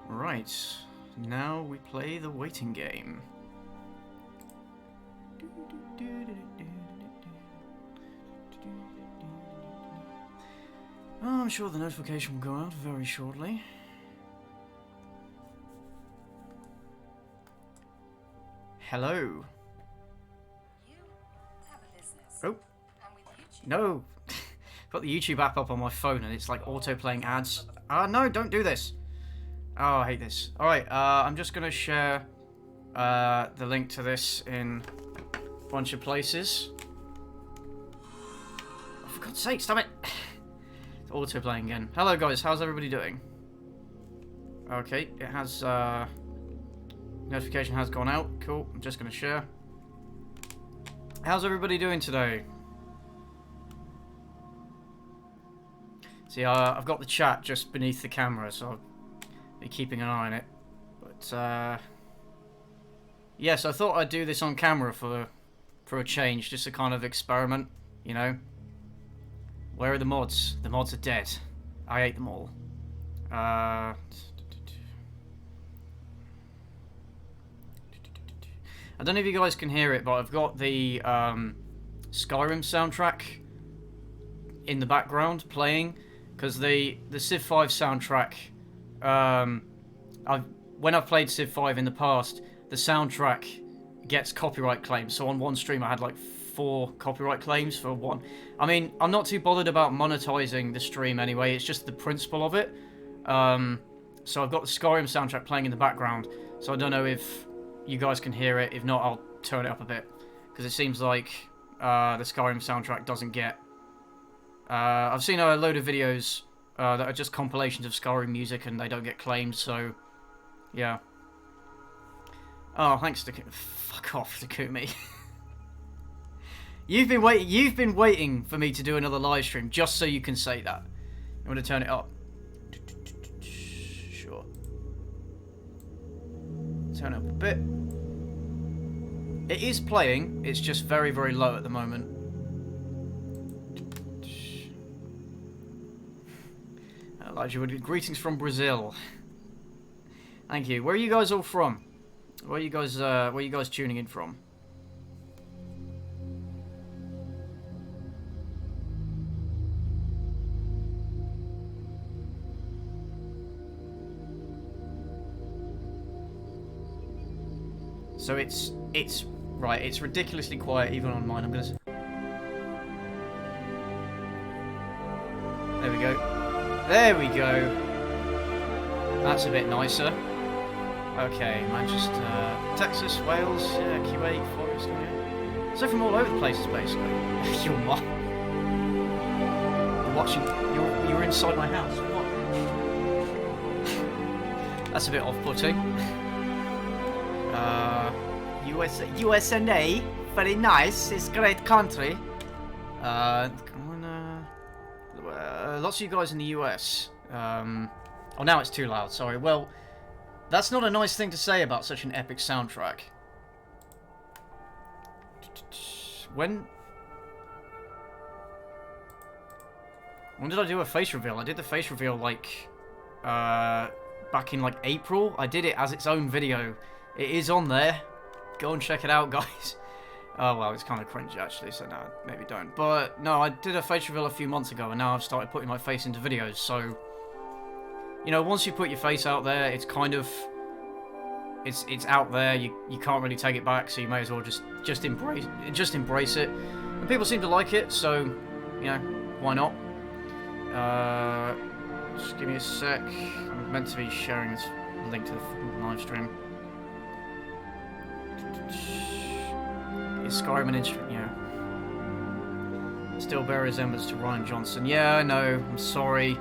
Right, now we play the waiting game. Oh, I'm sure the notification will go out very shortly. Hello. Oh. No. Got the YouTube app up on my phone and it's like auto-playing ads. No, don't do this. Oh, I hate this. Alright, I'm just going to share the link to this in a bunch of places. Oh, for God's sake, stop it. It's auto-playing again. Hello, guys. How's everybody doing? Okay, it has... notification has gone out. Cool. I'm just going to share. How's everybody doing today? See, I've got the chat just beneath the camera, so I'll be keeping an eye on it. But, yes, I thought I'd do this on camera for a change, just a kind of experiment, you know? Where are the mods? The mods are dead. I ate them all. I don't know if you guys can hear it, but I've got the Skyrim soundtrack in the background playing, because the Civ V soundtrack, when I've played Civ V in the past, the soundtrack gets copyright claims. So on one stream I had like 4 copyright claims for one. I mean, I'm not too bothered about monetizing the stream anyway, it's just the principle of it. So I've got the Skyrim soundtrack playing in the background, so I don't know if you guys can hear it. If not, I'll turn it up a bit, because it seems like the Skyrim soundtrack doesn't get... I've seen a load of videos that are just compilations of Skyrim music and they don't get claimed, so yeah. Oh, thanks to... Fuck off, Takumi. You've been waiting for me to do another live stream just so you can say that. I'm going to turn it up. Sure. Turn it up a bit. It is playing, it's just very, very low at the moment. Elijah Wood, greetings from Brazil. Thank you. Where are you guys all from? Where are you guys tuning in from? So it's right, it's ridiculously quiet even on mine. I'm gonna... There we go. There we go. That's a bit nicer. Okay, Manchester, Texas, Wales, yeah, Kuwait, Forest, yeah. So from all over the places, basically. You're what? You're watching... You're inside my house. What? That's a bit off-putting. USA, very nice. It's a great country. Lots of you guys in the US. Oh, now it's too loud. Sorry. Well, that's not a nice thing to say about such an epic soundtrack. When did I do a face reveal? I did the face reveal like back in like April. I did it as its own video. It is on there. Go and check it out, guys. Oh, well, it's kind of cringe, actually, so no, maybe don't. But, no, I did a face reveal a few months ago, and now I've started putting my face into videos, so... You know, once you put your face out there, it's kind of... It's out there, you can't really take it back, so you may as well just embrace it. And people seem to like it, so, you know, why not? Just give me a sec. I'm meant to be sharing this link to the live stream. Is Skyrim an instrument? Yeah. Still bear resemblance to Ryan Johnson. Yeah, I know. I'm sorry.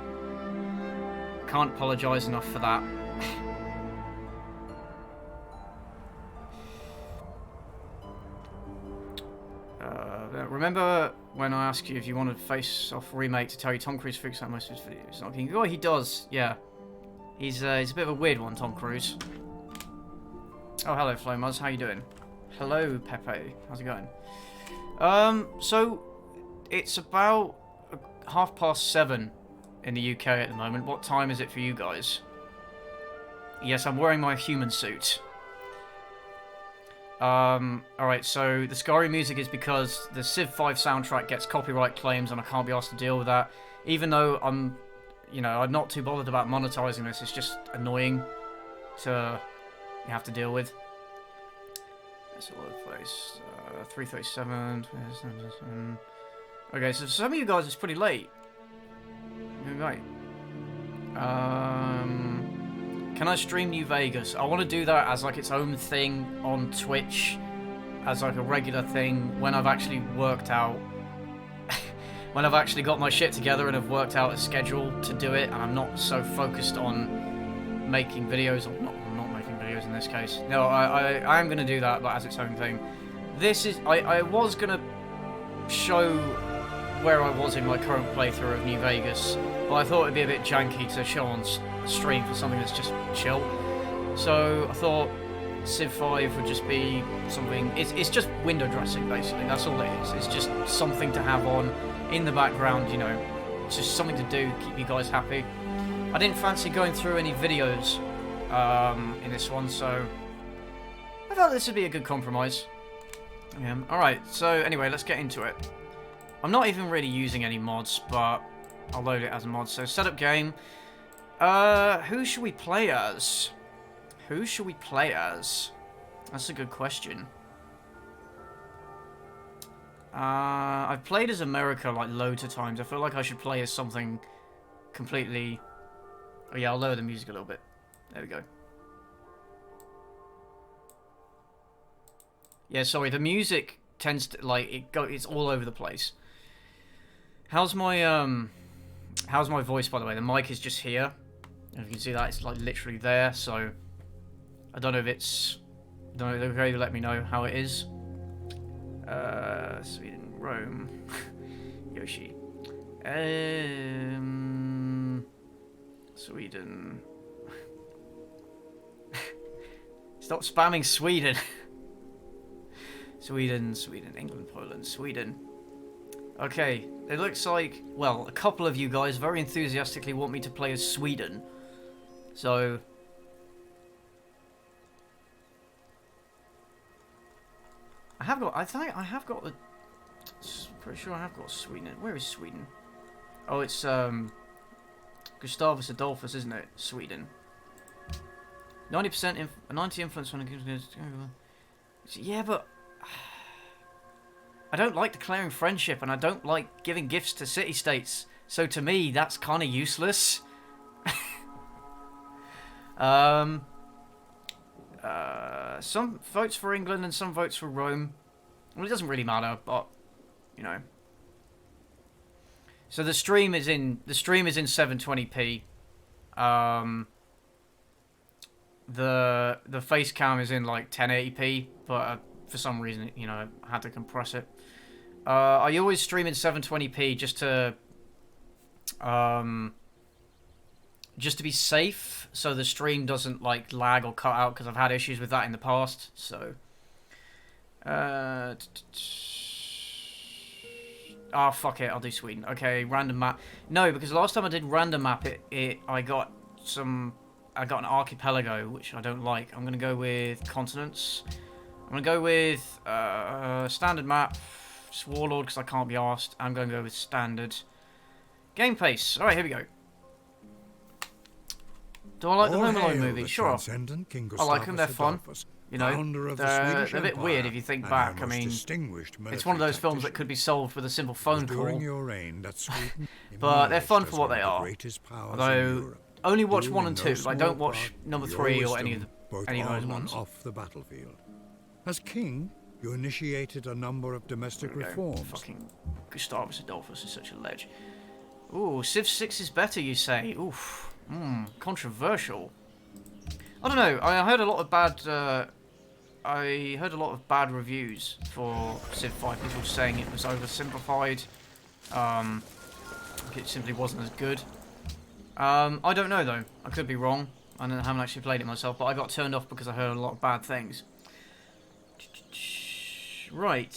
Can't apologise enough for that. Remember when I asked you if you wanted a Face-Off remake to tell you Tom Cruise freaks out most of his videos? Okay. Oh, he does. Yeah. He's a bit of a weird one, Tom Cruise. Oh, hello, Flomuz. How you doing? Hello, Pepe. How's it going? So it's about 7:30 in the UK at the moment. What time is it for you guys? Yes, I'm wearing my human suit. Alright, so the scary music is because the Civ V soundtrack gets copyright claims and I can't be asked to deal with that. Even though I'm not too bothered about monetizing this, it's just annoying to have to deal with. It's all over the place. 337. Okay, so some of you guys, it's pretty late. Right. Can I stream New Vegas? I want to do that as like its own thing on Twitch, as like a regular thing when I've actually worked out, when I've actually got my shit together and have worked out a schedule to do it, and I'm not so focused on making videos. I'm not making videos in this case. No, I am going to do that, but as its own thing. This is, I was going to show where I was in my current playthrough of New Vegas, but I thought it'd be a bit janky to show on stream for something that's just chill. So I thought Civ V would just be something. It's just window dressing basically. That's all it is. It's just something to have on in the background. You know, it's just something to do, keep you guys happy. I didn't fancy going through any videos in this one, so I thought this would be a good compromise. Yeah. All right. So anyway, let's get into it. I'm not even really using any mods, but I'll load it as a mod. So setup game. Who should we play as? Who should we play as? That's a good question. I've played as America like loads of times. I feel like I should play as something completely... Oh yeah, I'll lower the music a little bit. There we go. Yeah, sorry, the music tends to, like, it's all over the place. How's my voice, by the way? The mic is just here. If you can see that, it's like literally there, so I don't know if it's... I don't know, okay, let me know how it is. Sweden, Rome, Yoshi. Sweden. Stop spamming Sweden. Sweden, England, Poland, Sweden. Okay, it looks like, well, a couple of you guys very enthusiastically want me to play as Sweden. So... I think I have got the... Pretty sure I have got Sweden. Where is Sweden? Oh, it's, Gustavus Adolphus, isn't it? Sweden. 90% 90 influence when it comes to... Yeah, but... I don't like declaring friendship, and I don't like giving gifts to city-states. So to me, that's kind of useless. Some votes for England and some votes for Rome. Well, it doesn't really matter, but you know. So the stream is in 720p. The Facecam is in like 1080p, but for some reason, you know, I had to compress it. I always stream in 720p just to be safe, so the stream doesn't like lag or cut out, because I've had issues with that in the past. So, fuck it, I'll do Sweden. Okay, random map. No, because last time I did random map, I got an archipelago, which I don't like. I'm gonna go with continents. I'm gonna go with standard map, just Warlord, because I can't be arsed. I'm gonna go with standard. Game pace. All right, here we go. Do I like the Home Alone movie? Sure. I like them. They're fun. You know, they're a bit weird if you think back. I mean, it's one of those films that could be solved with a simple phone call. But they're fun for what they are. Although, only watch 1 and 2. Like, don't watch number 3 or any of those ones. Off the battlefield. As king, you initiated a number of domestic reforms. Fucking Gustavus Adolphus is such a ledge. Ooh, Civ 6 is better, you say? Oof. Controversial. I don't know. I heard a lot of bad reviews for Civ 5. People saying it was oversimplified. It simply wasn't as good. I don't know though. I could be wrong. I haven't actually played it myself, but I got turned off because I heard a lot of bad things. Right.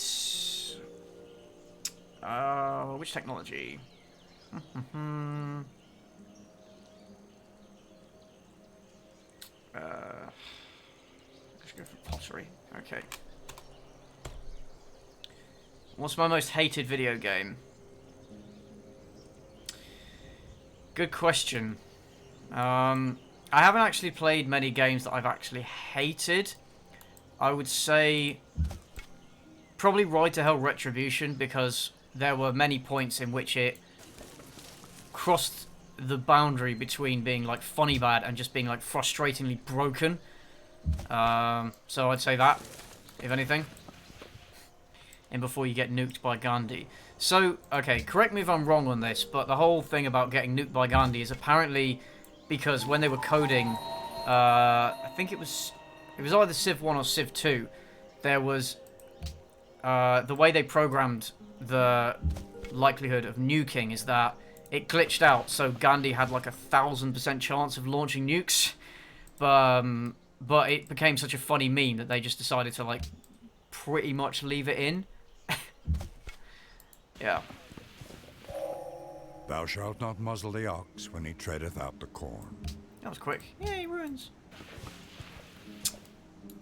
Which technology? Glossary. Okay. What's my most hated video game? Good question. I haven't actually played many games that I've actually hated. I would say probably Ride to Hell Retribution, because there were many points in which it crossed the boundary between being like funny bad and just being like frustratingly broken. So I'd say that, if anything. And before you get nuked by Gandhi. So, okay, correct me if I'm wrong on this, but the whole thing about getting nuked by Gandhi is apparently because when they were coding, I think it was either Civ 1 or Civ 2, there was, the way they programmed the likelihood of nuking is that it glitched out, so Gandhi had like 1,000% chance of launching nukes, but it became such a funny meme that they just decided to like pretty much leave it in. Yeah. Thou shalt not muzzle the ox when he treadeth out the corn. That was quick. Yay, ruins.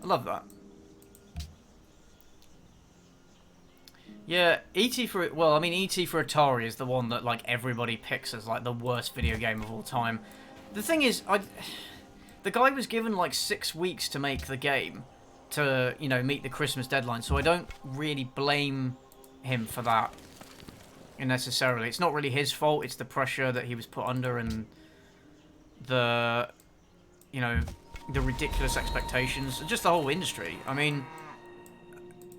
I love that. Yeah, E.T. for... Well, I mean, E.T. for Atari is the one that, like, everybody picks as, like, the worst video game of all time. The thing is, the guy was given, like, 6 weeks to make the game to, you know, meet the Christmas deadline, so I don't really blame him for that necessarily. It's not really his fault, it's the pressure that he was put under and the, you know, the ridiculous expectations, just the whole industry. I mean,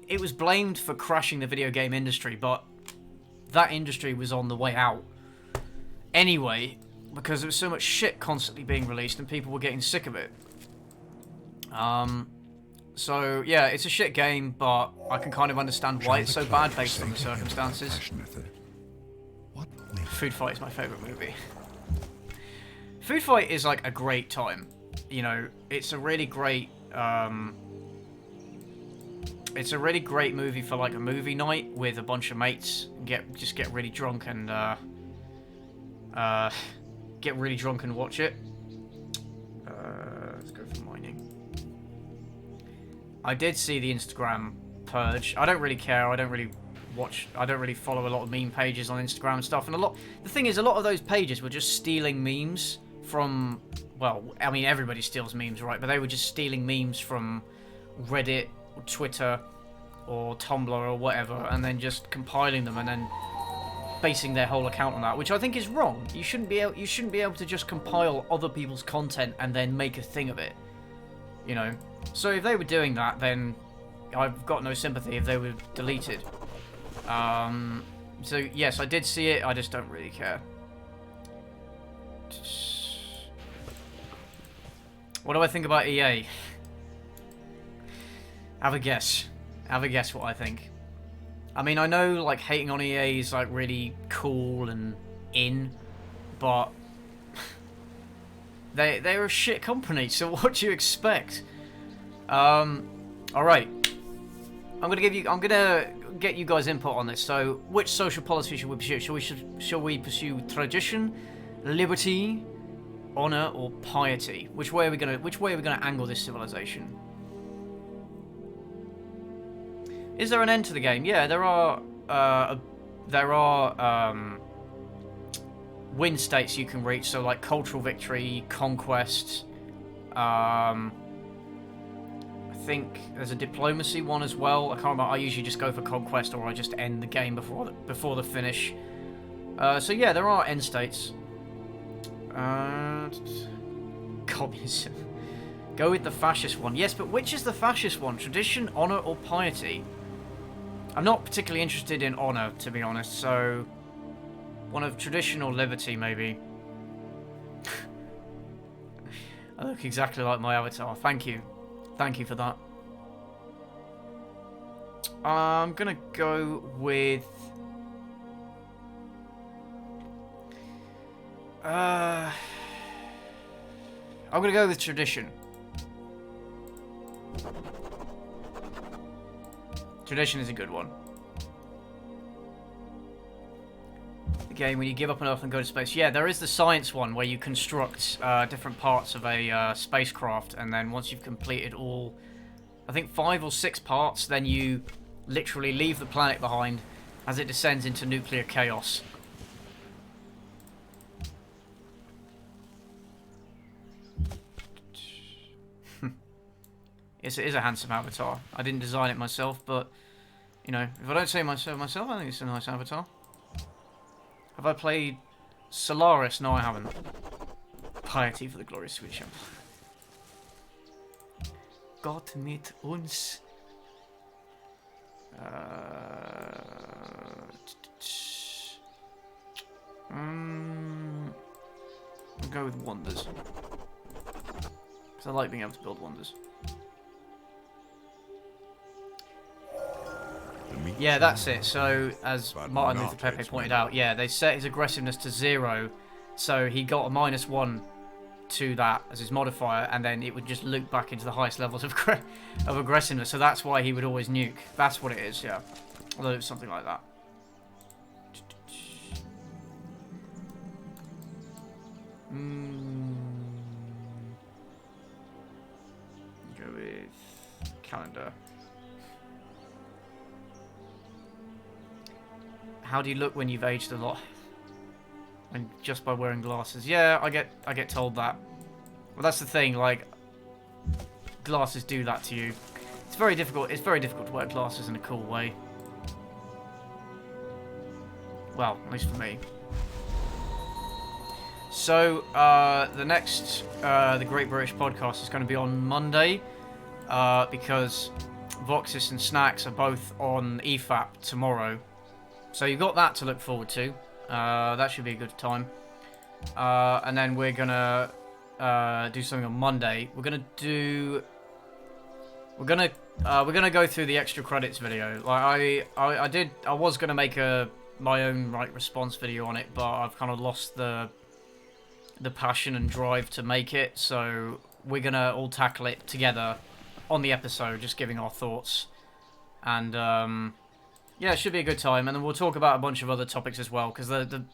it was blamed for crashing the video game industry, but that industry was on the way out anyway, because there was so much shit constantly being released and people were getting sick of it. So, yeah, it's a shit game, but I can kind of understand why it's so bad based on the circumstances. Food Fight is my favourite movie. Food Fight is, like, a great time. You know, it's a really great, it's a really great movie for, like, a movie night with a bunch of mates. Just get really drunk and, get really drunk and watch it. Let's go for mining. I did see the Instagram purge. I don't really care. I don't really follow a lot of meme pages on Instagram and stuff. And the thing is, a lot of those pages were just stealing memes from, well, I mean, everybody steals memes, right? But they were just stealing memes from Reddit or Twitter or Tumblr or whatever, and then just compiling them and then basing their whole account on that, which I think is wrong. You shouldn't be able to just compile other people's content and then make a thing of it. You know? So if they were doing that, then I've got no sympathy if they were deleted. So yes, I did see it, I just don't really care. What do I think about EA? Have a guess. Have a guess what I think. I mean, I know, like, hating on EA is, like, really cool and in, but they're a shit company, so what do you expect? Alright. I'm gonna get you guys input on this. So, which social policy should we pursue? Shall we pursue tradition, liberty, honor, or piety? Which way are we gonna angle this civilization? Is there an end to the game? Yeah, there are win states you can reach. So like cultural victory, conquest. I think there's a diplomacy one as well. I can't remember. I usually just go for conquest, or I just end the game before the finish. So yeah, there are end states. Communism. Go with the fascist one. Yes, but which is the fascist one? Tradition, honor, or piety? I'm not particularly interested in honor, to be honest, so one of tradition or liberty, maybe. I look exactly like my avatar. Thank you. Thank you for that. I'm gonna go with... I'm gonna go with tradition. Tradition is a good one. The game when you give up on Earth and go to space. Yeah, there is the science one where you construct different parts of a spacecraft, and then once you've completed all I think 5 or 6 parts, then you literally leave the planet behind as it descends into nuclear chaos. Yes, it is a handsome avatar. I didn't design it myself, but, you know, if I don't say myself, I think it's a nice avatar. Have I played Solaris? No, I haven't. Piety for the glorious Swedish Empire. Gott mit uns. I'll go with wonders. Because I like being able to build wonders. Yeah, that's it. So, as Martin Luther Pepe pointed out, yeah, they set his aggressiveness to 0, so he got a -1 to that as his modifier, and then it would just loop back into the highest levels of aggressiveness. So that's why he would always nuke. That's what it is, yeah. Although it's something like that. Go with calendar. How do you look when you've aged a lot? And just by wearing glasses. Yeah, I get told that. Well, that's the thing, like, glasses do that to you. It's very difficult to wear glasses in a cool way. Well, at least for me. So, the next, the Great British Podcast is going to be on Monday, because Voxis and Snacks are both on EFAP tomorrow. So you've got that to look forward to. That should be a good time. And then we're gonna do something on Monday. We're gonna go through the extra credits video. Like I was gonna make my own response video on it, but I've kind of lost the passion and drive to make it. So we're gonna all tackle it together on the episode, just giving our thoughts. And yeah, it should be a good time, and then we'll talk about a bunch of other topics as well, because the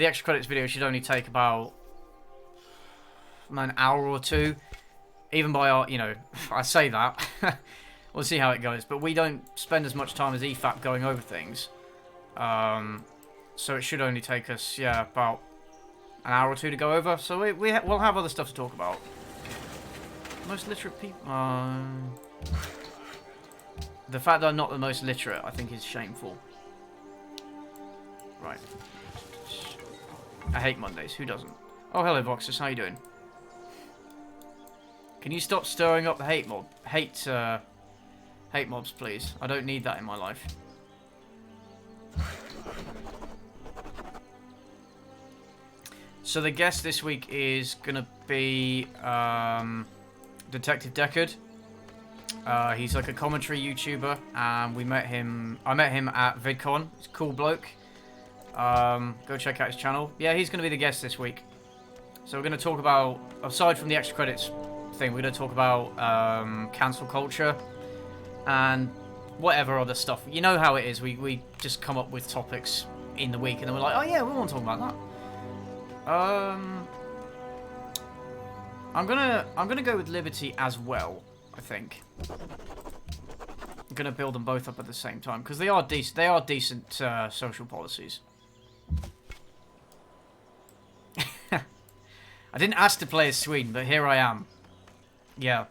extra credits video should only take about an hour or two. Even by our, you know, I say that. We'll see how it goes, but we don't spend as much time as EFAP going over things. So it should only take us, yeah, about an hour or two to go over. So we'll have other stuff to talk about. Most literate people. The fact that I'm not the most literate, I think, is shameful. Right. I hate Mondays. Who doesn't? Oh, hello, Voxus. How you doing? Can you stop stirring up the hate mobs, please? I don't need that in my life. So the guest this week is gonna be Detective Deckard. He's like a commentary YouTuber, and I met him at VidCon. He's a cool bloke. Go check out his channel. Yeah, he's going to be the guest this week. So we're going to talk about, aside from the extra credits thing, we're going to talk about cancel culture and whatever other stuff. You know how it is. We just come up with topics in the week, and then we're like, oh yeah, we want to talk about that. I'm gonna go with Liberty as well. I think I'm gonna build them both up at the same time because they are decent. They are decent social policies. I didn't ask to play as Sweden, but here I am. Yeah.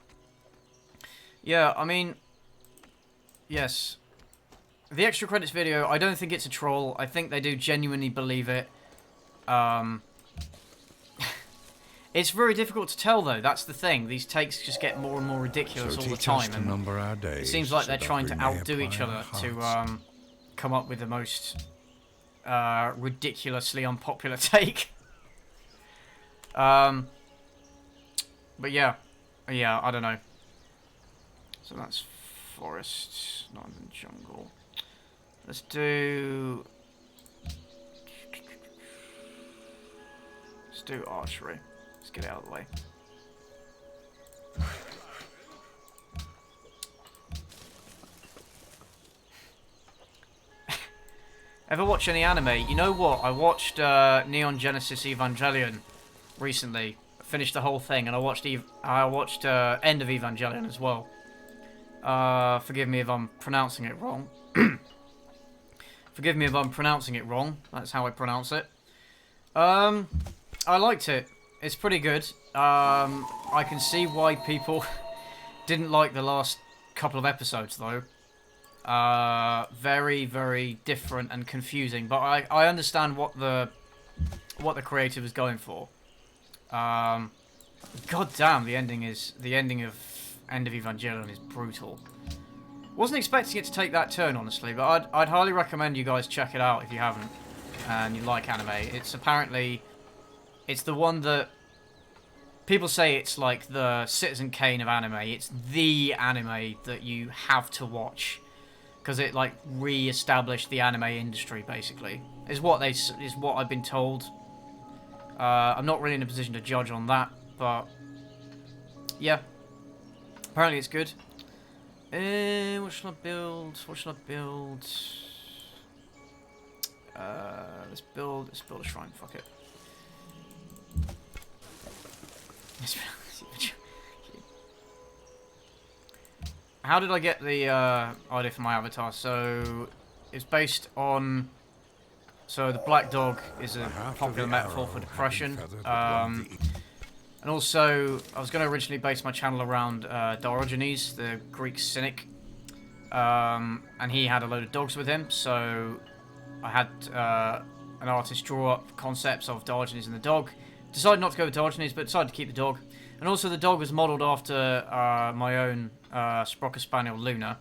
Yeah. I mean, yes. The extra credits video. I don't think it's a troll. I think they do genuinely believe it. It's very difficult to tell, though. That's the thing. These takes just get more and more ridiculous all the time. And number our days, it seems like they're so trying that to we may outdo each apply other our to come up with the most ridiculously unpopular take. But yeah. Yeah, I don't know. So that's forest, not in the jungle. Let's do archery. Let's get it out of the way. Ever watch any anime? You know what? I watched Neon Genesis Evangelion recently. Finished the whole thing, and I watched End of Evangelion as well. Forgive me if I'm pronouncing it wrong. Forgive me if I'm pronouncing it wrong. That's how I pronounce it. I liked it. It's pretty good. I can see why people didn't like the last couple of episodes, though. Very, very different and confusing. But I understand what the creator was going for. God damn, the ending of End of Evangelion is brutal. Wasn't expecting it to take that turn, honestly, but I'd highly recommend you guys check it out if you haven't and you like anime. It's the one that people say it's like the Citizen Kane of anime. It's the anime that you have to watch because it like re-established the anime industry, basically. Is what I've been told. I'm not really in a position to judge on that, but yeah. Apparently it's good. What should I build? Let's build a shrine. Fuck it. How did I get the idea for my avatar? So it's based on. So the black dog is a popular metaphor for depression. And also, I was going to originally base my channel around Diogenes, the Greek cynic. And he had a load of dogs with him, so I had an artist draw up concepts of Diogenes and the dog. Decided not to go with Diogenes, but decided to keep the dog. And also, the dog was modelled after my own Sprocker Spaniel, Luna,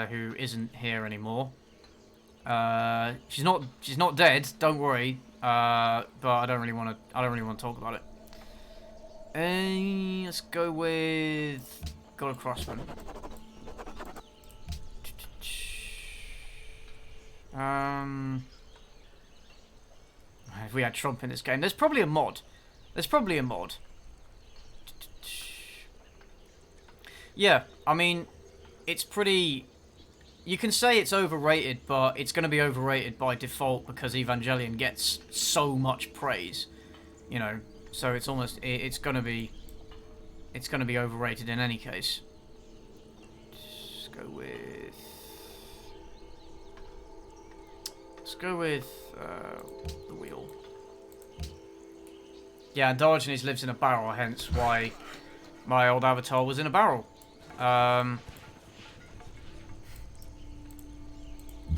who isn't here anymore. She's not dead, don't worry. But I don't really want to talk about it. Let's go with God of Crossman. If we had Trump in this game, there's probably a mod. Yeah, I mean, it's pretty. You can say it's overrated, but it's going to be overrated by default because Evangelion gets so much praise, you know. So it's almost it's going to be overrated in any case. Let's go with the wheel. Yeah, and Diogenes lives in a barrel, hence why my old avatar was in a barrel.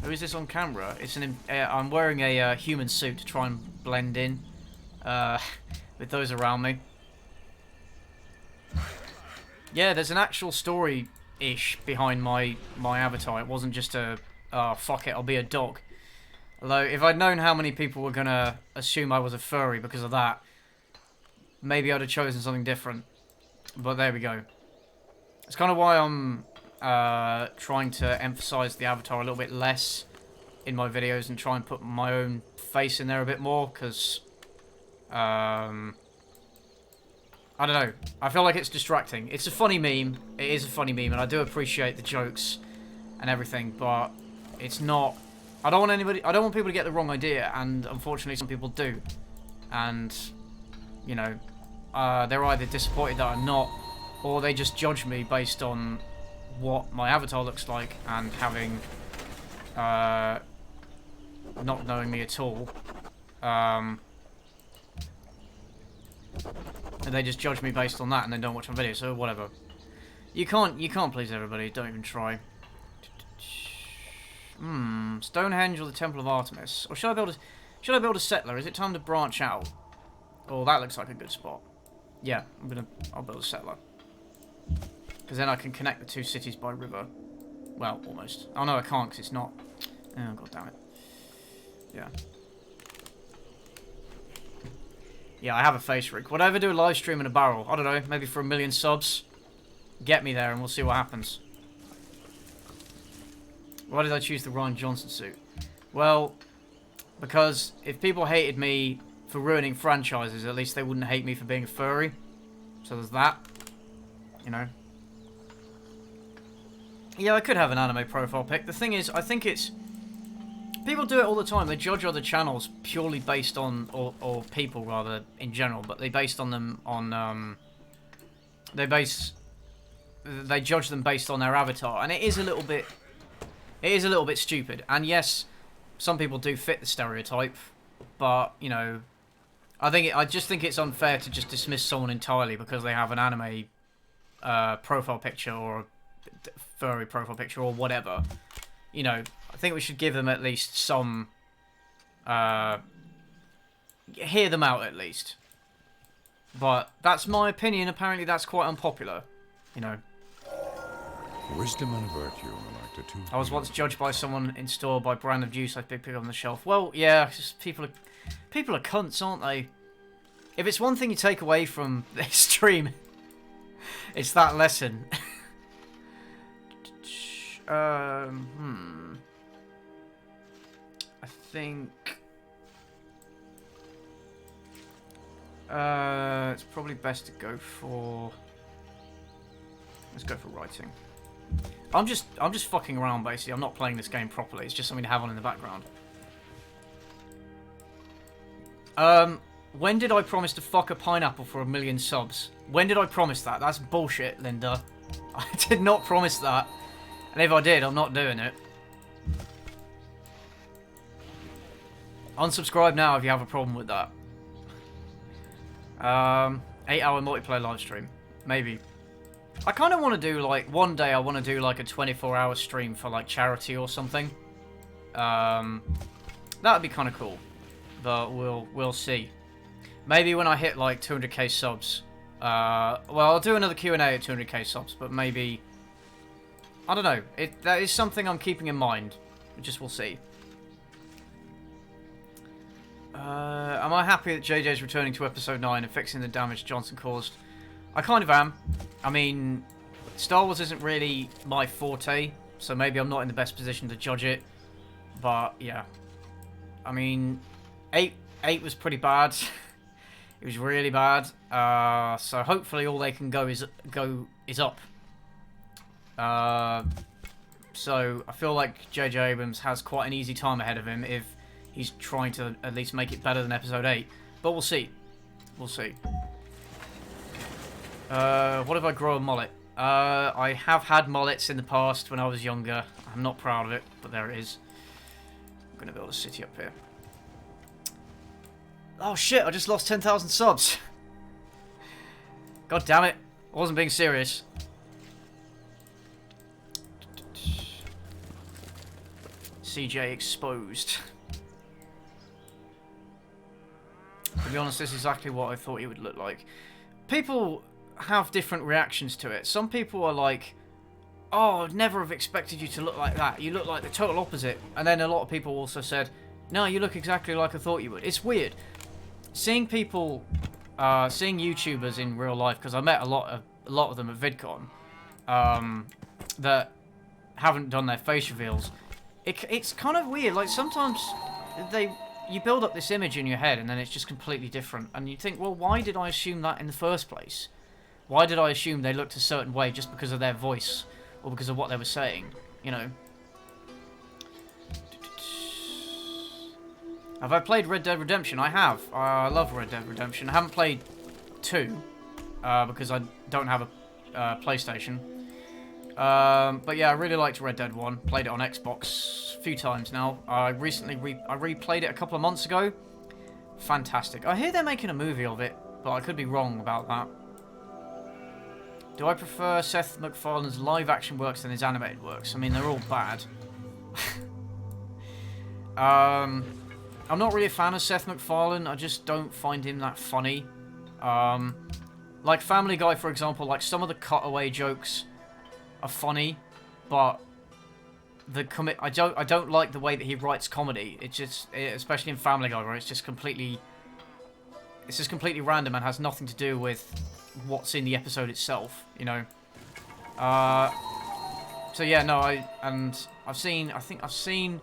Who is this on camera? It's I'm wearing a human suit to try and blend in with those around me. Yeah, there's an actual story-ish behind my avatar. It wasn't just a, fuck it, I'll be a dog. Although, if I'd known how many people were gonna assume I was a furry because of that, maybe I'd have chosen something different. But there we go. It's kind of why I'm trying to emphasize the avatar a little bit less in my videos and try and put my own face in there a bit more, because I don't know. I feel like it's distracting. It's a funny meme. It is a funny meme, and I do appreciate the jokes and everything, but it's not. I don't want people to get the wrong idea, and unfortunately some people do. And, you know, they're either disappointed that I'm not, or they just judge me based on what my avatar looks like and having, not knowing me at all. And they just judge me based on that and then don't watch my video, so whatever. You can't please everybody, don't even try. Stonehenge or the Temple of Artemis? Or should I build a settler? Is it time to branch out? Oh, that looks like a good spot. Yeah, I'll build a settler. Because then I can connect the two cities by river. Well, almost. Oh no, I can't because it's not. Oh, god damn it. Yeah. Yeah, I have a face rig. Would I ever do a live stream in a barrel? I don't know, maybe for 1 million subs? Get me there and we'll see what happens. Why did I choose the Ryan Johnson suit? Well, because if people hated me for ruining franchises, at least they wouldn't hate me for being a furry. So there's that. You know. Yeah, I could have an anime profile pic. The thing is, I think it's... People do it all the time. They judge other channels purely based on... Or people, rather, in general. But they based on them on... They base they judge them based on their avatar, and it is a little bit stupid. And yes, some people do fit the stereotype, but you know, I just think it's unfair to just dismiss someone entirely because they have an anime profile picture or a furry profile picture or whatever. You know, I think we should give them at least some hear them out at least. But that's my opinion. Apparently that's quite unpopular, you know. Wisdom and virtue are like the two. I was once judged by someone in store by brand of juice I picked on the shelf. Well, yeah, just people are cunts, aren't they? If it's one thing you take away from this stream, it's that lesson. I think it's probably best to go for. Let's go for writing. I'm just fucking around basically. I'm not playing this game properly. It's just something to have on in the background. When did I promise to fuck a pineapple for 1 million subs? When did I promise that? That's bullshit, Linda. I did not promise that. And if I did, I'm not doing it. Unsubscribe now if you have a problem with that. 8-hour multiplayer live stream. Maybe. I kind of want to do, like, one day I want to do, like, a 24-hour stream for, like, charity or something. That would be kind of cool. But we'll see. Maybe when I hit, like, 200k subs. Well, I'll do another Q&A at 200k subs, but maybe... I don't know. That is something I'm keeping in mind. Just we'll see. Am I happy that JJ's returning to episode 9 and fixing the damage Johnson caused? I kind of am. I mean, Star Wars isn't really my forte, so maybe I'm not in the best position to judge it. But, yeah. I mean, 8 was pretty bad. It was really bad. So hopefully all they can go is up. So I feel like J.J. Abrams has quite an easy time ahead of him if he's trying to at least make it better than episode 8. But we'll see. We'll see. What if I grow a mullet? I have had mullets in the past when I was younger. I'm not proud of it, but there it is. I'm going to build a city up here. Oh shit, I just lost 10,000 subs. God damn it. I wasn't being serious. CJ exposed. To be honest, this is exactly what I thought it would look like. People have different reactions to it. Some people are like, oh, I'd never have expected you to look like that. You look like the total opposite. And then a lot of people also said, no, you look exactly like I thought you would. It's weird. Seeing people, seeing YouTubers in real life, because I met a lot of them at VidCon, that haven't done their face reveals. It's kind of weird. Like sometimes you build up this image in your head and then it's just completely different. And you think, well, why did I assume that in the first place? Why did I assume they looked a certain way just because of their voice or because of what they were saying? You know. Have I played Red Dead Redemption? I have. I love Red Dead Redemption. I haven't played 2 because I don't have a PlayStation. But yeah, I really liked Red Dead 1. Played it on Xbox a few times now. I recently replayed it a couple of months ago. Fantastic. I hear they're making a movie of it, but I could be wrong about that. Do I prefer Seth MacFarlane's live-action works than his animated works? I mean, they're all bad. I'm not really a fan of Seth MacFarlane. I just don't find him that funny. Like Family Guy, for example, like some of the cutaway jokes are funny, but I don't like the way that he writes comedy. It's just, especially in Family Guy, where it's just completely random and has nothing to do with what's in the episode itself, you know. So yeah, no, I've seen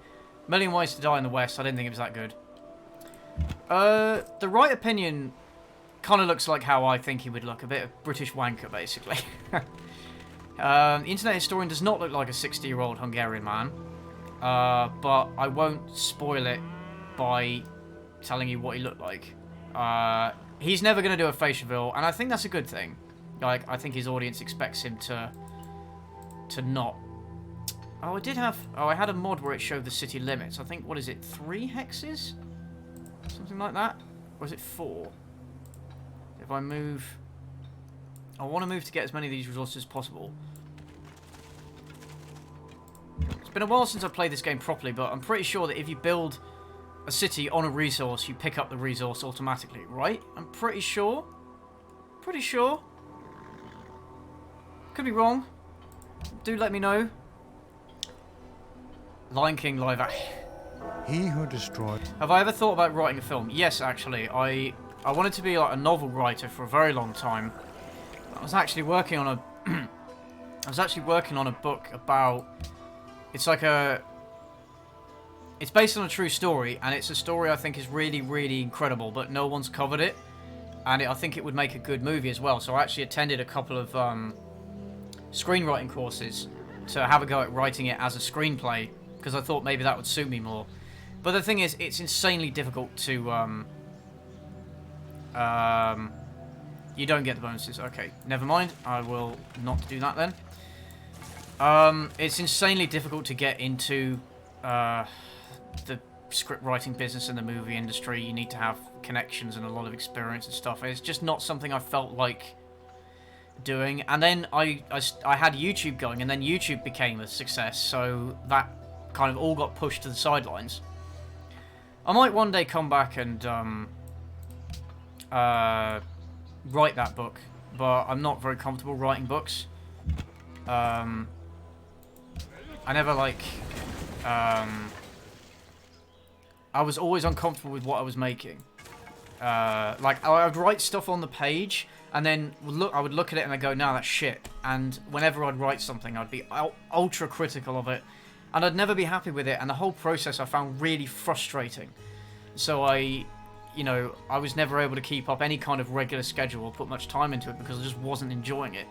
Million Ways to Die in the West. I didn't think it was that good. The Right Opinion kind of looks like how I think he would look, a bit of British wanker, basically. The Internet Historian does not look like a 60-year-old Hungarian man, but I won't spoil it by telling you what he looked like. He's never going to do a face reveal, and I think that's a good thing. Like, I think his audience expects him to not. Oh, I had a mod where it showed the city limits. I think, what is it, 3 hexes? Something like that? Or is it 4? If I move... I want to move to get as many of these resources as possible. It's been a while since I played this game properly, but I'm pretty sure that if you build a city on a resource, you pick up the resource automatically, right? I'm pretty sure. Pretty sure. Could be wrong. Do let me know. Lion King live action. He who destroyed... Have I ever thought about writing a film? Yes, actually. I wanted to be like a novel writer for a very long time. I was actually working on a book about... It's like a... It's based on a true story, and it's a story I think is really, really incredible, but no one's covered it. And I think it would make a good movie as well. So I actually attended a couple of screenwriting courses to have a go at writing it as a screenplay, because I thought maybe that would suit me more. But the thing is, it's insanely difficult to... you don't get the bonuses. Okay, never mind. I will not do that then. It's insanely difficult to get into the script writing business and the movie industry. You need to have connections and a lot of experience and stuff. It's just not something I felt like doing. And then I had YouTube going, and then YouTube became a success, so that kind of all got pushed to the sidelines. I might one day come back and write that book, but I'm not very comfortable writing books. I never like... I was always uncomfortable with what I was making. Like, I would write stuff on the page, and then I would look at it and I'd go, nah, that's shit. And whenever I'd write something, I'd be ultra critical of it, and I'd never be happy with it, and the whole process I found really frustrating. So I was never able to keep up any kind of regular schedule or put much time into it because I just wasn't enjoying it,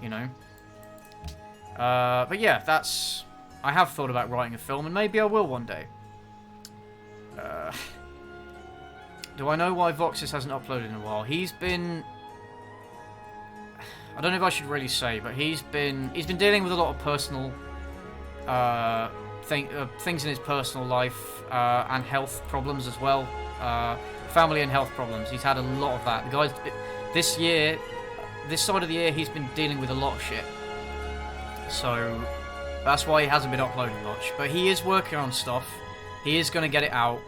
you know. But yeah, I have thought about writing a film, and maybe I will one day. Do I know why Voxis hasn't uploaded in a while? He's been... I don't know if I should really say, but he's been dealing with a lot of personal things in his personal life and health problems as well. Family and health problems. He's had a lot of that. The guy's... This side of the year, he's been dealing with a lot of shit. So that's why he hasn't been uploading much. But he is working on stuff. He is going to get it out.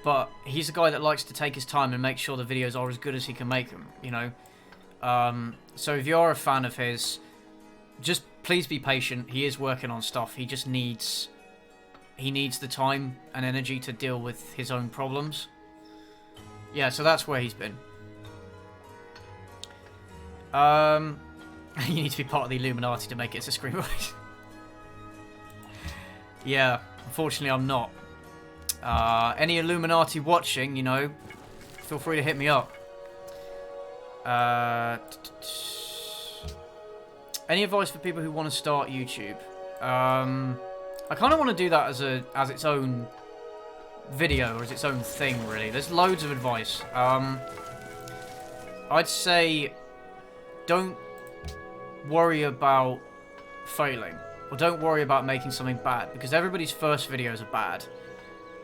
But he's a guy that likes to take his time and make sure the videos are as good as he can make them, you know. So if you're a fan of his, just please be patient. He is working on stuff. He just needs... He needs the time and energy to deal with his own problems. Yeah, so that's where he's been. You need to be part of the Illuminati to make it as a screenwriter. Yeah, unfortunately I'm not. Any Illuminati watching, you know, feel free to hit me up. Any advice for people who want to start YouTube? I kind of want to do that as its own video, or as its own thing, really. There's loads of advice. I'd say don't worry about failing, or don't worry about making something bad, because everybody's first videos are bad.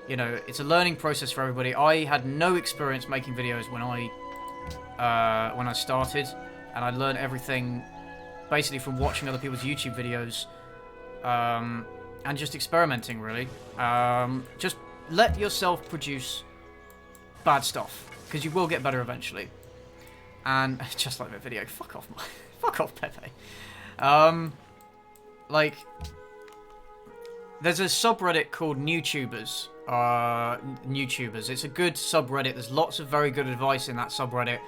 You know, it's a learning process for everybody. I had no experience making videos when I started, and I learned everything basically from watching other people's YouTube videos, and just experimenting, really. Just let yourself produce bad stuff, because you will get better eventually. And just like that video, fuck off, fuck off, Pepe. Like, there's a subreddit called NewTubers. NewTubers. It's a good subreddit. There's lots of very good advice in that subreddit.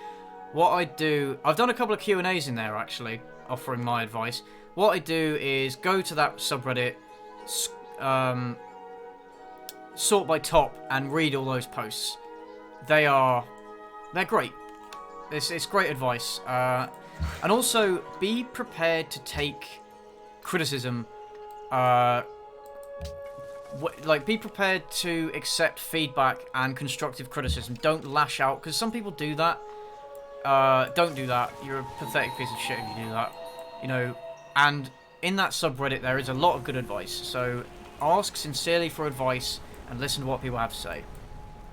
What I do, I've done a couple of Q&As in there actually, offering my advice. What I do is go to that subreddit, sort by top, and read all those posts. They're great. It's great advice. And also, be prepared to take criticism. Like, be prepared to accept feedback and constructive criticism. Don't lash out, because some people do that. don't do that. You're a pathetic piece of shit if you do that. You know, and in that subreddit there is a lot of good advice. So ask sincerely for advice and listen to what people have to say.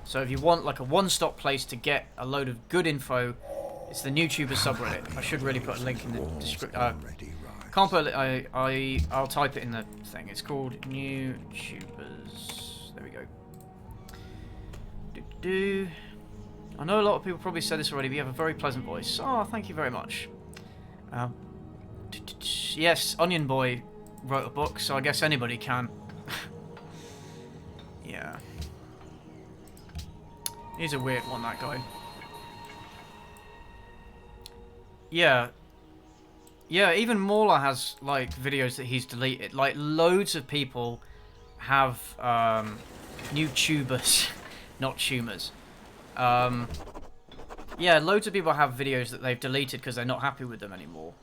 So if you want like a one-stop place to get a load of good info, it's the YouTuber subreddit. I should really put a link in the description. Can't put it, I'll type it in the thing. It's called YouTubers. There we go. I know a lot of people probably said this already, but you have a very pleasant voice. Oh, thank you very much. Yes, Onion Boy wrote a book, so I guess anybody can. Yeah. He's a weird one, that guy. Yeah. Yeah, even Mauler has, like, videos that he's deleted. Like, loads of people have, new tubers. Not tumors. Yeah, loads of people have videos that they've deleted because they're not happy with them anymore.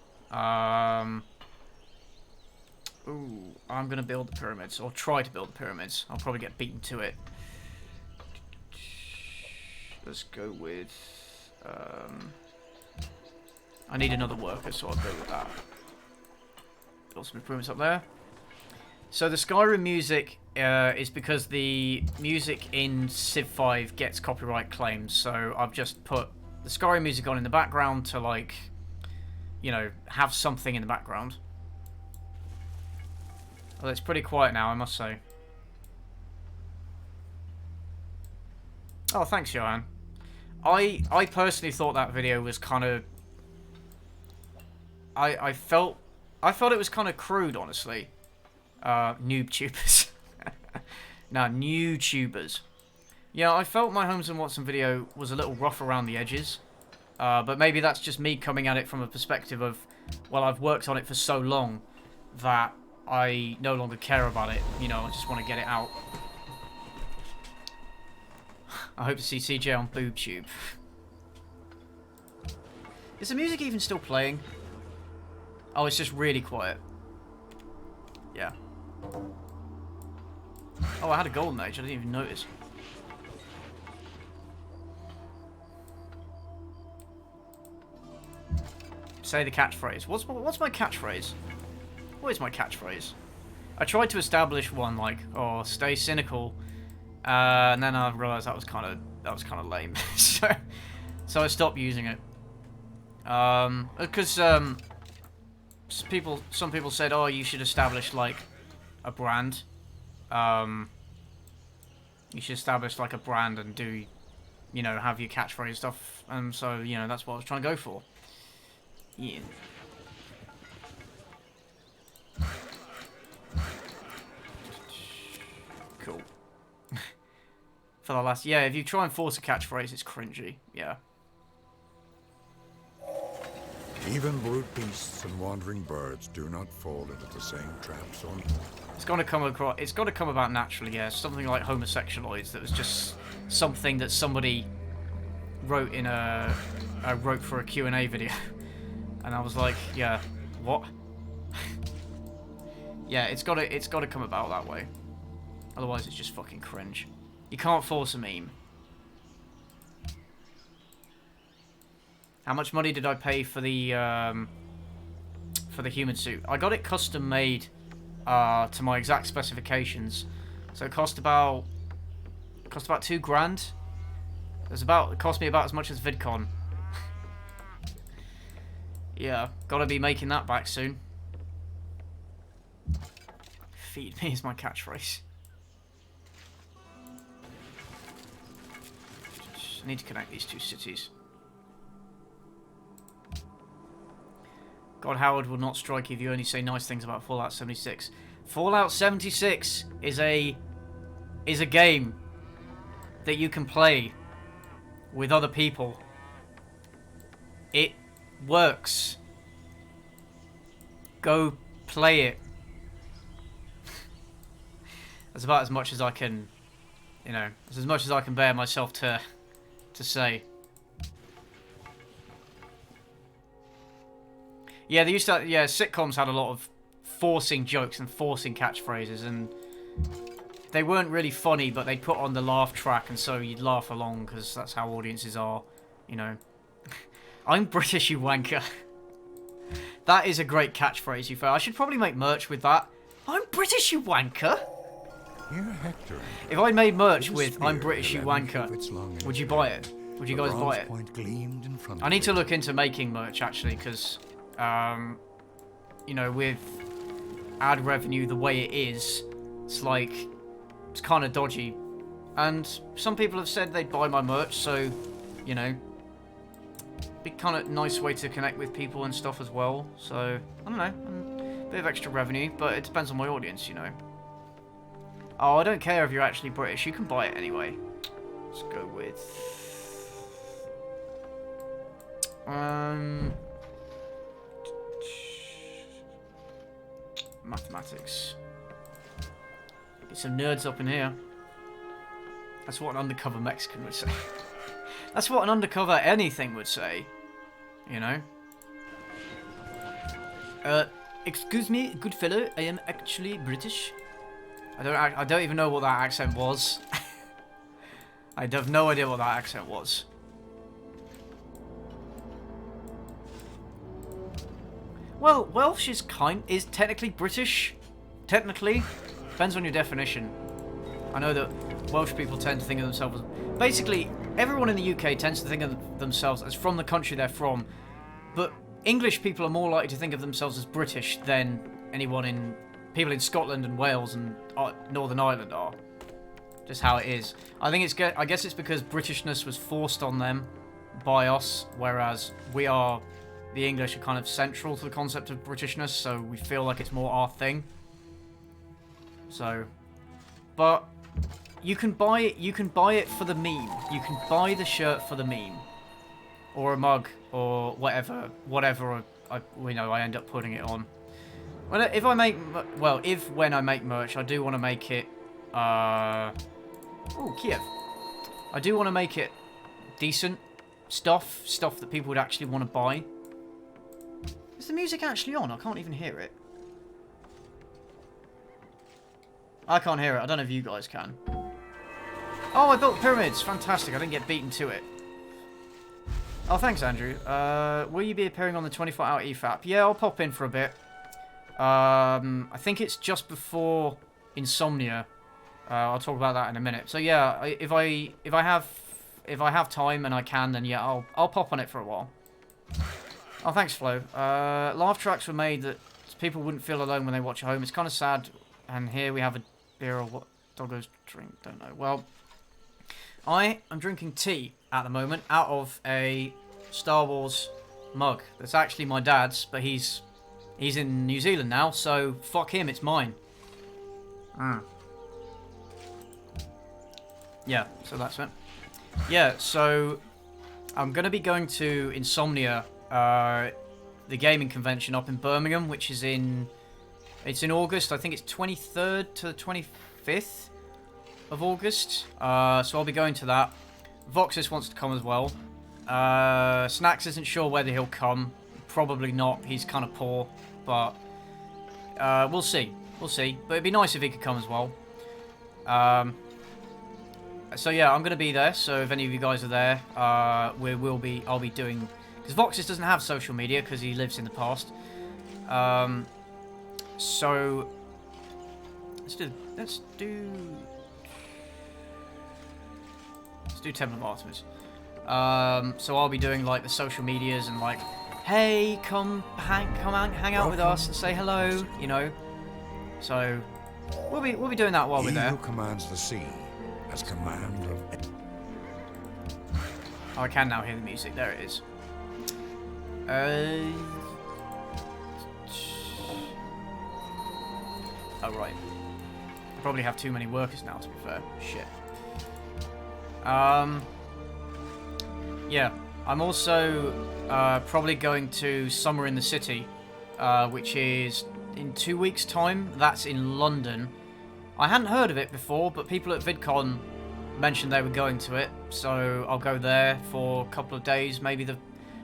Ooh, I'm going to build the pyramids, or try to build the pyramids. I'll probably get beaten to it. Let's go with... I need another worker, so I'll go with that. Build some improvements up there. So the Skyrim music is because the music in Civ 5 gets copyright claims, so I've just put the Skyrim music on in the background to, like, you know, have something in the background. Well, it's pretty quiet now, I must say. Oh, thanks, Johan. I personally thought that video was kind of... I felt it was kind of crude, honestly. Noob tubers. Nah, new tubers. Yeah, I felt my Holmes and Watson video was a little rough around the edges. But maybe that's just me coming at it from a perspective of, well, I've worked on it for so long that I no longer care about it. You know, I just want to get it out. I hope to see CJ on BoobTube. Is the music even still playing? Oh, it's just really quiet. Yeah. Oh, I had a golden age. I didn't even notice. Say the catchphrase. What's my catchphrase? What is my catchphrase? I tried to establish one, like, oh, stay cynical, and then I realised that was kind of lame. so I stopped using it. Because some people said, oh, you should establish like a brand. You should establish like a brand and do, you know, have your catchphrase stuff. And so, you know, that's what I was trying to go for. Yeah. Cool. For the last, yeah, if you try and force a catchphrase, it's cringy. Yeah. Even brute beasts and wandering birds do not fall into the same traps on. It's got to come across. It's got to come about naturally. Yeah, something like homosexualoids. That was just something that somebody wrote in wrote for a Q&A video, and I was like, yeah, what? Yeah, it's got to come about that way. Otherwise, it's just fucking cringe. You can't force a meme. How much money did I pay for the human suit? I got it custom made to my exact specifications, so it cost about $2 grand. It cost me about as much as VidCon. Yeah, gotta be making that back soon. Feed me is my catchphrase. I need to connect these two cities. God, Howard will not strike you if you only say nice things about Fallout 76. Fallout 76 is a game that you can play with other people. It works. Go play it. That's about as much as I can, you know, that's as much as I can bear myself to say. Yeah, they used to. Yeah, sitcoms had a lot of forcing jokes and forcing catchphrases, and they weren't really funny, but they'd put on the laugh track, and so you'd laugh along because that's how audiences are, you know. I'm British, you wanker. That is a great catchphrase, you fair. I should probably make merch with that. I'm British, you wanker. Here, Hector. If I made merch The with spear, I'm British, you 11 wanker, cubits long and would you straight. buy it? Would you The guys buy bronze it? point gleamed in front I of need to it. look into making merch, actually, because, you know, with ad revenue the way it is, it's like, it's kind of dodgy. And some people have said they'd buy my merch, so, you know, be kind of nice way to connect with people and stuff as well. So, I don't know, a bit of extra revenue, but it depends on my audience, you know. Oh, I don't care if you're actually British, you can buy it anyway. Let's go with... mathematics. Get some nerds up in here. That's what an undercover Mexican would say. That's what an undercover anything would say. You know? Excuse me, good fellow, I am actually British. I don't even know what that accent was. I have no idea what that accent was. Well, Welsh is technically British. Technically. Depends on your definition. I know that Welsh people tend to think of themselves as... Basically, everyone in the UK tends to think of themselves as from the country they're from. But English people are more likely to think of themselves as British than people in Scotland and Wales and Northern Ireland are. Just how it is. I guess it's because Britishness was forced on them by us, whereas the English are kind of central to the concept of Britishness, so we feel like it's more our thing. So, but you can buy it for the meme. You can buy the shirt for the meme, or a mug, or whatever I end up putting it on. Well, when I make merch, I do want to make it. Oh, Kiev. I do want to make it decent stuff that people would actually want to buy. Is the music actually on? I can't even hear it. I can't hear it. I don't know if you guys can. Oh, I built pyramids. Fantastic. I didn't get beaten to it. Oh, thanks, Andrew. Will you be appearing on the 24-hour EFAP? Yeah, I'll pop in for a bit. I think it's just before Insomnia. I'll talk about that in a minute. So yeah, if I have time and I can, then yeah, I'll pop on it for a while. Oh, thanks, Flo. Laugh tracks were made that people wouldn't feel alone when they watch at home. It's kind of sad. And here we have a beer or what doggos drink. Don't know. Well, I am drinking tea at the moment out of a Star Wars mug. That's actually my dad's, but he's in New Zealand now, so fuck him. It's mine. Yeah, so that's it. Yeah, so I'm going to be going to Insomnia, the gaming convention up in Birmingham, which is in August. I think it's 23rd to the 25th of August. So I'll be going to that. Voxus wants to come as well. Snacks isn't sure whether he'll come. Probably not. He's kind of poor, but we'll see. We'll see. But it'd be nice if he could come as well. So yeah, I'm going to be there, so if any of you guys are there, I'll be doing... Because Voxus doesn't have social media, because he lives in the past. So... Let's do Temple of Artemis. So I'll be doing, like, the social medias and, like, hey, come hang out with us and say hello, you know. So, we'll be doing that while we're there. He who commands the sea has command of... Oh, I can now hear the music. There it is. Oh, right. I probably have too many workers now, to be fair. Shit. Yeah. I'm also probably going to Summer in the City, which is in 2 weeks' time. That's in London. I hadn't heard of it before, but people at VidCon mentioned they were going to it, so I'll go there for a couple of days, maybe the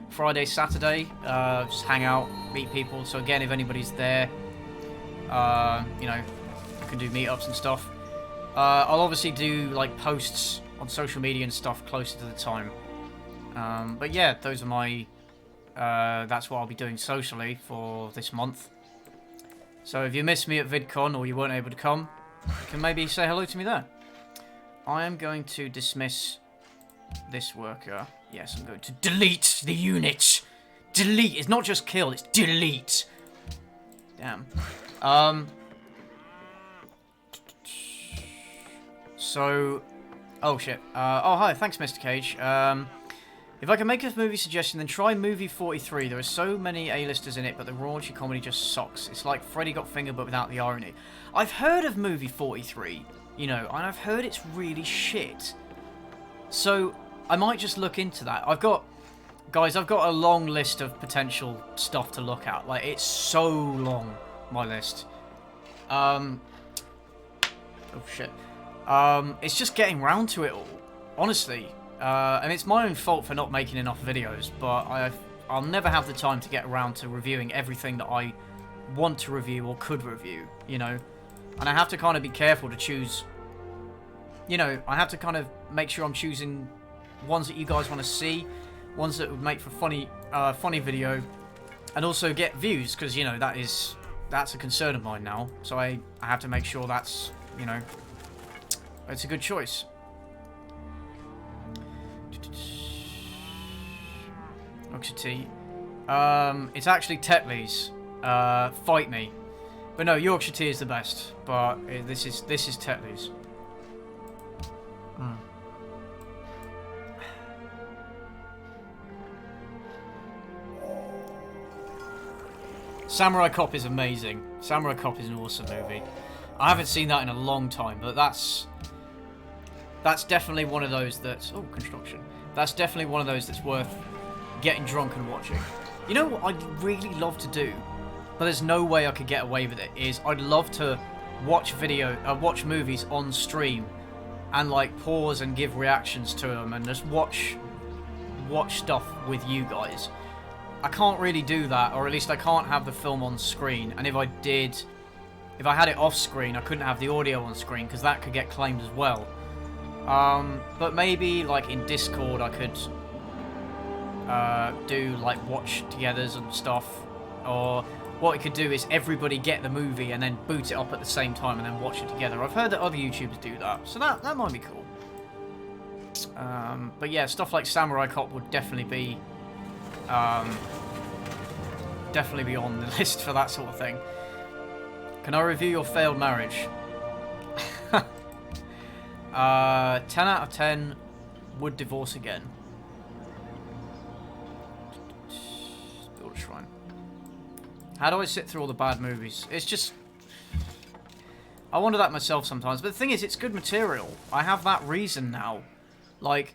Friday, Saturday, just hang out, meet people. So again, if anybody's there, you know, I can do meetups and stuff. I'll obviously do like posts on social media and stuff closer to the time. But yeah, those are my That's what I'll be doing socially for this month. So if you missed me at VidCon or you weren't able to come, you can maybe say hello to me there. I am going to dismiss this worker. Yes, I'm going to delete the unit. Delete. It's not just kill, it's delete. Damn. So... Oh, shit. Oh, hi. Thanks, Mr. Cage. If I can make a movie suggestion, then try movie 43. There are so many A-listers in it, but the raunchy comedy just sucks. It's like Freddy Got Fingered, but without the irony. I've heard of movie 43, you know, and I've heard it's really shit. So, I might just look into that. Guys, I've got a long list of potential stuff to look at. Like, it's so long, my list. Oh, shit. It's just getting round to it all, honestly. And it's my own fault for not making enough videos, but I'll never have the time to get around to reviewing everything that I want to review or could review, you know? And I have to kind of be careful to choose, you know, I have to kind of make sure I'm choosing ones that you guys want to see, ones that would make for funny video, and also get views, because, you know, that's a concern of mine now. So I have to make sure that's, you know, it's a good choice. Yorkshire tea. It's actually Tetley's. Fight me. But no, Yorkshire tea is the best. But this is Tetley's. Samurai Cop is amazing. Samurai Cop is an awesome movie. I haven't seen that in a long time, but that's definitely one of those that's... Oh, construction. That's definitely one of those that's worth getting drunk and watching. You know what I'd really love to do, but there's no way I could get away with it, is I'd love to watch movies on stream and like pause and give reactions to them and just watch stuff with you guys. I can't really do that, or at least I can't have the film on screen, and if I had it off screen, I couldn't have the audio on screen because that could get claimed as well. But maybe like in Discord I could do like watch-togethers and stuff, or what I could do is everybody get the movie and then boot it up at the same time and then watch it together. I've heard that other YouTubers do that, so that might be cool. But yeah, stuff like Samurai Cop would definitely be on the list for that sort of thing. Can I review your failed marriage? 10 out of 10 would divorce again. Build a shrine. How do I sit through all the bad movies? It's just... I wonder that myself sometimes. But the thing is, it's good material. I have that reason now. Like,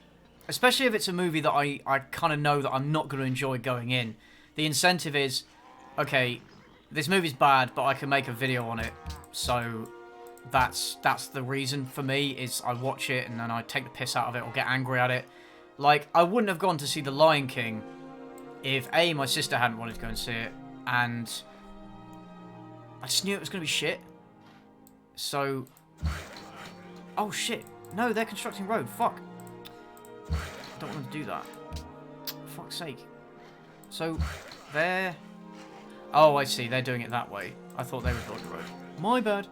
especially if it's a movie that I kind of know that I'm not going to enjoy going in. The incentive is, okay, this movie's bad, but I can make a video on it. So that's the reason for me, is I watch it and then I take the piss out of it or get angry at it. Like, I wouldn't have gone to see The Lion King if A, my sister hadn't wanted to go and see it, and I just knew it was going to be shit. So... Oh shit. No, they're constructing road. Fuck. I don't want to do that. For fuck's sake. So, they're... Oh, I see. They're doing it that way. I thought they were building a road. My bad.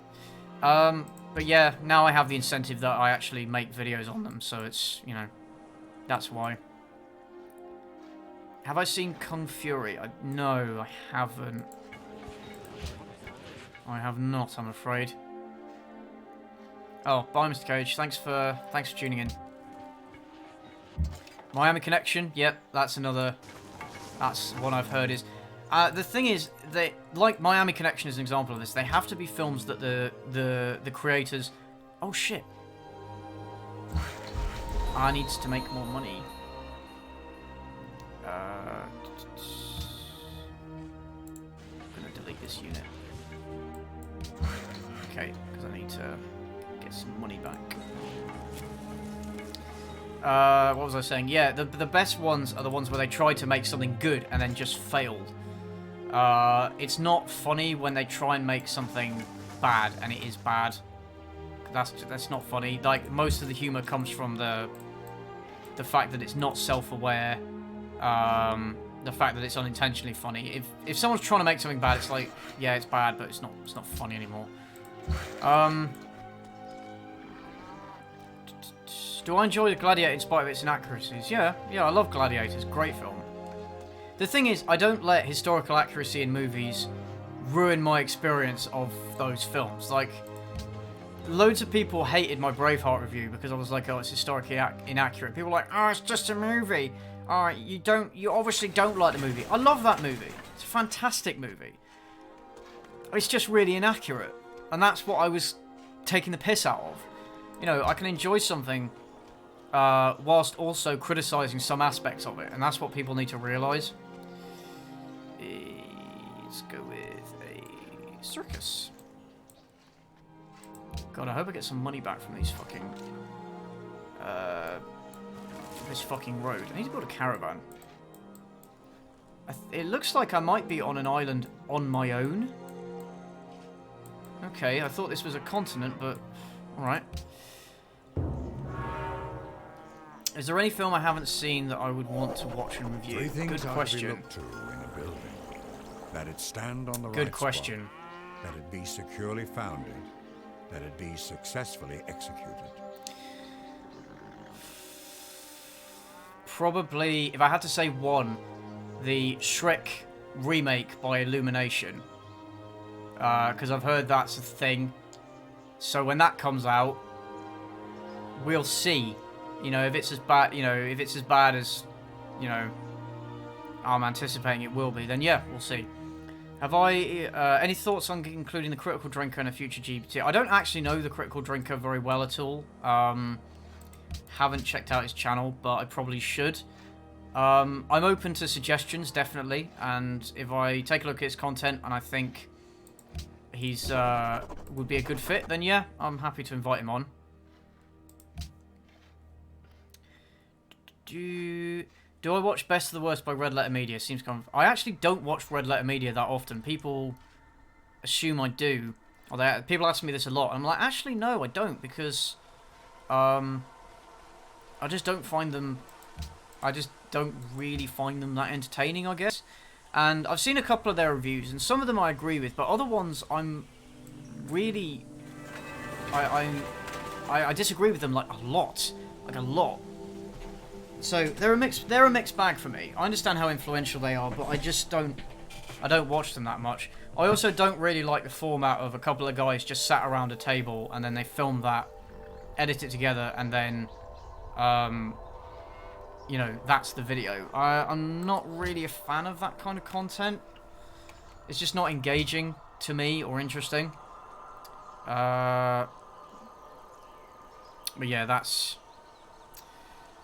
But yeah, now I have the incentive that I actually make videos on them, so it's, you know, that's why. Have I seen Kung Fury? No, I haven't. I have not, I'm afraid. Oh, bye, Mr. Cage. Thanks for tuning in. Miami Connection. Yep, that's one I've heard is. The thing is, that like Miami Connection is an example of this. They have to be films that the creators. Oh shit! I need to make more money. I'm gonna delete this unit. Okay, because I need to get some money back. What was I saying? Yeah, the best ones are the ones where they try to make something good and then just failed. It's not funny when they try and make something bad and it is bad. That's not funny. Like, most of the humor comes from the fact that it's not self-aware. the fact that it's unintentionally funny. If someone's trying to make something bad, it's like, yeah, it's bad, but it's not funny anymore. Do I enjoy the Gladiator in spite of its inaccuracies? Yeah, I love Gladiator. It's a great film. The thing is, I don't let historical accuracy in movies ruin my experience of those films. Like, loads of people hated my Braveheart review because I was like, oh, it's historically inaccurate. People were like, oh, it's just a movie. Oh, you obviously don't like the movie. I love that movie. It's a fantastic movie. It's just really inaccurate. And that's what I was taking the piss out of. You know, I can enjoy something whilst also criticising some aspects of it. And that's what people need to realise. Let's go with a circus. God, I hope I get some money back from these fucking... this fucking road. I need to build a caravan. It looks like I might be on an island on my own. Okay, I thought this was a continent, but... Alright. Is there any film I haven't seen that I would want to watch and review? Three things Good are question. to be looked to in a building. That it stand on the Good right question. spot, that it be securely founded, that it be successfully executed. Probably, if I had to say one, the Shrek remake by Illumination. Because I've heard that's a thing. So when that comes out, we'll see. You know, if it's as bad, as, you know, I'm anticipating it will be, then yeah, we'll see. Have I, any thoughts on including the Critical Drinker in a future GPT? I don't actually know the Critical Drinker very well at all. Haven't checked out his channel, but I probably should. I'm open to suggestions, definitely, and if I take a look at his content and I think he's would be a good fit, then yeah, I'm happy to invite him on. Do I watch Best of the Worst by Red Letter Media? Seems kind of... I actually don't watch Red Letter Media that often. People assume I do. Or people ask me this a lot. And I'm like, actually, no, I don't. Because I just don't find them... I just don't really find them that entertaining, I guess. And I've seen a couple of their reviews. And some of them I agree with. But other ones I'm really... I disagree with them like a lot. Like a lot. So they're a mixed bag for me. I understand how influential they are, but I don't watch them that much. I also don't really like the format of a couple of guys just sat around a table and then they film that, edit it together, and then you know, that's the video. I'm not really a fan of that kind of content. It's just not engaging to me or interesting. But yeah, that's...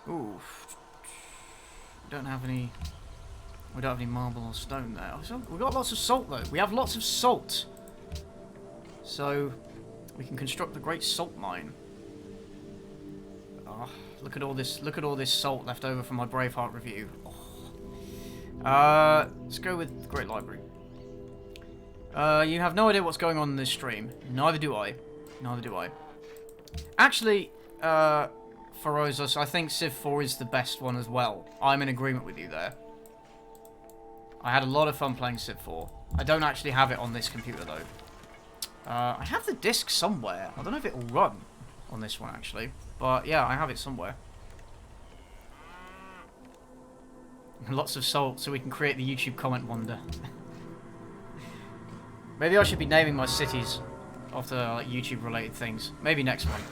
Ooh. We don't have any marble or stone there. We've got lots of salt, though. We have lots of salt. So, we can construct the great salt mine. Oh, look at all this salt left over from my Braveheart review. Oh. Let's go with the Great Library. You have no idea what's going on in this stream. Neither do I. Neither do I. Actually, Ferozos, I think Civ 4 is the best one as well. I'm in agreement with you there. I had a lot of fun playing Civ 4. I don't actually have it on this computer, though. I have the disc somewhere. I don't know if it will run on this one, actually. But, yeah, I have it somewhere. Lots of salt so we can create the YouTube comment wonder. Maybe I should be naming my cities after like, YouTube-related things. Maybe next one.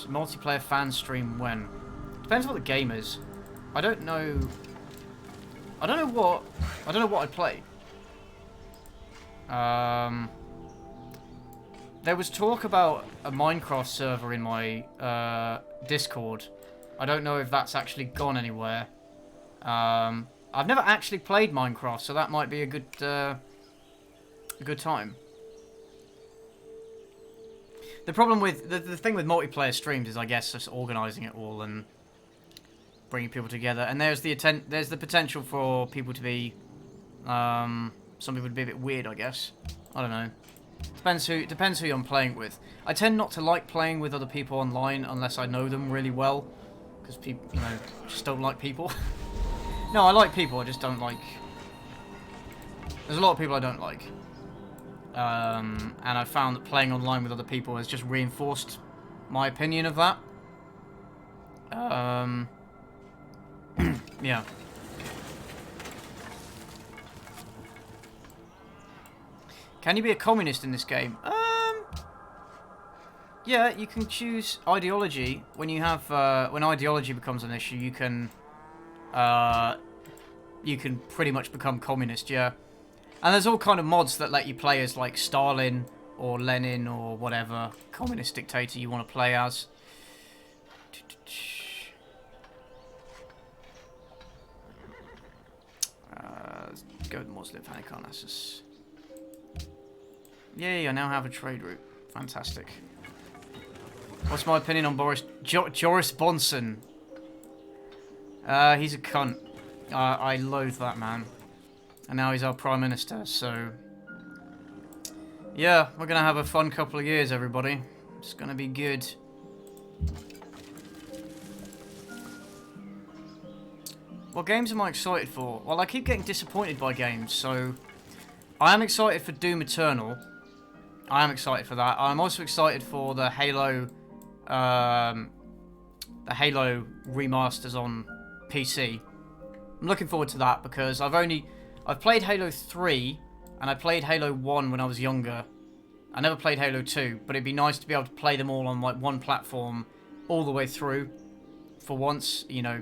Multiplayer fan stream when? Depends what the game is. I don't know what I'd play. There was talk about a Minecraft server in my Discord. I don't know if that's actually gone anywhere. I've never actually played Minecraft, so that might be a good time. The problem with the thing with multiplayer streams is, I guess, just organising it all and bringing people together. And there's the potential for people to be, some people to be a bit weird, I guess. I don't know. Depends who I'm playing with. I tend not to like playing with other people online unless I know them really well. because people, you know, just don't like people. No, I like people, I just don't like... There's a lot of people I don't like. And I found that playing online with other people has just reinforced my opinion of that. Yeah. Can you be a communist in this game? Yeah, you can choose ideology. When you have, when ideology becomes an issue, you can pretty much become communist, yeah. And there's all kind of mods that let you play as, like, Stalin or Lenin or whatever communist dictator you want to play as. Let's go with Muslim Hanikarnassus. Yay, I now have a trade route. Fantastic. What's my opinion on Joris Bonson? He's a cunt. I loathe that man. And now he's our Prime Minister, so... Yeah, we're gonna have a fun couple of years, everybody. It's gonna be good. What games am I excited for? Well, I keep getting disappointed by games, so... I am excited for Doom Eternal. I am excited for that. I'm also excited for the Halo... the Halo remasters on PC. I'm looking forward to that because I've played Halo 3 and I played Halo 1 when I was younger. I never played Halo 2, but it'd be nice to be able to play them all on like one platform all the way through for once, you know,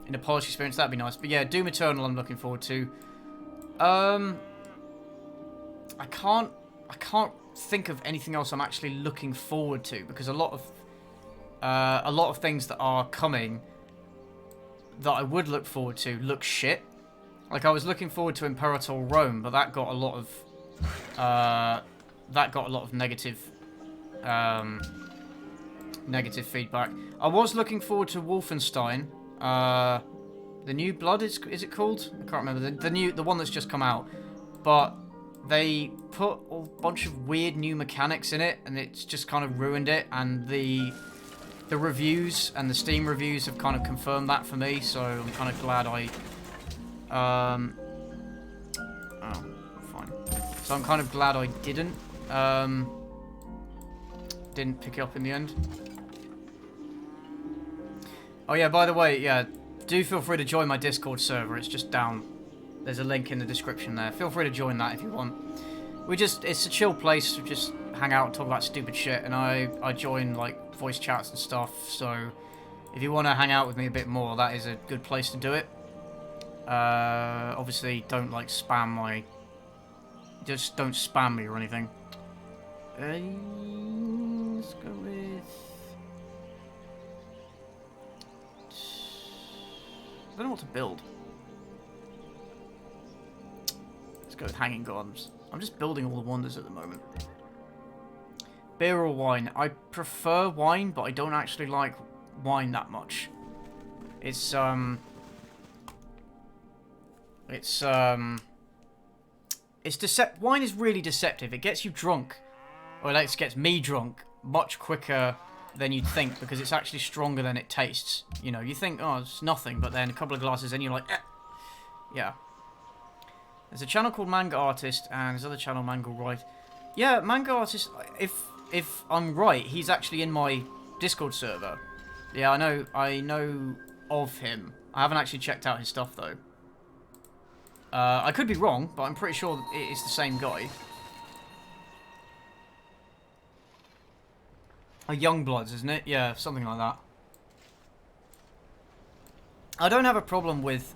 in a polished experience. That'd be nice. But yeah, Doom Eternal I'm looking forward to. I can't think of anything else I'm actually looking forward to because a lot of things that are coming that I would look forward to look shit. Like I was looking forward to Imperator Rome, but that got a lot of negative negative feedback. I was looking forward to Wolfenstein. The New Blood is it called? I can't remember the one that's just come out, but they put a bunch of weird new mechanics in it, and it's just kind of ruined it. And the reviews and the Steam reviews have kind of confirmed that for me, so I'm kind of glad I... oh, fine. So I'm kind of glad I didn't pick it up in the end. Oh yeah, by the way, yeah, do feel free to join my Discord server. It's just down. There's a link in the description there. Feel free to join that if you want. It's a chill place to just hang out and talk about stupid shit, and I join, like, voice chats and stuff, so if you want to hang out with me a bit more, that is a good place to do it. Obviously, don't, like, spam my... Just don't spam me or anything. Let's go with... I don't know what to build. Let's go with Hanging Gardens. I'm just building all the wonders at the moment. Beer or wine? I prefer wine, but I don't actually like wine that much. It's wine is really deceptive. It gets you drunk, or it gets me drunk much quicker than you'd think, because it's actually stronger than it tastes. You know, you think, oh, it's nothing, but then a couple of glasses in, you're like, eh. Yeah. There's a channel called Manga Artist, and there's another channel, Manga Right. Yeah, Manga Artist, if I'm right, he's actually in my Discord server. Yeah, I know of him. I haven't actually checked out his stuff, though. I could be wrong, but I'm pretty sure it's the same guy. A Youngbloods, isn't it? Yeah, something like that. I don't have a problem with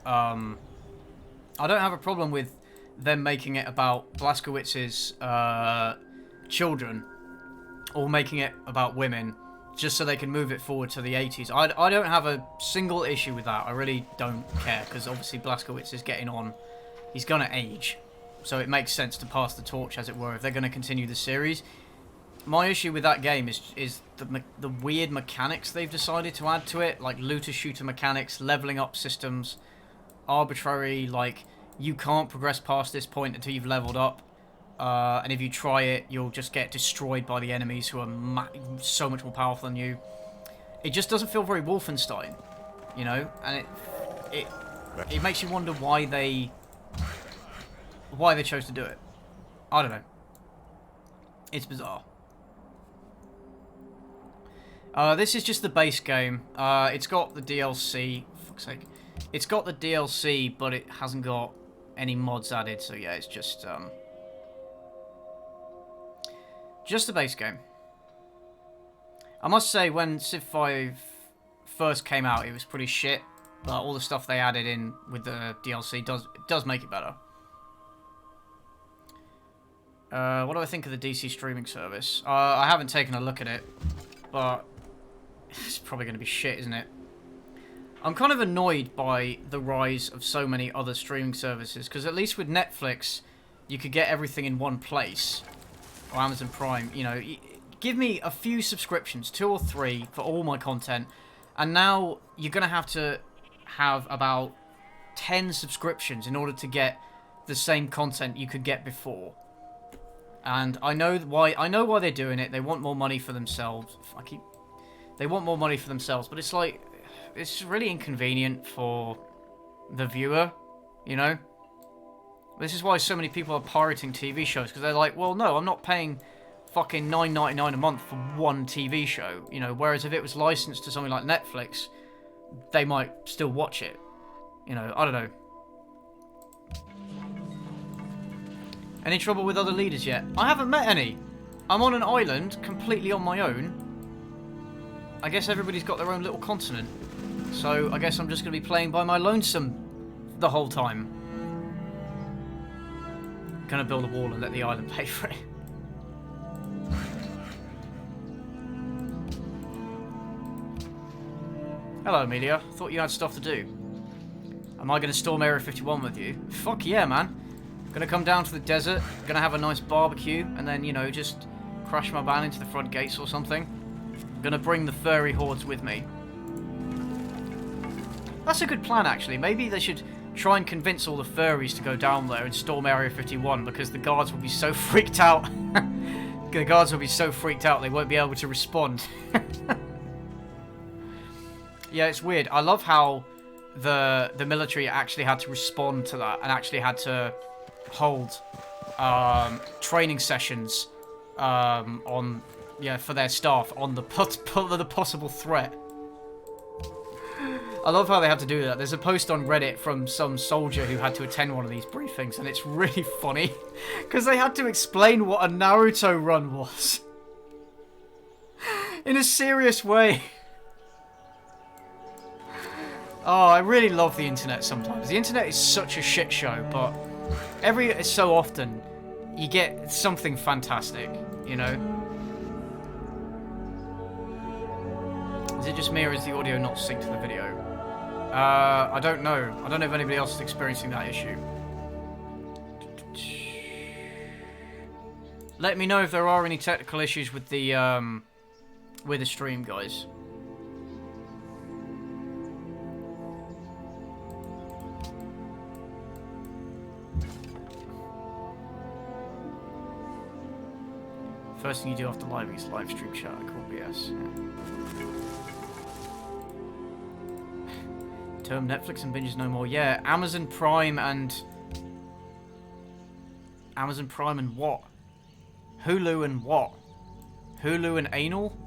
them making it about Blazkowicz's children, or making it about women, just so they can move it forward to the 80s. I don't have a single issue with that. I really don't care, because obviously Blazkowicz is getting on. He's gonna age, so it makes sense to pass the torch, as it were, if they're gonna continue the series. My issue with that game is the weird mechanics they've decided to add to it, like looter-shooter mechanics, leveling up systems, arbitrary, like, you can't progress past this point until you've leveled up, and if you try it, you'll just get destroyed by the enemies who are so much more powerful than you. It just doesn't feel very Wolfenstein. you know, and it makes you wonder why they chose to do it. I don't know. It's bizarre. This is just the base game. It's got the DLC. For fuck's sake. It's got the DLC, but it hasn't got any mods added. So yeah, it's just the base game. I must say, when Civ V first came out, it was pretty shit. But all the stuff they added in with the DLC does make it better. What do I think of the DC streaming service? I haven't taken a look at it, but it's probably going to be shit, isn't it? I'm kind of annoyed by the rise of so many other streaming services, because at least with Netflix, you could get everything in one place. Or Amazon Prime, you know. Give me a few subscriptions, 2 or 3, for all my content, and now you're going to have about 10 subscriptions in order to get the same content you could get before. And I know why they're doing it. They want more money for themselves. They want more money for themselves, but it's like, it's really inconvenient for the viewer, you know? This is why so many people are pirating TV shows, because they're like, well, no, I'm not paying fucking $9.99 a month for one TV show, you know? Whereas if it was licensed to something like Netflix, they might still watch it. You know, I don't know. Any trouble with other leaders yet? I haven't met any. I'm on an island, completely on my own. I guess everybody's got their own little continent. So I guess I'm just going to be playing by my lonesome the whole time. Gonna build a wall and let the island pay for it. Hello, Amelia. Thought you had stuff to do. Am I going to storm Area 51 with you? Fuck yeah, man. Gonna come down to the desert, gonna have a nice barbecue, and then, you know, just crash my van into the front gates or something. Gonna bring the furry hordes with me. That's a good plan, actually. Maybe they should try and convince all the furries to go down there and storm Area 51, because the guards will be so freaked out. The guards will be so freaked out they won't be able to respond. Yeah, it's weird. I love how the military actually had to respond to that and actually had to hold training sessions for their staff on the possible threat. I love how they had to do that. There's a post on Reddit from some soldier who had to attend one of these briefings, and it's really funny because they had to explain what a Naruto run was in a serious way. Oh, I really love the internet sometimes. The internet is such a shit show, but every so often you get something fantastic, you know? Is it just me, or is the audio not synced to the video? I don't know. I don't know if anybody else is experiencing that issue. Let me know if there are any technical issues with the stream, guys. First thing you do after live is live stream chat. Cool BS. Term Netflix and binges no more. Yeah, Amazon Prime and what? Hulu and what? Hulu and anal?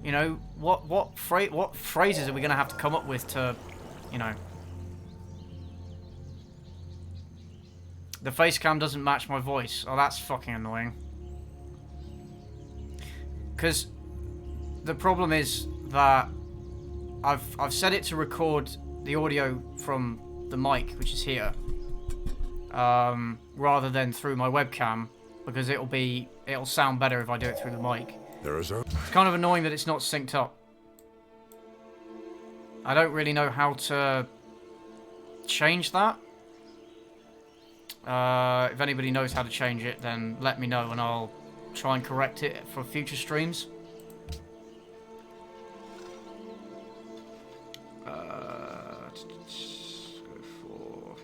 You know, what phrases are we gonna have to come up with to, you know? The Facecam doesn't match my voice. Oh, that's fucking annoying. Because the problem is that I've set it to record the audio from the mic, which is here, rather than through my webcam, because it'll sound better if I do it through the mic. It's kind of annoying that it's not synced up. I don't really know how to change that. If anybody knows how to change it, then let me know and I'll try and correct it for future streams. Let's go for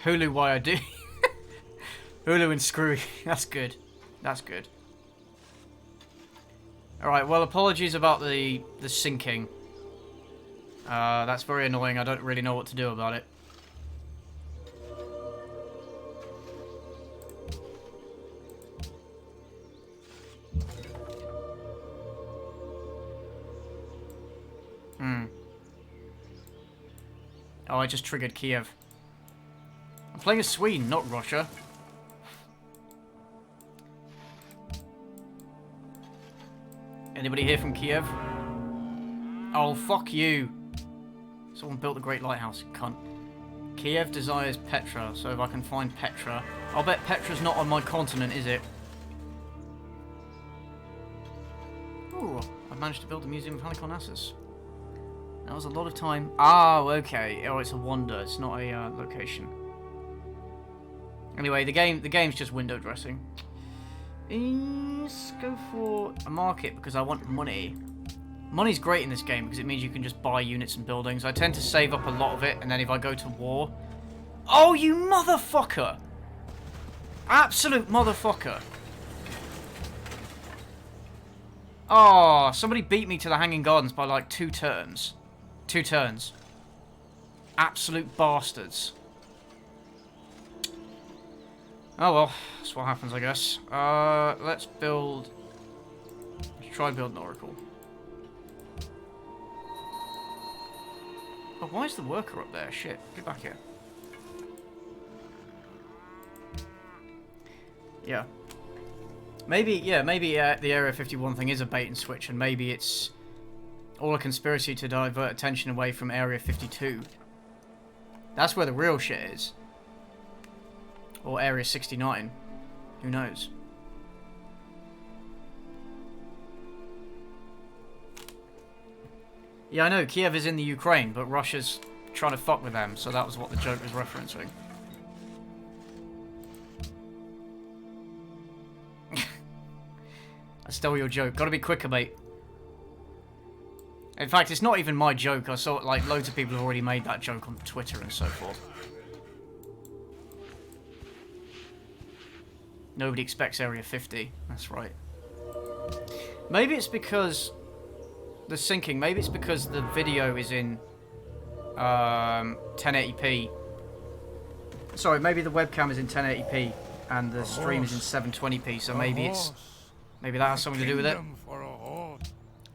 Hulu. Why I do Hulu and screw. That's good. That's good. All right. Well, apologies about the syncing. That's very annoying. I don't really know what to do about it. Oh, I just triggered Kiev. I'm playing as Sweden, not Russia. Anybody here from Kiev? Oh, fuck you. Someone built the Great Lighthouse, cunt. Kiev desires Petra, so if I can find Petra... I'll bet Petra's not on my continent, is it? Ooh, I've managed to build a museum of Halicarnassus. That was a lot of time. Oh, okay. Oh, it's a wonder. It's not a location. Anyway, the game's just window dressing. Let's go for a market because I want money. Money's great in this game because it means you can just buy units and buildings. I tend to save up a lot of it, and then if I go to war... Oh, you motherfucker! Absolute motherfucker. Oh, somebody beat me to the Hanging Gardens by like 2 turns. 2 turns. Absolute bastards. Oh well, that's what happens, I guess. Let's build... Let's try build an oracle. Oh, why is the worker up there? Shit, get back here. Yeah. Maybe the Area 51 thing is a bait and switch, and maybe it's all a conspiracy to divert attention away from Area 52. That's where the real shit is. Or Area 69. Who knows? Yeah, I know, Kiev is in the Ukraine, but Russia's trying to fuck with them, so that was what the joke was referencing. I stole your joke. Gotta be quicker, mate. In fact, it's not even my joke. I saw, like, loads of people have already made that joke on Twitter and so forth. Nobody expects Area 50. That's right. Maybe it's because... the syncing, maybe it's because the video is in 1080p. Sorry, maybe the webcam is in 1080p and the stream is in 720p, so maybe it's... maybe that has something to do with it.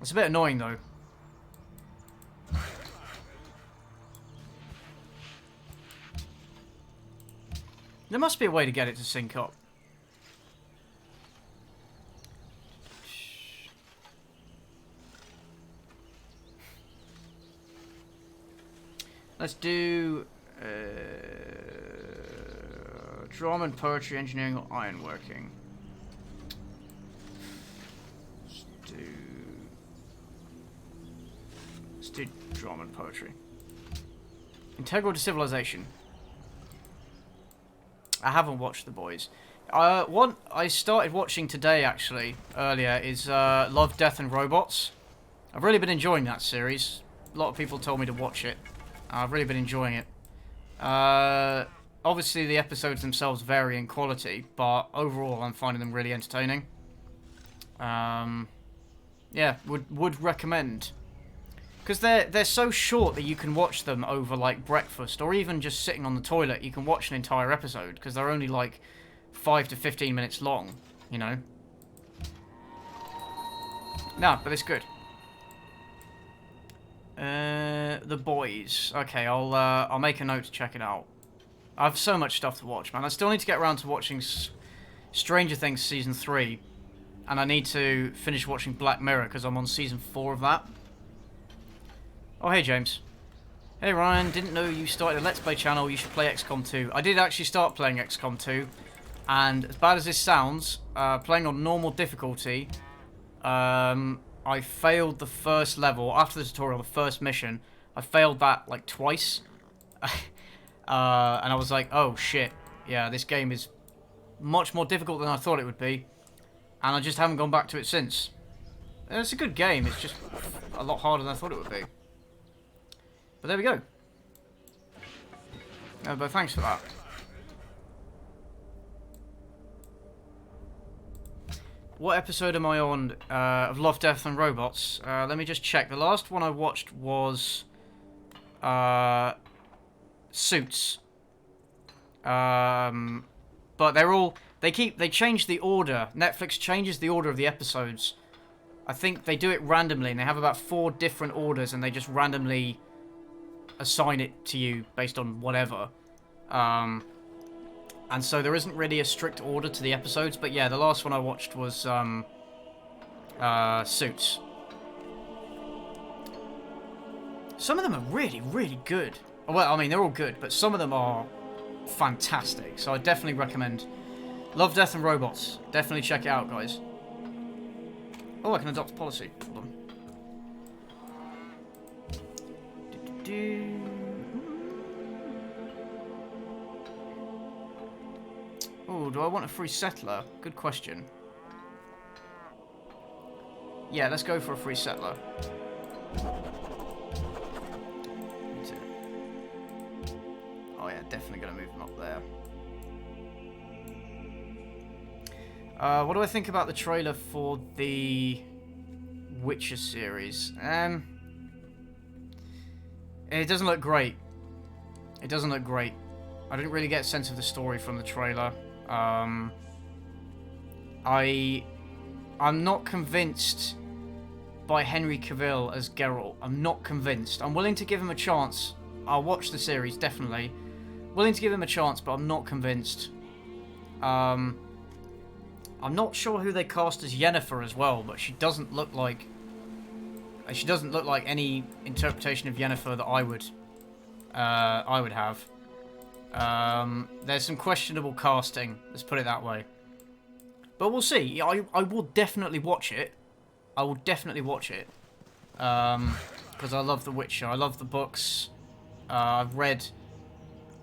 It's a bit annoying, though. There must be a way to get it to sync up. Let's do drama and poetry, engineering, or ironworking. Let's do drama and poetry. Integral to civilization. I haven't watched The Boys. One I started watching today, actually, earlier, is Love, Death and Robots. I've really been enjoying that series. A lot of people told me to watch it. I've really been enjoying it. Obviously, the episodes themselves vary in quality, but overall, I'm finding them really entertaining. Yeah, would recommend. Because they're so short that you can watch them over, like, breakfast, or even just sitting on the toilet. You can watch an entire episode, because they're only, like, 5 to 15 minutes long, you know? No, but it's good. The Boys. Okay, I'll make a note to check it out. I have so much stuff to watch, man. I still need to get around to watching Stranger Things Season 3. And I need to finish watching Black Mirror, because I'm on Season 4 of that. Oh, hey, James. Hey, Ryan. Didn't know you started a Let's Play channel. You should play XCOM 2. I did actually start playing XCOM 2. And as bad as this sounds, playing on normal difficulty, I failed the first level. After the tutorial, the first mission, I failed that, like, twice. And I was like, oh, shit. Yeah, this game is much more difficult than I thought it would be. And I just haven't gone back to it since. It's a good game. It's just a lot harder than I thought it would be. But there we go. But thanks for that. What episode am I on of Love, Death and Robots? Let me just check. The last one I watched was Suits. But they change the order. Netflix changes the order of the episodes. I think they do it randomly, and they have about 4 different orders, and they just randomly assign it to you based on whatever. And so there isn't really a strict order to the episodes, but yeah, the last one I watched was Suits. Some of them are really, really good. Well, I mean, they're all good, but some of them are fantastic, so I definitely recommend. Love, Death and Robots. Definitely check it out, guys. Oh, I can adopt policy. Hold on. Oh, do I want a free settler? Good question. Yeah, let's go for a free settler. Oh yeah, definitely gonna move them up there. What do I think about the trailer for the Witcher series? It doesn't look great. It doesn't look great. I didn't really get a sense of the story from the trailer. I'm not convinced by Henry Cavill as Geralt. I'm not convinced. I'm willing to give him a chance. I'll watch the series, definitely. Willing to give him a chance, but I'm not convinced. I'm not sure who they cast as Yennefer as well, but she doesn't look like any interpretation of Yennefer that I would have. There's some questionable casting, let's put it that way. But we'll see. I will definitely watch it. I will definitely watch it. Because I love The Witcher. I love the books. I've read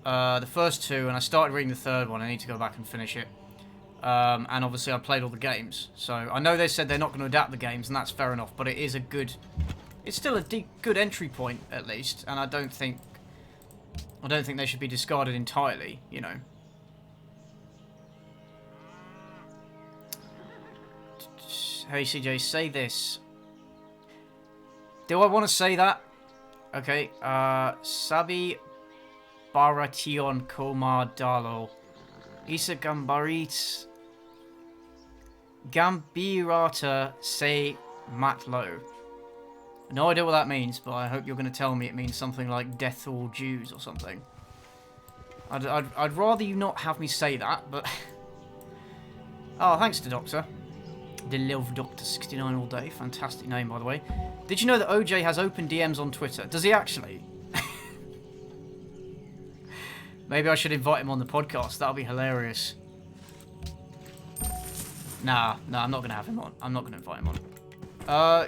the first 2, and I started reading the 3rd one. I need to go back and finish it. And obviously I played all the games. So I know they said they're not going to adapt the games, and that's fair enough. But it is a good... It's still a good entry point, at least. And I don't think they should be discarded entirely, you know. Hey CJ, say this. Do I want to say that? Okay, Sabi Baration Komar Dalo. Isa Gambarit Gambirata Se Matlo. No idea what that means, but I hope you're going to tell me it means something like death all Jews or something. I'd rather you not have me say that, but... Oh, thanks to Doctor. The Love Doctor 69 all day. Fantastic name, by the way. Did you know that OJ has open DMs on Twitter? Does he actually? Maybe I should invite him on the podcast. That'll be hilarious. Nah, I'm not going to have him on. I'm not going to invite him on.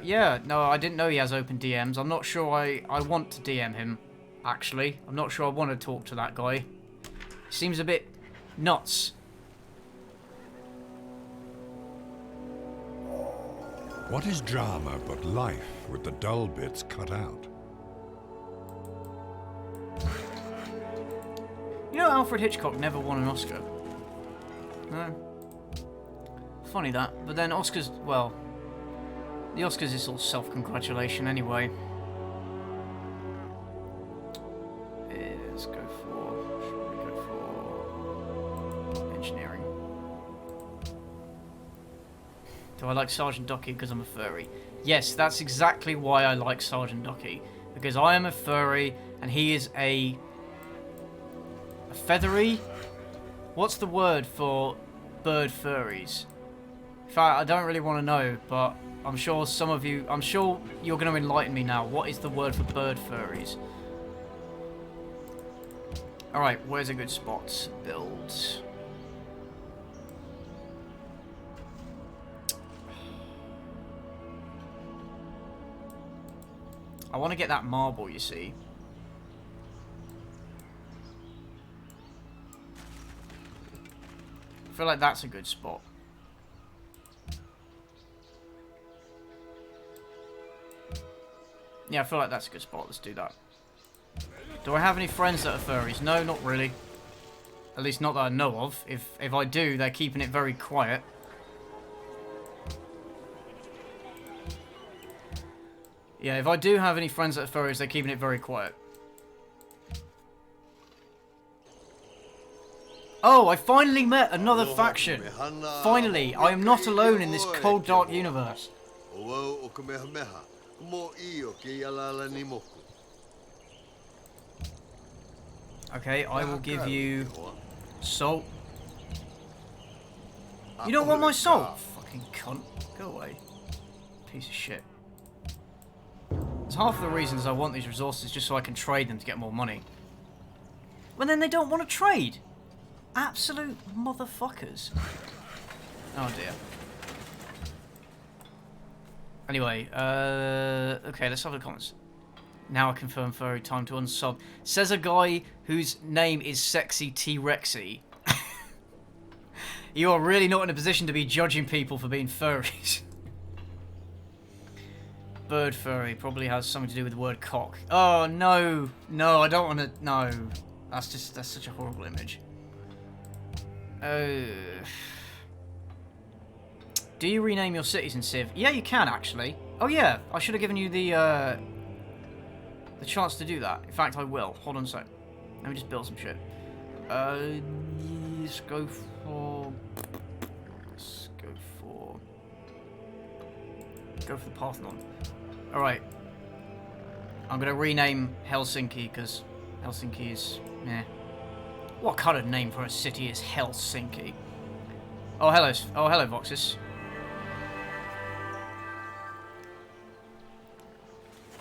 Yeah, no, I didn't know he has open DMs. I'm not sure I want to DM him, actually. I'm not sure I want to talk to that guy. He seems a bit nuts. What is drama but life with the dull bits cut out? You know, Alfred Hitchcock never won an Oscar. No. Funny that. But then Oscars, well, the Oscars is all self-congratulation anyway. Let's go for, should we go for engineering? Do I like Sergeant Ducky because I'm a furry? Yes, that's exactly why I like Sergeant Ducky. Because I am a furry and he is a feathery? What's the word for bird furries? In fact, I don't really want to know, but I'm sure you're going to enlighten me now. What is the word for bird furries? Alright, where's a good spot? Build. I want to get that marble, you see. I feel like that's a good spot. Yeah, I feel like that's a good spot. Let's do that. Do I have any friends that are furries? No, not really. At least not that I know of. If I do, they're keeping it very quiet. Yeah, if I do have any friends that are furries, they're keeping it very quiet. Oh, I finally met another faction. Finally, I am not alone in this cold, dark universe. Okay, I will give you salt. You don't want my salt? Fucking cunt. Go away. Piece of shit. It's half of the reasons I want these resources just so I can trade them to get more money. But then they don't want to trade. Absolute motherfuckers. Oh dear. Anyway, okay, let's have the comments. Now I confirm furry time to unsub. Says a guy whose name is Sexy T-Rexy. You are really not in a position to be judging people for being furries. Bird furry probably has something to do with the word cock. Oh no, no, I don't want to. No, that's such a horrible image. Do you rename your cities in Civ? Yeah, you can actually. Oh yeah, I should have given you the chance to do that. In fact, I will. Hold on a sec. Let me just build some shit. Let's go for the Parthenon. All right. I'm gonna rename Helsinki because Helsinki is meh. What kind of name for a city is Helsinki? Oh hello, Voxus.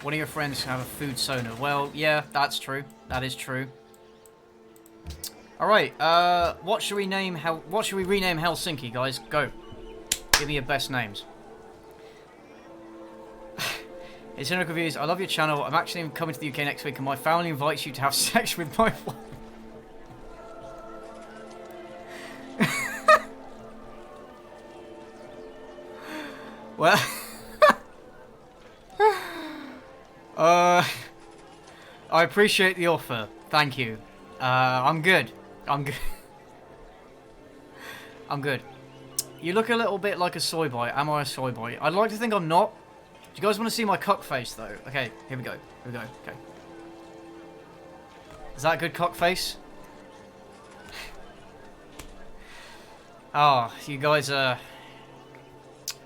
One of your friends have a food sauna. Well, yeah, that's true. That is true. All right. What should we rename Helsinki, guys? Go. Give me your best names. It's Cynical Reviews. I love your channel. I'm actually coming to the UK next week, and my family invites you to have sex with my wife. Well, I appreciate the offer. Thank you. I'm good. I'm good. I'm good. You look a little bit like a soy boy. Am I a soy boy? I'd like to think I'm not. Do you guys want to see my cock face, though? Okay, here we go. Here we go. Okay. Is that a good cock face? Oh, you guys are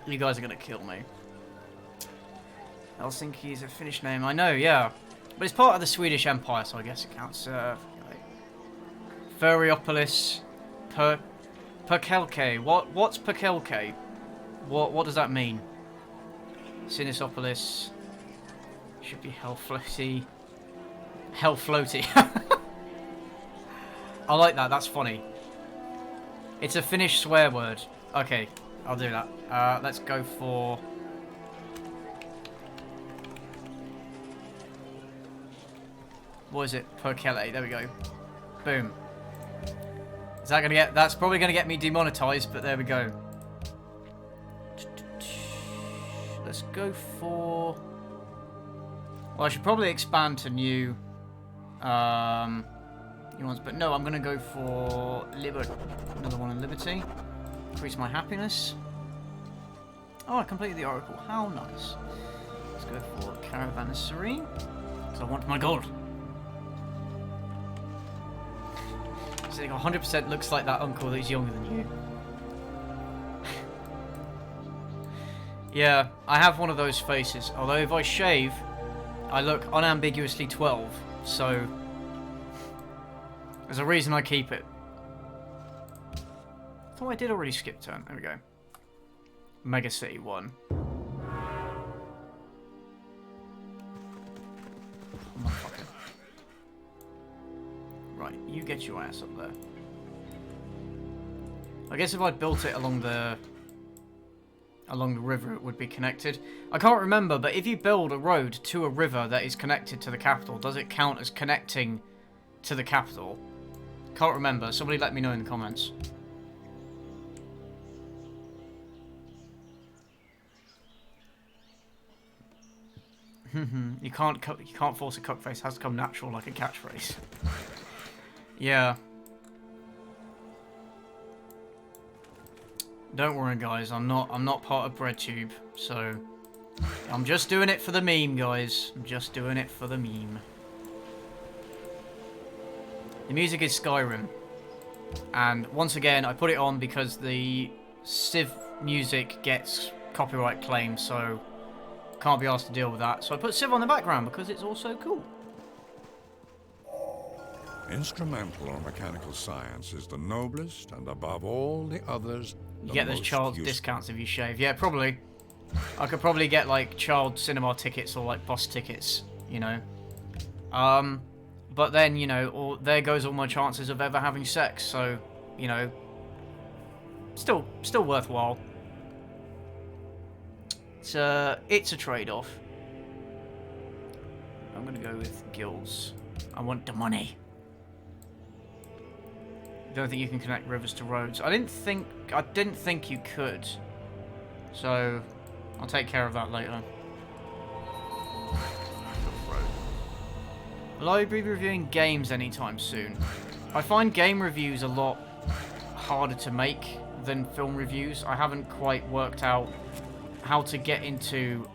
gonna kill me. Helsinki is a Finnish name. I know, yeah. But it's part of the Swedish Empire, so I guess it counts. Furiopolis. Perkelke. What's Perkelke? What does that mean? Sinisopolis. Should be Hellfloaty. Hellfloaty. I like that, that's funny. It's a Finnish swear word. Okay, I'll do that. Let's go for... What is it? Perkele, there we go. Boom. Is that gonna get... That's probably gonna get me demonetized, but there we go. Let's go for... Well, I should probably expand to new ones, but no, I'm gonna go for another one in Liberty. Increase my happiness. Oh, I completed the Oracle. How nice. Let's go for Caravan is Serene, because I want my gold. So 100% looks like that uncle that's younger than you. Yeah, I have one of those faces. Although if I shave, I look unambiguously 12. So there's a reason I keep it. I thought I did already skip turn. There we go. Mega City 1. Motherfucker. Right, you get your ass up there. I guess if I'd built it along the river, it would be connected. I can't remember, but if you build a road to a river that is connected to the capital, does it count as connecting to the capital? Can't remember. Somebody let me know in the comments. You can't force a cockface. It has to come natural like a catchphrase. Yeah. Don't worry, guys. I'm not part of BreadTube, so I'm just doing it for the meme, guys. I'm just doing it for the meme. The music is Skyrim. And once again, I put it on because the Civ music gets copyright claims, so can't be asked to deal with that. So I put Civ on the background because it's also cool. Instrumental or mechanical science is the noblest and above all the others, You get those child discounts if you shave. Yeah, probably. I could probably get like child cinema tickets or like bus tickets, you know. But then, you know, there goes all my chances of ever having sex. So, you know, still worthwhile. It's a trade-off. I'm gonna go with guilds. I want the money. Don't think you can connect rivers to roads. I didn't think you could. So I'll take care of that later. Will I be reviewing games anytime soon? I find game reviews a lot harder to make than film reviews. I haven't quite worked out how to get into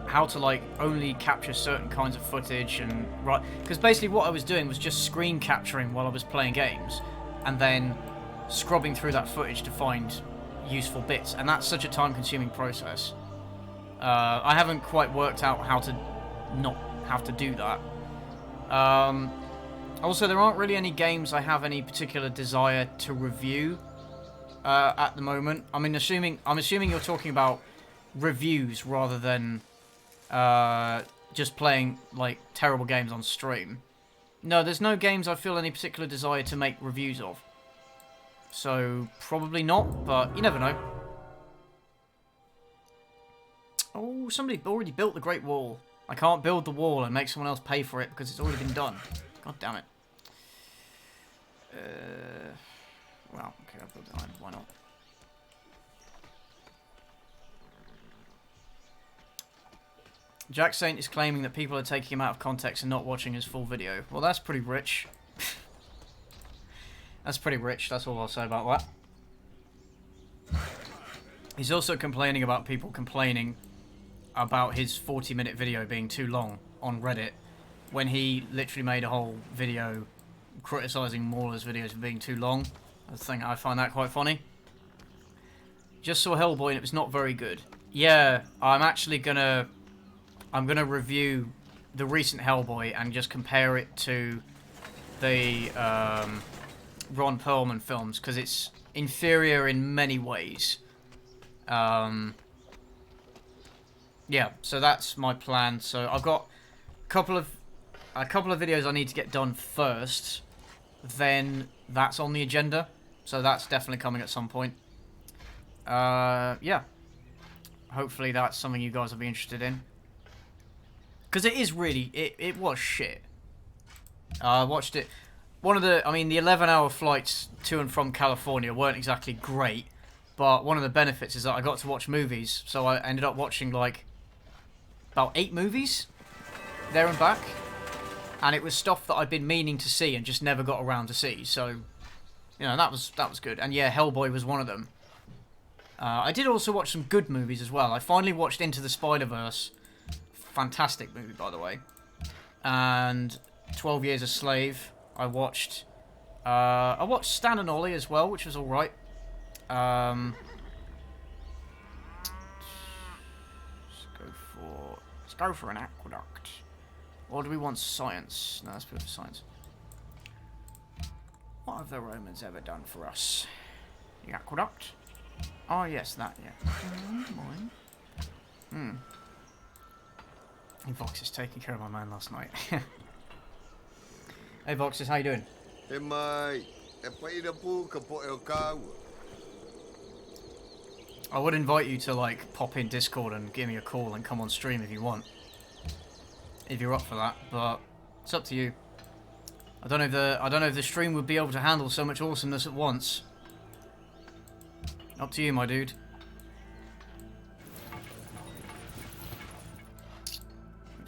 how to like only capture certain kinds of footage and right, because basically what I was doing was just screen capturing while I was playing games and then scrubbing through that footage to find useful bits, and that's such a time-consuming process. I haven't quite worked out how to not have to do that. Also, there aren't really any games I have any particular desire to review at the moment. I'm assuming you're talking about reviews rather than just playing like terrible games on stream. No, there's no games I feel any particular desire to make reviews of. So probably not, but you never know. Oh, somebody already built the Great Wall. I can't build the wall and make someone else pay for it because it's already been done. God damn it. Well, okay, I'll build it. Why not? Jack Saint is claiming that people are taking him out of context and not watching his full video. Well, that's pretty rich. That's pretty rich, that's all I'll say about that. He's also complaining about people complaining about his 40-minute video being too long on Reddit when he literally made a whole video criticising Mauler's videos for being too long. I find that quite funny. Just saw Hellboy and it was not very good. Yeah, I'm gonna review the recent Hellboy and just compare it to the Ron Perlman films because it's inferior in many ways. Yeah, so that's my plan. So I've got a couple of videos I need to get done first. Then that's on the agenda. So that's definitely coming at some point. Yeah. Hopefully that's something you guys will be interested in. Because it is really, it was shit. I watched it. The 11-hour flights to and from California weren't exactly great. But one of the benefits is that I got to watch movies. So I ended up watching like about 8 movies there and back. And it was stuff that I'd been meaning to see and just never got around to see. So, you know, that was good. And yeah, Hellboy was one of them. I did also watch some good movies as well. I finally watched Into the Spider-Verse. Fantastic movie, by the way. And 12 Years a Slave. I watched Stan and Ollie as well, which was alright. Let's go for an aqueduct. Or do we want science? No, let's put it for science. What have the Romans ever done for us? The aqueduct? Oh yes, that, yeah. Mine. Hey, Vox is taking care of my man last night. Hey Voxes, how you doing? Hey mate, I would invite you to like pop in Discord and give me a call and come on stream if you want. If you're up for that, but it's up to you. I don't know if the stream would be able to handle so much awesomeness at once. Up to you, my dude.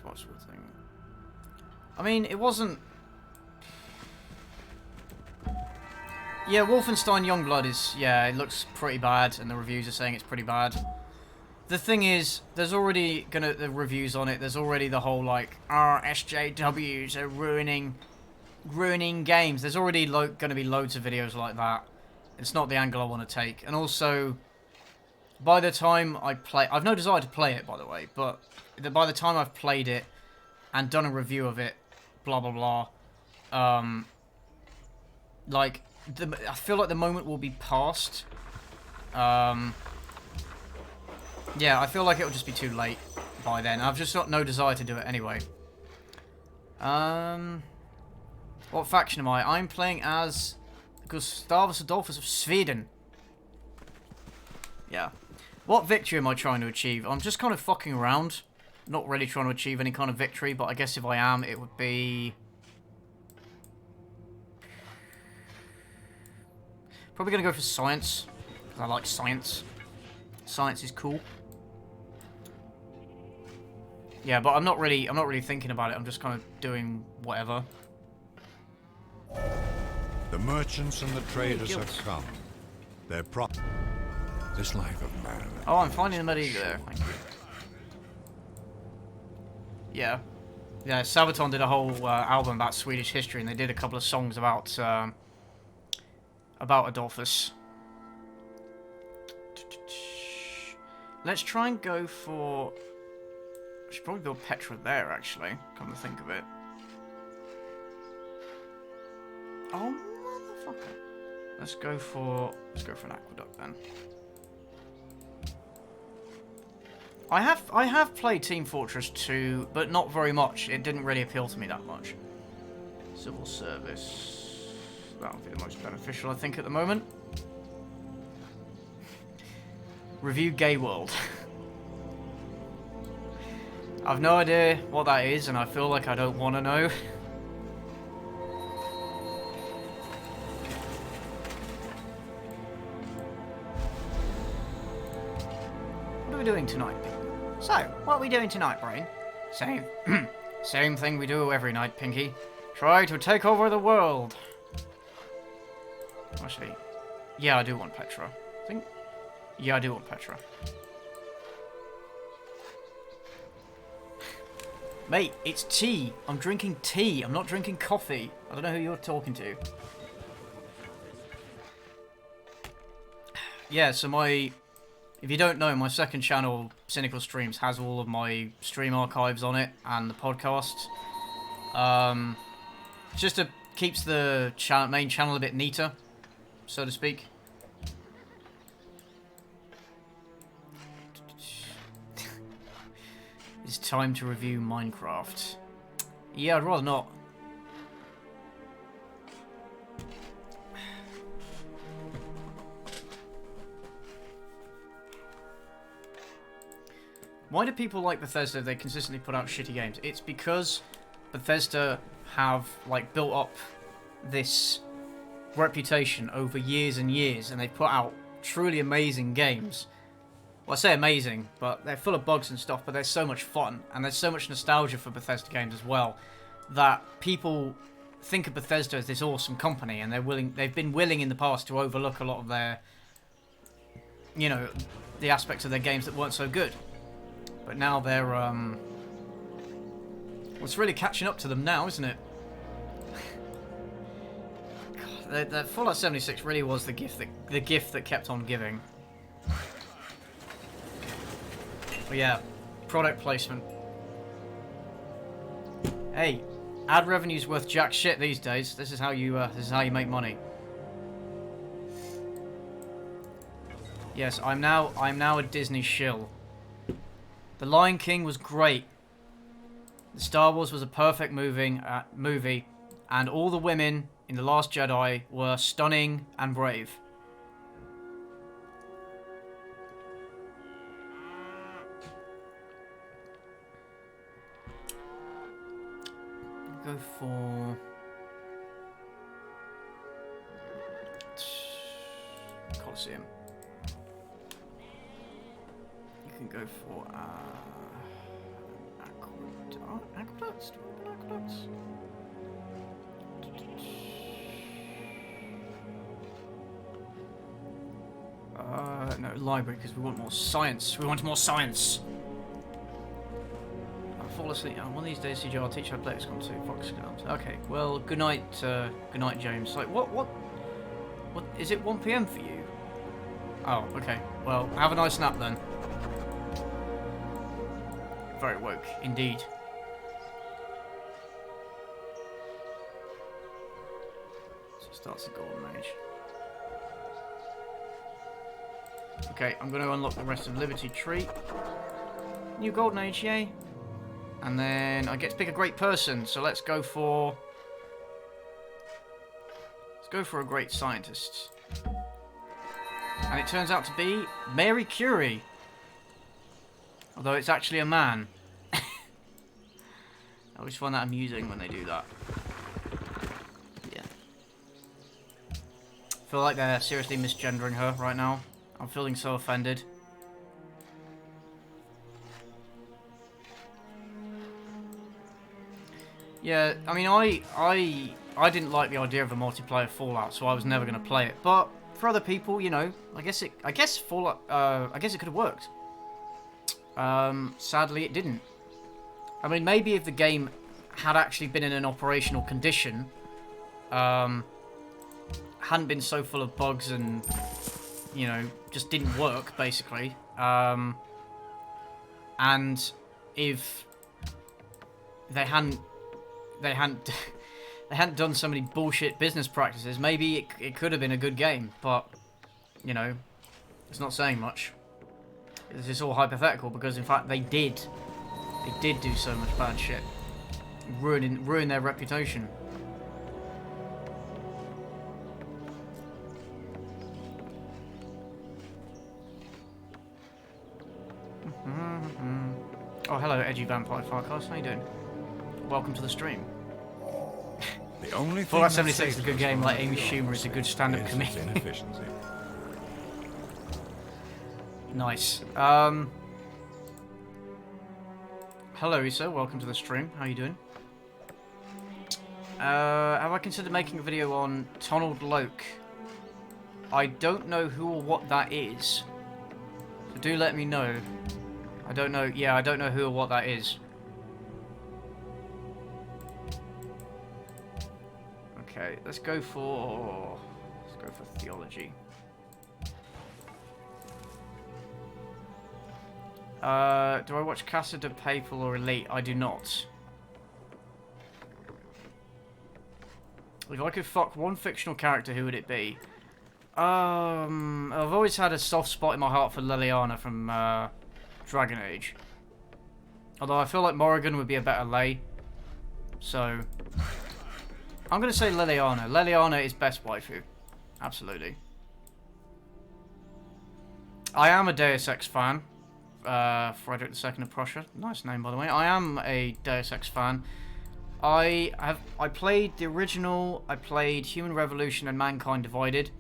What's the thing? I mean, it wasn't. Yeah, Wolfenstein Youngblood is, yeah, it looks pretty bad, and the reviews are saying it's pretty bad. The thing is, there's already the reviews on it, there's already the whole, like, SJWs are ruining ruining games. There's already going to be loads of videos like that. It's not the angle I want to take. And also, by the time I play... I've no desire to play it, by the way, but by the time I've played it and done a review of it, blah, blah, blah, like, I feel like the moment will be past. Yeah, I feel like it'll just be too late by then. I've just got no desire to do it anyway. What faction am I? I'm playing as Gustavus Adolphus of Sweden. Yeah. What victory am I trying to achieve? I'm just kind of fucking around. Not really trying to achieve any kind of victory, but I guess if I am, it would be... probably going to go for science. Because I like science. Science is cool. Yeah, but I'm not really thinking about it. I'm just kind of doing whatever. The merchants and the traders have come. Their this life of man. Oh, I'm finding the medieval there. Thank you. Yeah. Yeah, Sabaton did a whole album about Swedish history, and they did a couple of songs about Adolphus. Let's try and go for... I should probably build Petra there, actually, come to think of it. Oh, motherfucker. Let's go for an aqueduct, then. I have played Team Fortress 2, but not very much. It didn't really appeal to me that much. Civil service. That would be the most beneficial, I think, at the moment. Review Gay World. I've no idea what that is, and I feel like I don't want to know. What are we doing tonight? So, what are we doing tonight, Brain? Same thing we do every night, Pinky. Try to take over the world. Actually, yeah, I do want Petra. I think... yeah, I do want Petra. Mate, it's tea. I'm drinking tea. I'm not drinking coffee. I don't know who you're talking to. Yeah, so if you don't know, my second channel, Cynical Streams, has all of my stream archives on it and the podcast. Just keeps the main channel a bit neater, so to speak. It's time to review Minecraft. Yeah, I'd rather not. Why do people like Bethesda if they consistently put out shitty games? It's because Bethesda have, like, built up this reputation over years and years, and they put out truly amazing games. Well, I say amazing, but they're full of bugs and stuff, but they're so much fun, and there's so much nostalgia for Bethesda games as well, that people think of Bethesda as this awesome company, and they've been willing in the past to overlook a lot of their, you know, the aspects of their games that weren't so good. But now they're, well, it's really catching up to them now, isn't it? God, the Fallout 76 really was the gift that kept on giving. But yeah, product placement. Hey, ad revenue's worth jack shit these days. This is how you make money. Yes, I'm now a Disney shill. The Lion King was great. The Star Wars was a perfect movie, and all the women in The Last Jedi were stunning and brave. Go for Colosseum. You can go for aqueducts. Do we have aqueducts? No, library, because we want more science. We want more science. Fall asleep. One of these days, CJ, I'll teach you how to play XCOM 2. Foxcams. Okay, well, good night, James. Like, what is it 1 PM for you? Oh, okay. Well, have a nice nap then. Very woke, indeed. So starts the Golden Age. Okay, I'm going to unlock the rest of Liberty Tree. New Golden Age, yay. And then I get to pick a great person, so let's go for a great scientist. And it turns out to be Mary Curie. Although it's actually a man. I always find that amusing when they do that. Yeah. I feel like they're seriously misgendering her right now. I'm feeling so offended. Yeah, I mean, I didn't like the idea of a multiplayer Fallout, so I was never going to play it. But for other people, you know, I guess Fallout, I guess it could have worked. Sadly, it didn't. I mean, maybe if the game had actually been in an operational condition, hadn't been so full of bugs and, you know, just didn't work basically. And if they hadn't done so many bullshit business practices, maybe it could have been a good game, but, you know, it's not saying much. This is all hypothetical, because in fact they did do so much bad shit. Ruin their reputation. Oh, hello, Edgy Vampire Farcast. How you doing? Welcome to the stream. The only Fallout 76 is a good game, like Amy Schumer is a good stand-up comedian. Inefficiency. Nice. Hello, Issa. Welcome to the stream. How you doing? Have I considered making a video on Donald Loke? I don't know who or what that is. So do let me know. I don't know. Yeah, I don't know who or what that is. Okay, let's go for theology. Do I watch Casa de Papel or Elite? I do not. If I could fuck one fictional character, who would it be? I've always had a soft spot in my heart for Liliana from Dragon Age. Although I feel like Morrigan would be a better lay. So I'm going to say Liliana. Liliana is best waifu. Absolutely. I am a Deus Ex fan. Frederick II of Prussia. Nice name, by the way. I am a Deus Ex fan. I played the original, I played Human Revolution and Mankind Divided.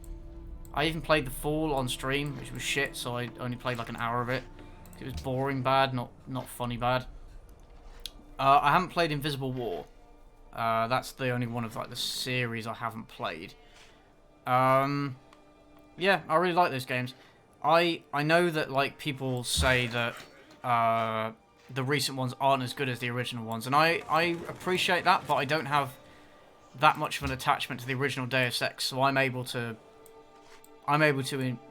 I even played The Fall on stream, which was shit, so I only played like an hour of it. It was boring bad, not funny bad. I haven't played Invisible War. That's the only one of like the series I haven't played. Yeah, I really like those games. I know that like people say that the recent ones aren't as good as the original ones, and I appreciate that, but I don't have that much of an attachment to the original Deus Ex, so I'm able to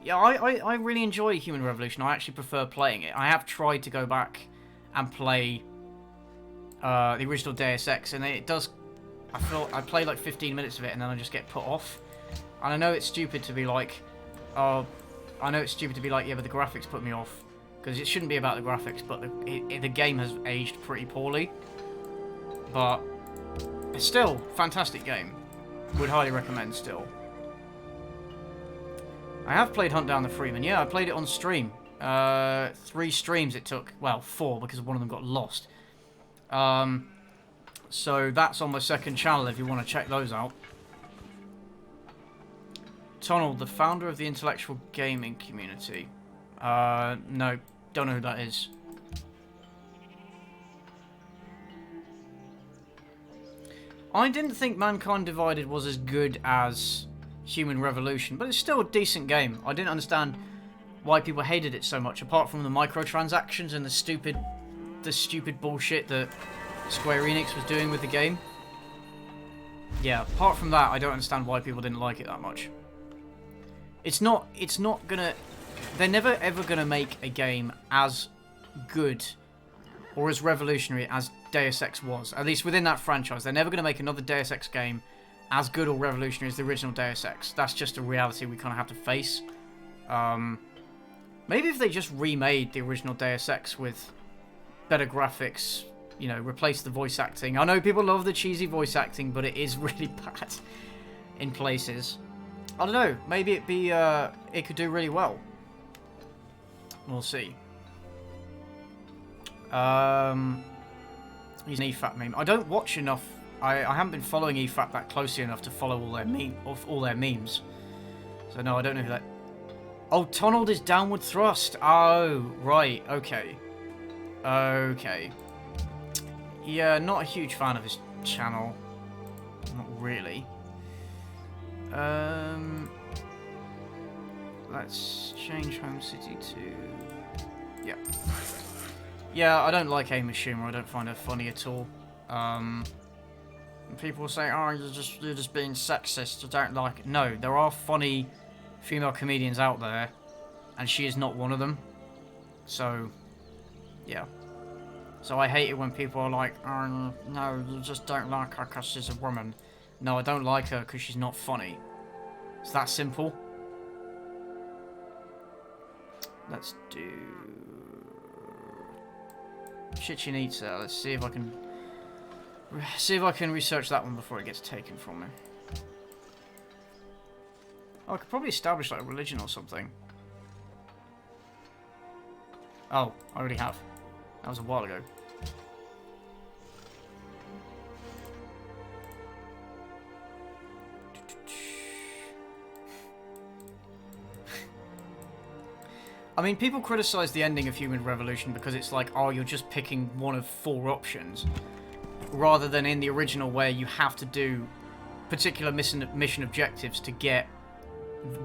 yeah, I really enjoy Human Revolution. I actually prefer playing it. I have tried to go back and play the original Deus Ex, and it does, I play like 15 minutes of it and then I just get put off. And I know it's stupid to be like, yeah, but the graphics put me off. Because it shouldn't be about the graphics, but the game has aged pretty poorly. But it's still a fantastic game. Would highly recommend still. I have played Hunt Down the Freeman. Yeah, I played it on stream. 3 streams it took. Well, 4 because one of them got lost. So that's on my second channel if you want to check those out. Donald, the founder of the intellectual gaming community. No, don't know who that is. I didn't think Mankind Divided was as good as Human Revolution, but it's still a decent game. I didn't understand why people hated it so much, apart from the microtransactions and the stupid the stupid bullshit that Square Enix was doing with the game. Yeah, apart from that, I don't understand why people didn't like it that much. It's not gonna... They're never ever gonna make a game as good or as revolutionary as Deus Ex was. At least within that franchise. They're never gonna make another Deus Ex game as good or revolutionary as the original Deus Ex. That's just a reality we kind of have to face. Maybe if they just remade the original Deus Ex with better graphics, you know, replace the voice acting. I know people love the cheesy voice acting, but it is really bad in places. I don't know. Maybe it could do really well. We'll see. He's an EFAP meme. I don't watch enough. I haven't been following EFAP that closely enough to follow all their memes. So no, I don't know who that. Oh, Tonald is downward thrust. Oh, right. Okay. Okay. Yeah, not a huge fan of his channel. Not really. Let's change home city to... Yeah. Yeah, I don't like Amy Schumer. I don't find her funny at all. People say, oh, you're just being sexist. I don't like it. No, there are funny female comedians out there, and she is not one of them. So, yeah. So I hate it when people are like, oh, no, you just don't like her because she's a woman. No, I don't like her because she's not funny. It's that simple. Let's do... Chichinitza. Let's see if I can... research that one before it gets taken from me. Oh, I could probably establish like a religion or something. Oh, I already have. That was a while ago. I mean, people criticize the ending of Human Revolution because it's like, oh, you're just picking one of 4 options. Rather than in the original where you have to do particular mission objectives to get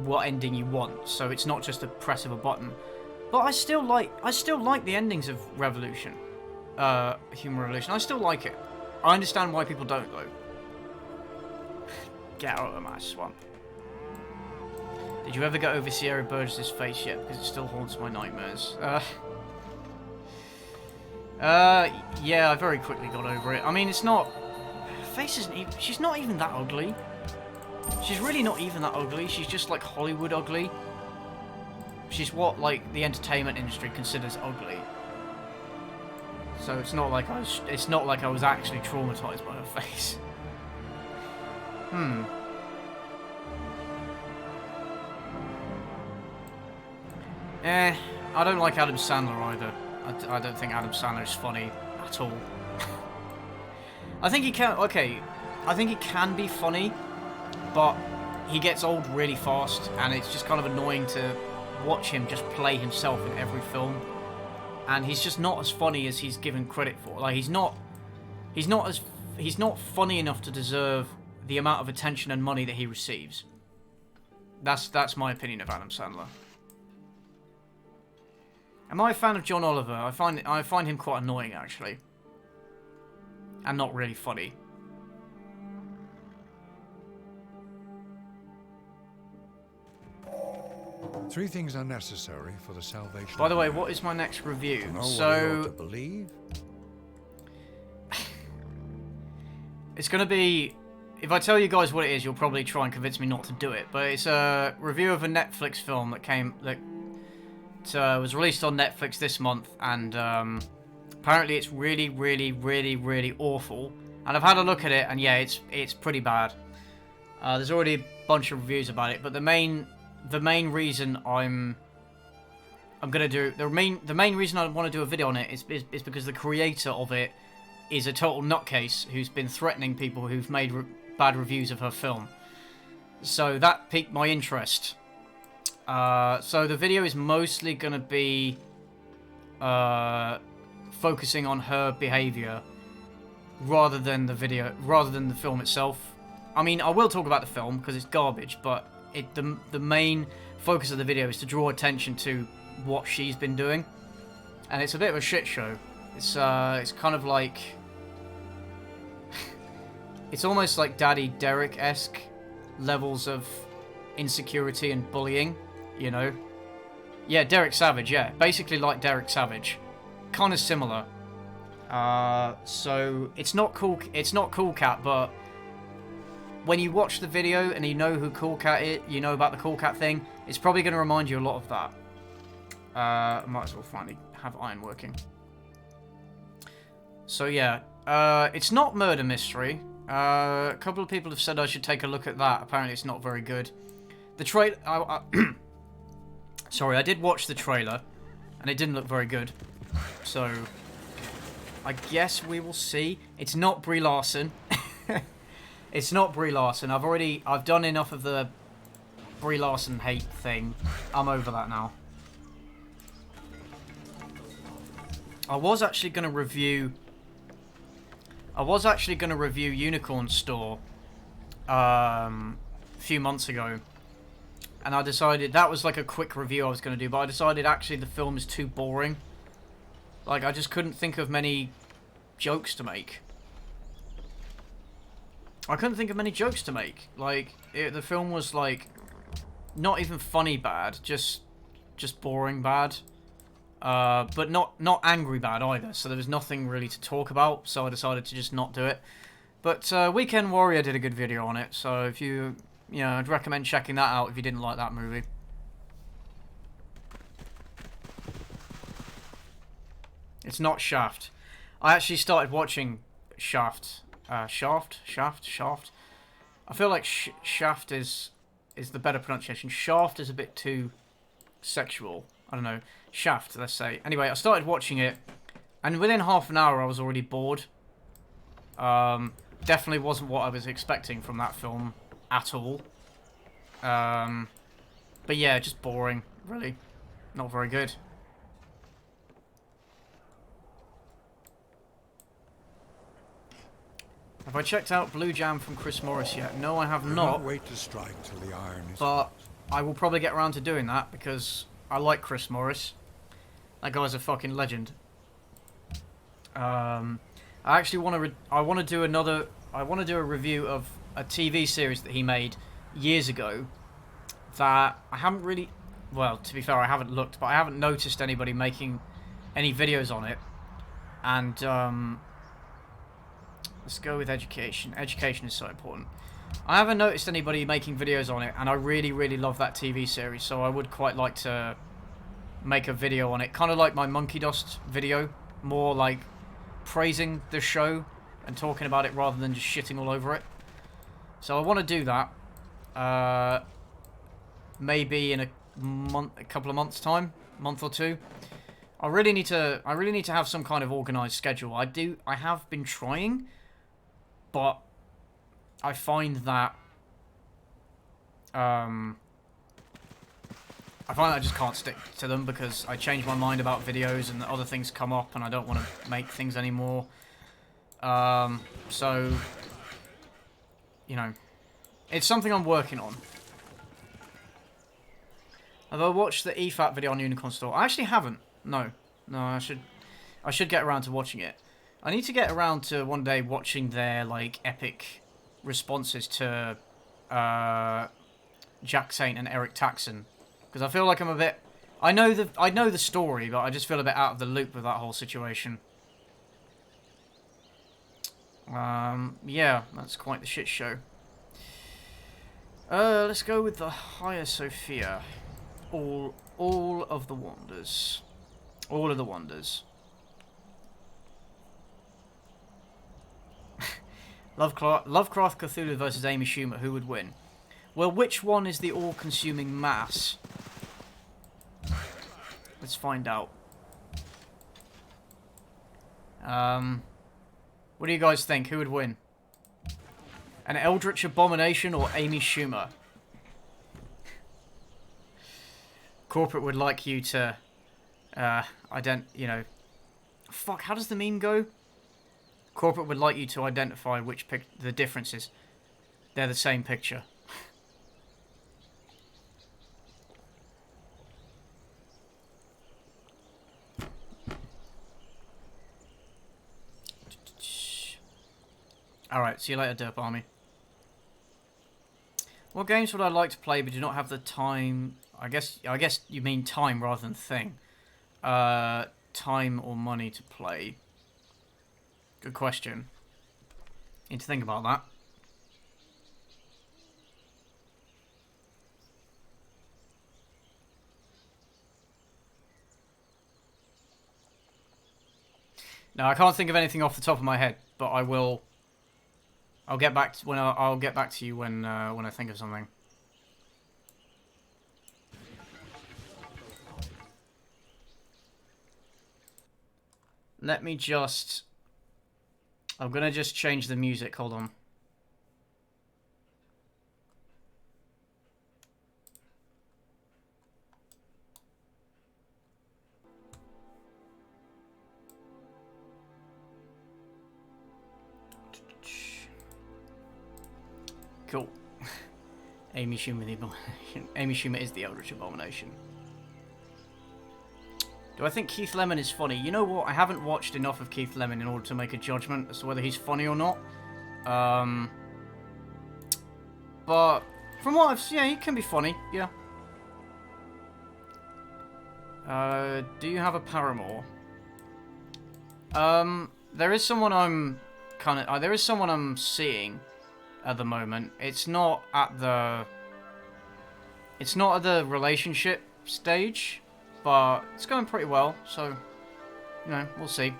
what ending you want. So it's not just a press of a button. But I still like the endings of Revolution. Human Revolution. I still like it. I understand why people don't, though. Get out of my swamp. Did you ever get over Sierra Burgess' face yet? Because it still haunts my nightmares. Yeah, I very quickly got over it. I mean, it's not... Her face isn't even... She's not even that ugly. She's really not even that ugly. She's just, like, Hollywood ugly. She's what, like, the entertainment industry considers ugly. So it's not like I was actually traumatized by her face. I don't like Adam Sandler either. I don't think Adam Sandler is funny at all. I think he can... Okay, I think he can be funny, but he gets old really fast, and it's just kind of annoying to watch him just play himself in every film. And he's just not as funny as he's given credit for. Like, he's not funny enough to deserve the amount of attention and money that he receives. That's my opinion of Adam Sandler. Am I a fan of John Oliver? I find him quite annoying, actually. And not really funny. Three things are necessary for the salvation. By the way, what is my next review? To know So what you ought to believe. It's going to be... If I tell you guys what it is, you'll probably try and convince me not to do it. But it's a review of a Netflix film that was released on Netflix this month, and apparently it's really, really, really, really awful. And I've had a look at it, and yeah, it's pretty bad. There's already a bunch of reviews about it, but the main reason the main reason I want to do a video on it is because the creator of it is a total nutcase who's been threatening people who've made bad reviews of her film. So that piqued my interest. So the video is mostly going to be focusing on her behavior rather than the film itself. I mean, I will talk about the film because it's garbage, but the main focus of the video is to draw attention to what she's been doing, and it's a bit of a shit show, It's kind of like... It's almost like Daddy Derek-esque levels of insecurity and bullying, you know? Yeah, Derek Savage, yeah. Basically like Derek Savage. Kind of similar. So, it's not Cool Cat, but when you watch the video and you know who Cool Cat is, you know about the Cool Cat thing, it's probably going to remind you a lot of that. Might as well finally have iron working. So yeah, it's not Murder Mystery. A couple of people have said I should take a look at that. Apparently it's not very good. The trailer... Sorry, I did watch the trailer, and it didn't look very good. So, I guess we will see. It's not Brie Larson. It's not Brie Larson. I've done enough of the Brie Larson hate thing. I'm over that now. I was actually going to review Unicorn Store a few months ago, and I decided that was like a quick review I was going to do, but I decided actually the film is too boring. Like, I just couldn't think of many jokes to make. Like, the film was like not even funny bad, just boring bad. But not angry bad either, so there was nothing really to talk about, so I decided to just not do it. But Weekend Warrior did a good video on it, so if you know, I'd recommend checking that out if you didn't like that movie. It's not Shaft. I actually started watching Shaft. Shaft. I feel like Shaft is the better pronunciation. Shaft is a bit too sexual. I don't know. Shaft, let's say. Anyway, I started watching it, and within half an hour I was already bored. Definitely wasn't what I was expecting from that film at all. But yeah, just boring, really. Not very good. Have I checked out Blue Jam from Chris Morris yet? No, I have not. Wait to strike till the iron is but I will probably get around to doing that because I like Chris Morris. That guy's a fucking legend. I actually want to do a review of a TV series that he made years ago that I haven't really, well, to be fair, I haven't looked, but I haven't noticed anybody making any videos on it. And let's go with education. Education is so important. I haven't noticed anybody making videos on it, and I really, really love that TV series, so I would quite like to make a video on it. Kind of like my Monkey Dust video, more like praising the show and talking about it rather than just shitting all over it. So I want to do that. Maybe in a couple of months' time, month or two. I really need to have some kind of organised schedule. I have been trying, but I find that I just can't stick to them because I change my mind about videos and other things come up and I don't want to make things anymore. So, you know, it's something I'm working on. Have I watched the EFAT video on Unicorn Store? I actually haven't. No, I should get around to watching it. I need to get around to one day watching their like epic responses to Jack Saint and Eric Taxon, because I feel like I'm a bit. I know the story, but I just feel a bit out of the loop with that whole situation. Yeah, that's quite the shit show. Let's go with the Hagia Sophia. All of the wonders. All of the wonders. Lovecraft Cthulhu versus Amy Schumer. Who would win? Well, which one is the all-consuming mass? Let's find out. What do you guys think? Who would win? An Eldritch Abomination or Amy Schumer? Corporate would like you to, you know... Fuck, how does the meme go? Corporate would like you to identify which the differences. They're the same picture. Alright, see you later, Derp Army. What games would I like to play but do not have the time? I guess you mean time rather than thing. Time or money to play. Good question. Need to think about that. No, I can't think of anything off the top of my head, but I will. I'll get back to, when I'll get back to you when I think of something. Let me just. I'm gonna just change the music. Hold on. Cool. Amy Schumer, the abomination. Amy Schumer is the Eldritch Abomination. Do I think Keith Lemon is funny? You know what? I haven't watched enough of Keith Lemon in order to make a judgment as to whether he's funny or not. But from what I've seen, yeah, he can be funny. Yeah. Do you have a paramour? There is someone I'm there is someone I'm seeing at the moment. It's not at the relationship stage, but it's going pretty well, so you know, we'll see.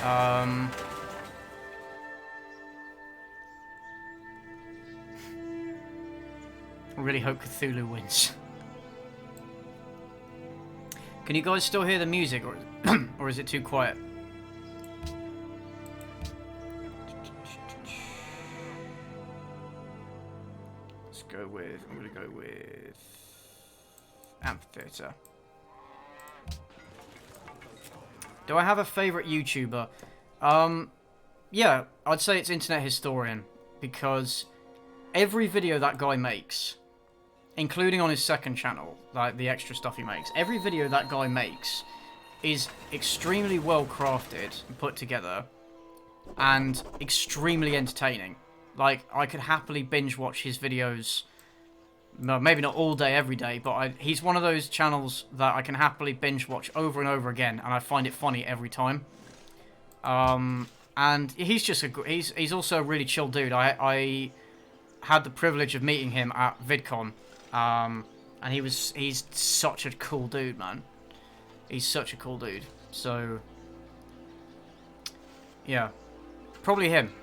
I really hope Cthulhu wins. Can you guys still hear the music, or is it too quiet? I'm gonna go with Amphitheater. Do I have a favourite YouTuber? Yeah, I'd say it's Internet Historian, because every video that guy makes, including on his second channel, like the extra stuff he makes, every video that guy makes is extremely well crafted and put together, and extremely entertaining. Like, I could happily binge watch his videos, no, maybe not all day, every day, but he's one of those channels that I can happily binge watch over and over again, and I find it funny every time. And he's just he's also a really chill dude. I had the privilege of meeting him at VidCon, and he's such a cool dude, man. He's such a cool dude. So, yeah, probably him.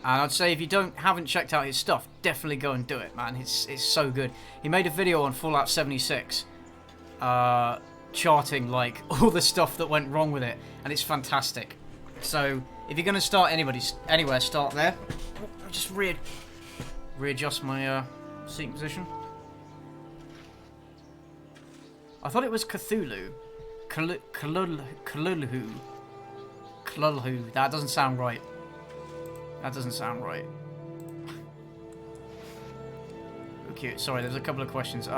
And I'd say if you haven't checked out his stuff, definitely go and do it, man. It's so good. He made a video on Fallout 76, charting like all the stuff that went wrong with it, and it's fantastic. So if you're gonna start anywhere, start there. I'll just readjust my seating position. I thought it was Cthulhu. Cthulhu. That doesn't sound right. That doesn't sound right. Okay, sorry, there's a couple of questions. What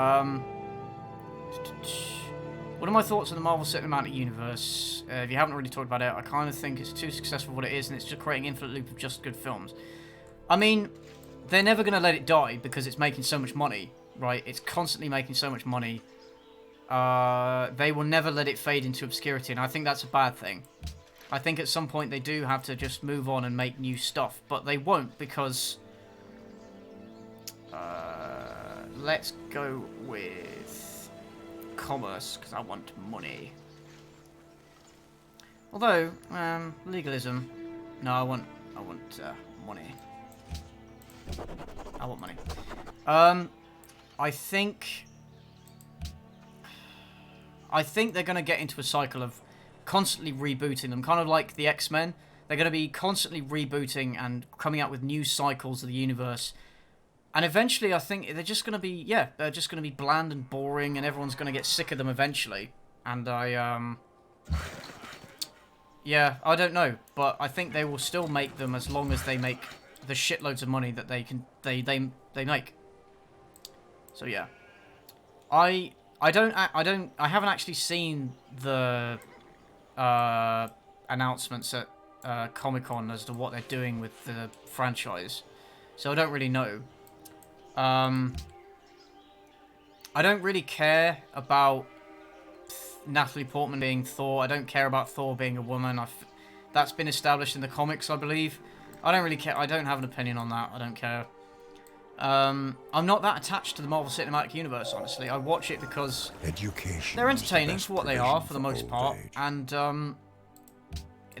are my thoughts on the Marvel Cinematic Universe? If you haven't really talked about it, I kind of think it's too successful for what it is, and it's just creating an infinite loop of just good films. I mean, they're never going to let it die because it's making so much money, right? It's constantly making so much money. They will never let it fade into obscurity, and I think that's a bad thing. I think at some point they do have to just move on and make new stuff, but they won't because... let's go with commerce, because I want money. Although, legalism... No, I want money. I want money. I think they're going to get into a cycle of constantly rebooting them, kind of like the X-Men. They're going to be constantly rebooting and coming out with new cycles of the universe. And eventually, I think they're just going to be, yeah, they're just going to be bland and boring, and everyone's going to get sick of them eventually. And yeah, I don't know, but I think they will still make them as long as they make the shitloads of money that they make. So yeah, I haven't actually seen the announcements at Comic-Con as to what they're doing with the franchise, so I don't really know. I don't really care about Natalie Portman being Thor. I don't care about Thor being a woman. That's been established in the comics, I believe. I don't really care. I don't have an opinion on that. I don't care. I'm not that attached to the Marvel Cinematic Universe, honestly. I watch it because they're entertaining for what they are, for the most part, and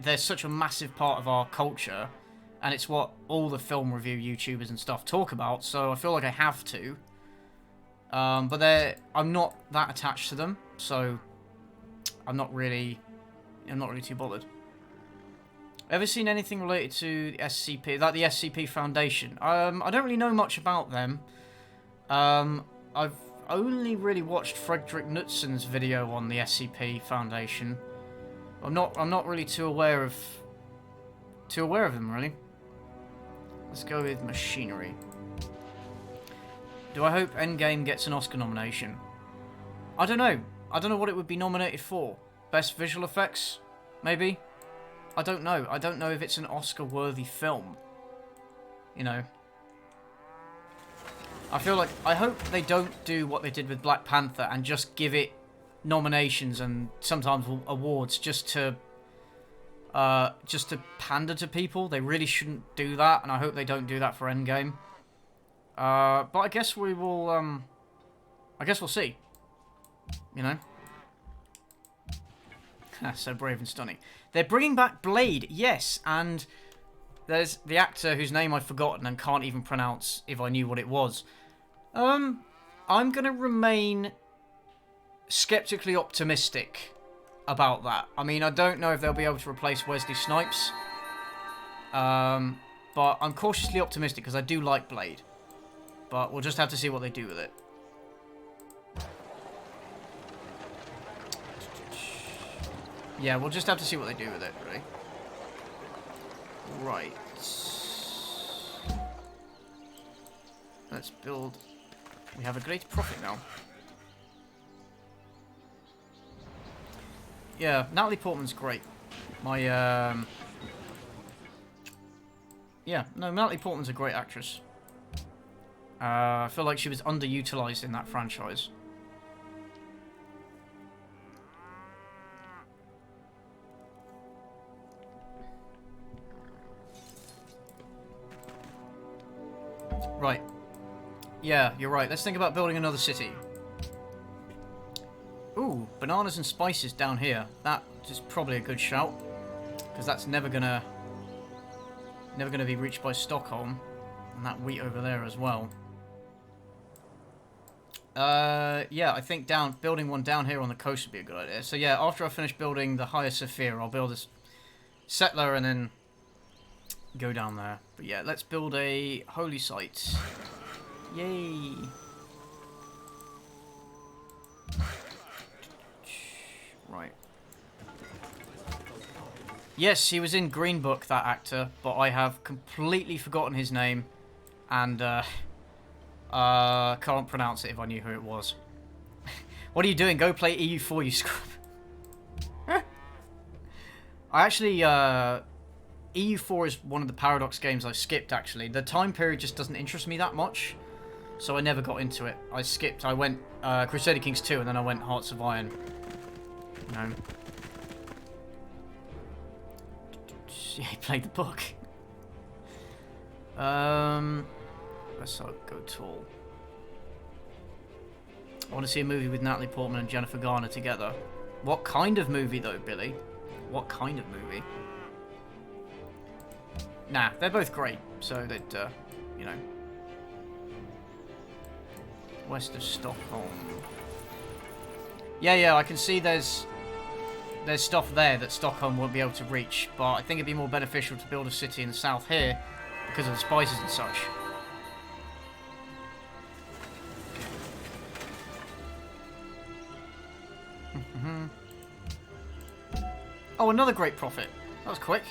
they're such a massive part of our culture, and it's what all the film review YouTubers and stuff talk about, so I feel like I have to. But I'm not that attached to them, so I'm not really too bothered. Ever seen anything related to the SCP, like the SCP Foundation? I don't really know much about them. I've only really watched Frederick Knutson's video on the SCP Foundation. I'm not really too aware of them, really. Let's go with machinery. Do I hope Endgame gets an Oscar nomination? I don't know. I don't know what it would be nominated for. Best visual effects? Maybe? I don't know. I don't know if it's an Oscar-worthy film. You know. I hope they don't do what they did with Black Panther and just give it nominations and sometimes awards just to pander to people. They really shouldn't do that, and I hope they don't do that for Endgame. But I guess we will, I guess we'll see. You know? So brave and stunning. They're bringing back Blade, yes, and there's the actor whose name I've forgotten and can't even pronounce if I knew what it was. I'm gonna remain skeptically optimistic about that. I mean, I don't know if they'll be able to replace Wesley Snipes. But I'm cautiously optimistic because I do like Blade. But we'll just have to see what they do with it. Yeah, we'll just have to see what they do with it, really. Right. Let's build... We have a great profit now. Yeah, Natalie Portman's great. Yeah, no, Natalie Portman's a great actress. I feel like she was underutilized in that franchise. Right. Yeah, you're right. Let's think about building another city. Ooh, bananas and spices down here. That is probably a good shout, because that's never gonna be reached by Stockholm, and that wheat over there as well. Yeah, I think building one down here on the coast would be a good idea. So yeah, after I finish building the Hagia Sophia, I'll build this settler and then go down there. But yeah, let's build a holy site. Yay! Right. Yes, he was in Green Book, that actor, but I have completely forgotten his name, and can't pronounce it if I knew who it was. What are you doing? Go play EU4, you scrub. I actually, EU4 is one of the Paradox games I skipped, actually. The time period just doesn't interest me that much, so I never got into it. I skipped. I went Crusader Kings 2, and then I went Hearts of Iron. You know. Yeah, he played the book. Let's not go tall. I want to see a movie with Natalie Portman and Jennifer Garner together. What kind of movie, though, Billy? What kind of movie? Nah, they're both great, so that, you know. West of Stockholm. Yeah, I can see there's stuff there that Stockholm won't be able to reach, but I think it'd be more beneficial to build a city in the south here because of the spices and such. Oh, another great profit. That was quick.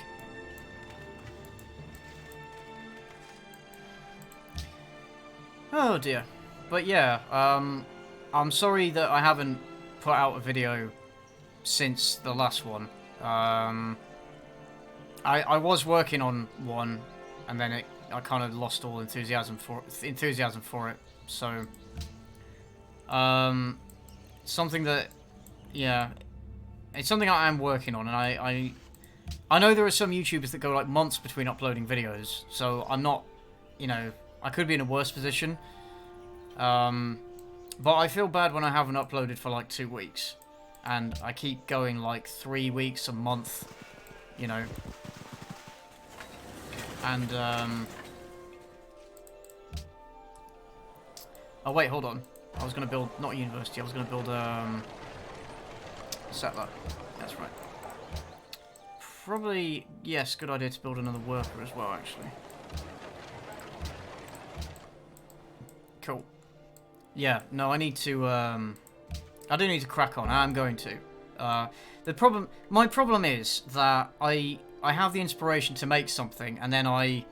Oh dear. But yeah, I'm sorry that I haven't put out a video since the last one. I I was working on one, and then I kind of lost all enthusiasm for it. So, something that, yeah, it's something I am working on, and I know there are some YouTubers that go like months between uploading videos, so I'm not, you know, I could be in a worse position. But I feel bad when I haven't uploaded for like 2 weeks, and I keep going like 3 weeks, a month, you know. And, oh wait, hold on. I was going to build, not a university, I was going to build, a settler. That's right. Probably, yes, good idea to build another worker as well, actually. Cool. Yeah, no, I need to, I do need to crack on. I'm going to. My problem is that I have the inspiration to make something, and then I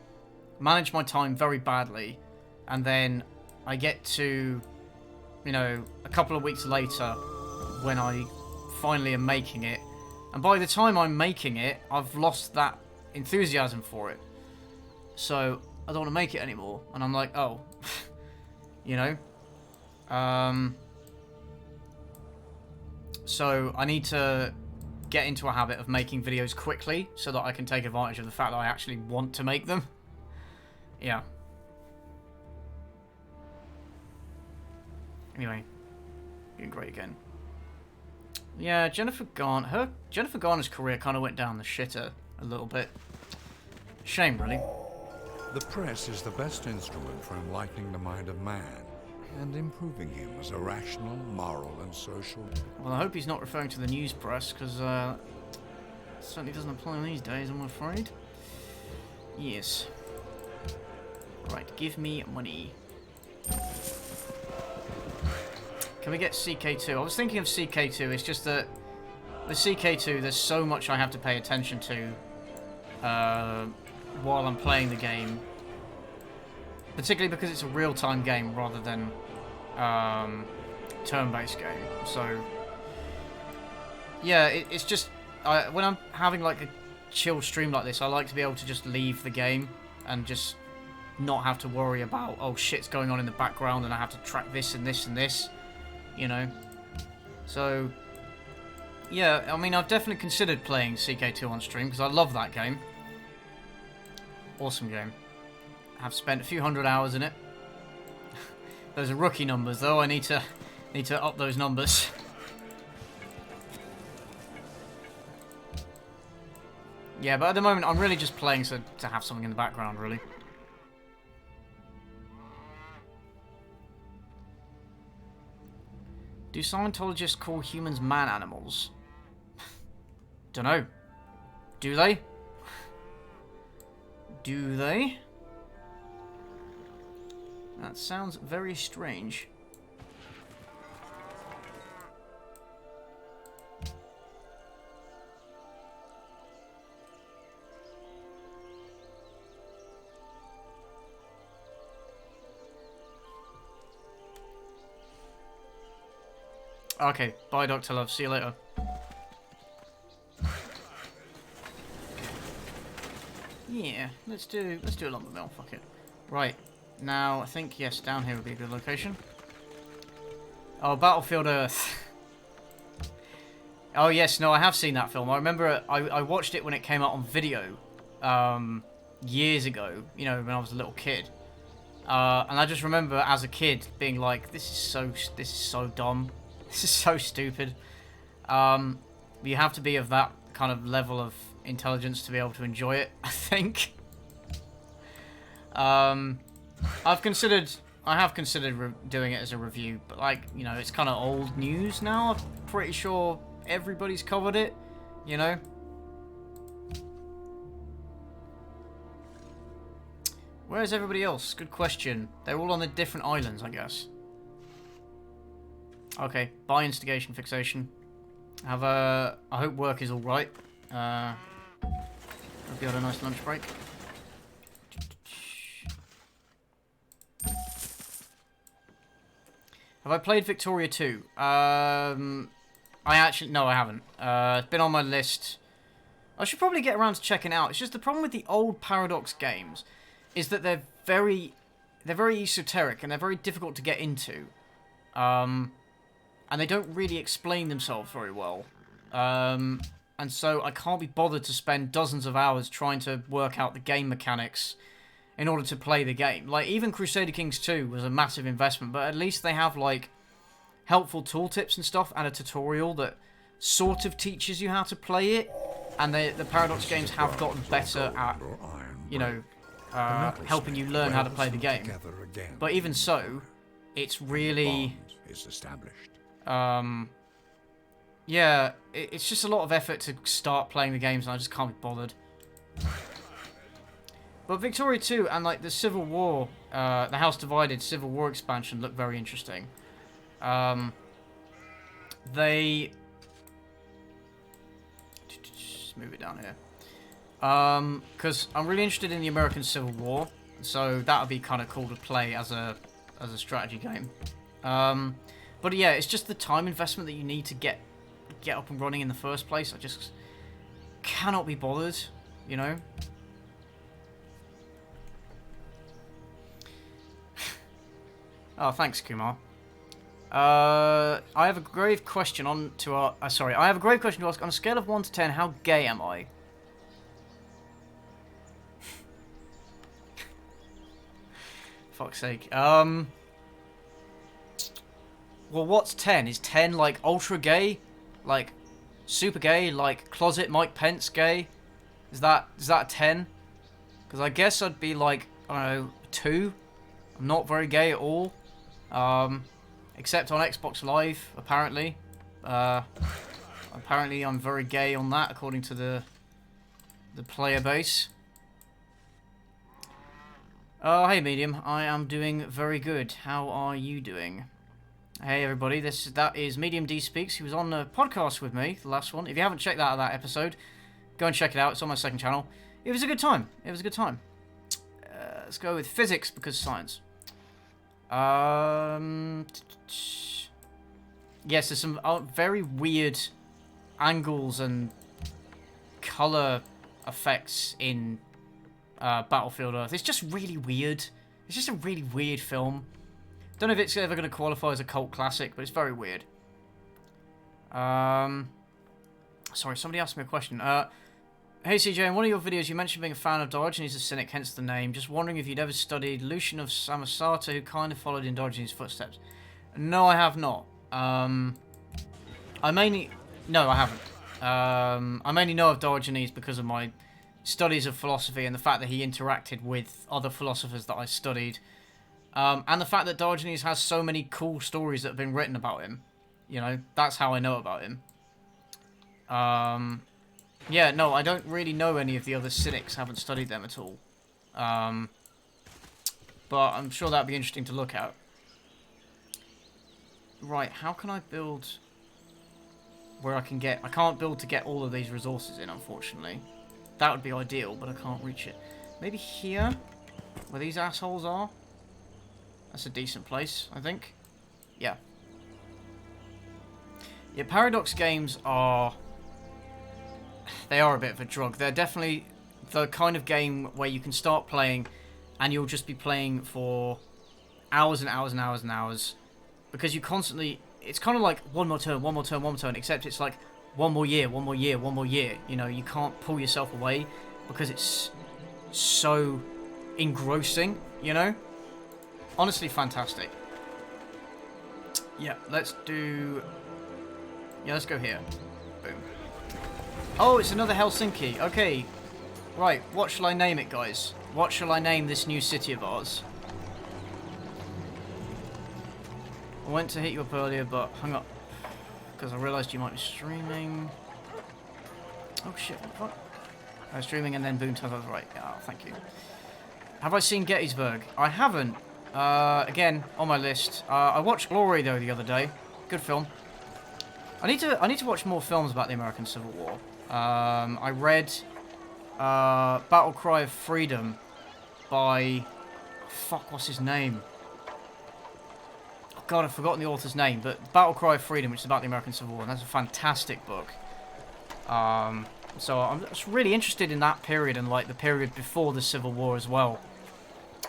manage my time very badly, and then I get to, you know, a couple of weeks later when I finally am making it, and by the time I'm making it, I've lost that enthusiasm for it. So I don't want to make it anymore, and I'm like, oh, you know. So I need to get into a habit of making videos quickly so that I can take advantage of the fact that I actually want to make them. Yeah. Anyway, doing great again. Yeah, Jennifer Garner's career kind of went down the shitter a little bit. Shame, really. The press is the best instrument for enlightening the mind of man and improving him as a rational, moral, and social. Well, I hope he's not referring to the news press, because certainly doesn't apply these days, I'm afraid. Yes. Right, give me money. Can we get CK2? I was thinking of CK2, it's just that the CK2, there's so much I have to pay attention to while I'm playing the game. Particularly because it's a real-time game rather than turn-based game. So, yeah, it's just... when I'm having like a chill stream like this, I like to be able to just leave the game and just not have to worry about, oh, shit's going on in the background and I have to track this and this and this, you know? So, yeah, I mean, I've definitely considered playing CK2 on stream because I love that game. Awesome game. I've spent a few hundred hours in it. Those are rookie numbers, though. I need to up those numbers. Yeah, but at the moment, I'm really just playing to have something in the background, really. Do Scientologists call humans man-animals? Dunno. Do they? Do they? That sounds very strange. Okay, bye Dr. Love, see you later. Yeah, let's do a lumber mill, fuck it. Right. Now, I think, yes, down here would be a good location. Oh, Battlefield Earth. Oh, yes, no, I have seen that film. I remember I watched it when it came out on video years ago, you know, when I was a little kid. And I just remember as a kid being like, this is so dumb. This is so stupid. You have to be of that kind of level of intelligence to be able to enjoy it, I think. I have considered doing it as a review, but like, you know, it's kind of old news now. I'm pretty sure everybody's covered it, you know. Where's everybody else? Good question. They're all on the different islands, I guess. Okay, bye instigation fixation. I hope work is all right. Hope you had a nice lunch break. Have I played Victoria 2? No, I haven't. It's been on my list. I should probably get around to checking it out. It's just the problem with the old Paradox games is that they're very esoteric and they're very difficult to get into. And they don't really explain themselves very well. And so I can't be bothered to spend dozens of hours trying to work out the game mechanics in order to play the game. Like, even Crusader Kings 2 was a massive investment, but at least they have, like, helpful tooltips and stuff and a tutorial that sort of teaches you how to play it. And the Paradox games have gotten better at, you know, helping you learn how to play the game. But even so, it's really... yeah, it's just a lot of effort to start playing the games, and I just can't be bothered. But Victoria 2 and, like, the Civil War, the House Divided Civil War expansion look very interesting. They... Just move it down here. Because I'm really interested in the American Civil War, so that would be kind of cool to play as a strategy game. But yeah, it's just the time investment that you need to get up and running in the first place. I just cannot be bothered, you know. Oh, thanks, Kumar. I have a grave question I have a grave question to ask. On a scale of 1 to 10, how gay am I? Fuck's sake. Well, what's 10? Is 10 like ultra gay? Like super gay? Like closet Mike Pence gay? Is that a 10? Because I guess I'd be like, I don't know, 2. I'm not very gay at all. Except on Xbox Live, apparently. Apparently I'm very gay on that, according to the player base. Hey Medium, I am doing very good. How are you doing? Hey everybody, that is Medium D Speaks. He was on the podcast with me, the last one. If you haven't checked out that episode, go and check it out. It's on my second channel. It was a good time. Let's go with physics because science. Yes, there's some very weird angles and color effects in Battlefield Earth. It's just really weird. It's just a really weird film. Don't know if it's ever going to qualify as a cult classic, but it's very weird. Sorry, somebody asked me a question. Hey CJ, in one of your videos you mentioned being a fan of Diogenes the Cynic, hence the name. Just wondering if you'd ever studied Lucian of Samosata, who kind of followed in Diogenes' footsteps. No, I have not. No, I haven't. I mainly know of Diogenes because of my studies of philosophy and the fact that he interacted with other philosophers that I studied. And the fact that Diogenes has so many cool stories that have been written about him. You know, that's how I know about him. Yeah, no, I don't really know any of the other Cynics. Haven't studied them at all. But I'm sure that'd be interesting to look at. Right, how can I build where I can get... I can't build to get all of these resources in, unfortunately. That would be ideal, but I can't reach it. Maybe here, where these assholes are? That's a decent place, I think. Yeah. Yeah, Paradox games are... They are a bit of a drug. They're definitely the kind of game where you can start playing and you'll just be playing for hours and hours and hours and hours. Because you constantly... It's kind of like one more turn, one more turn, one more turn, except it's like one more year, one more year, one more year. You know, you can't pull yourself away because it's so engrossing, you know? Honestly, fantastic. Yeah, let's do... Yeah, let's go here. Boom. Oh, it's another Helsinki. Okay. Right, what shall I name it, guys? What shall I name this new city of ours? I went to hit you up earlier, but hung up. Because I realised you might be streaming. Oh, shit. What the fuck? I was streaming and then boom, turns out I was right. Oh, thank you. Have I seen Gettysburg? I haven't. Again, on my list. I watched Glory, though, the other day. Good film. I need to watch more films about the American Civil War. I read Battle Cry of Freedom by... Fuck, what's his name? Oh god, I've forgotten the author's name, but Battle Cry of Freedom, which is about the American Civil War, and that's a fantastic book. So I'm just really interested in that period and like the period before the Civil War as well.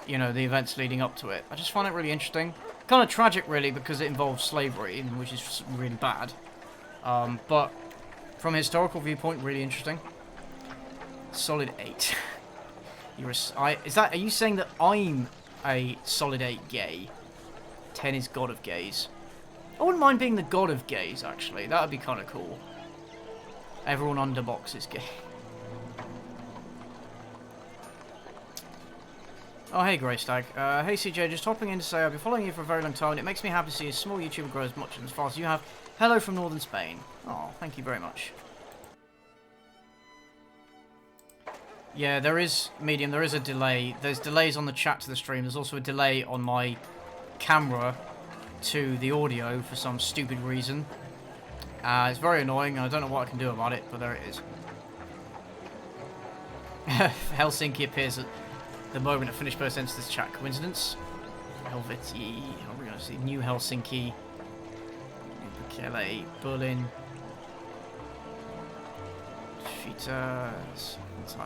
You know, the events leading up to it. I just find it really interesting. Kind of tragic, really, because it involves slavery, which is really bad. But from a historical viewpoint, really interesting. Solid 8. Are you saying that I'm a solid 8 gay? 10 is god of gays. I wouldn't mind being the god of gays, actually. That would be kind of cool. Everyone under box is gay. Oh, hey, Greystag. Hey, CJ, just hopping in to say I've been following you for a very long time, and it makes me happy to see a small YouTuber grow as much and as fast as you have. Hello from northern Spain. Oh, thank you very much. Yeah, there is, Medium, there is a delay. There's delays on the chat to the stream. There's also a delay on my camera to the audio for some stupid reason. It's very annoying, and I don't know what I can do about it, but there it is. Helsinki appears at the moment a Finnish person enters this chat. Coincidence? Helveti. How are we going to see? New Helsinki. Bekele. Berlin. Cheetahs.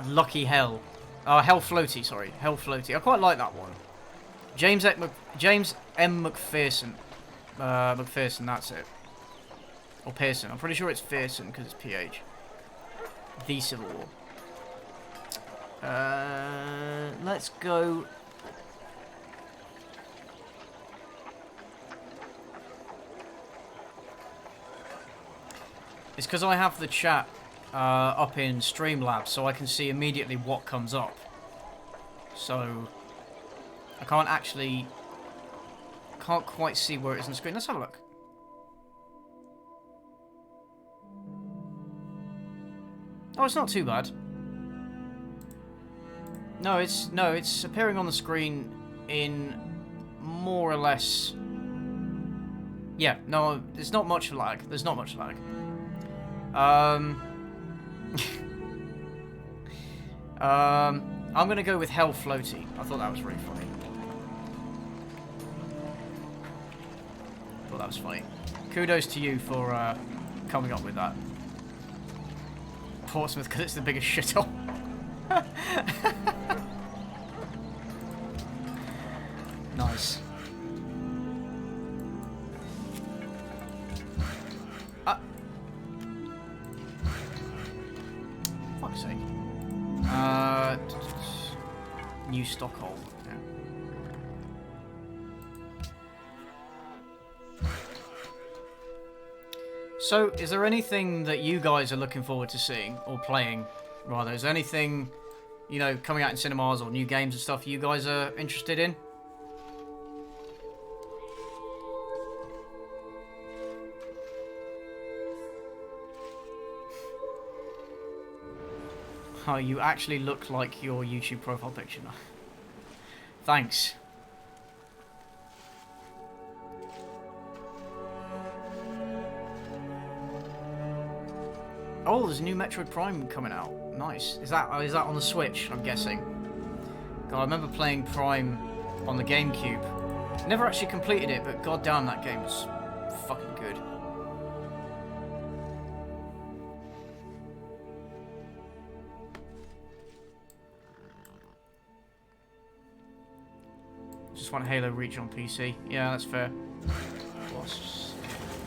Lucky Hell. Oh, Hell Floaty, sorry. Hell Floaty. I quite like that one. James M. McPherson. McPherson, that's it. Or Pearson. I'm pretty sure it's Pearson because it's PH. The Civil War. Let's go. It's because I have the chat up in Streamlabs, so I can see immediately what comes up. So I can't quite see where it is on the screen. Let's have a look. Oh, it's not too bad. No, it's appearing on the screen in more or less. Yeah, no, there's not much lag. There's not much lag. I'm gonna go with Hell Floaty. I thought that was really funny. Thought that was funny. Kudos to you for coming up with that. Portsmouth, because it's the biggest shithole. Nice. Fuck's sake. New Stockholm. Yeah. So, is there anything that you guys are looking forward to seeing, or playing, rather? Is there anything, you know, coming out in cinemas or new games and stuff you guys are interested in? Oh, you actually look like your YouTube profile picture now. Thanks. Oh, there's a new Metroid Prime coming out. Nice. Is that on the Switch, I'm guessing? God, I remember playing Prime on the GameCube. Never actually completed it, but goddamn, that game was fucking good. Just want Halo Reach on PC. Yeah, that's fair.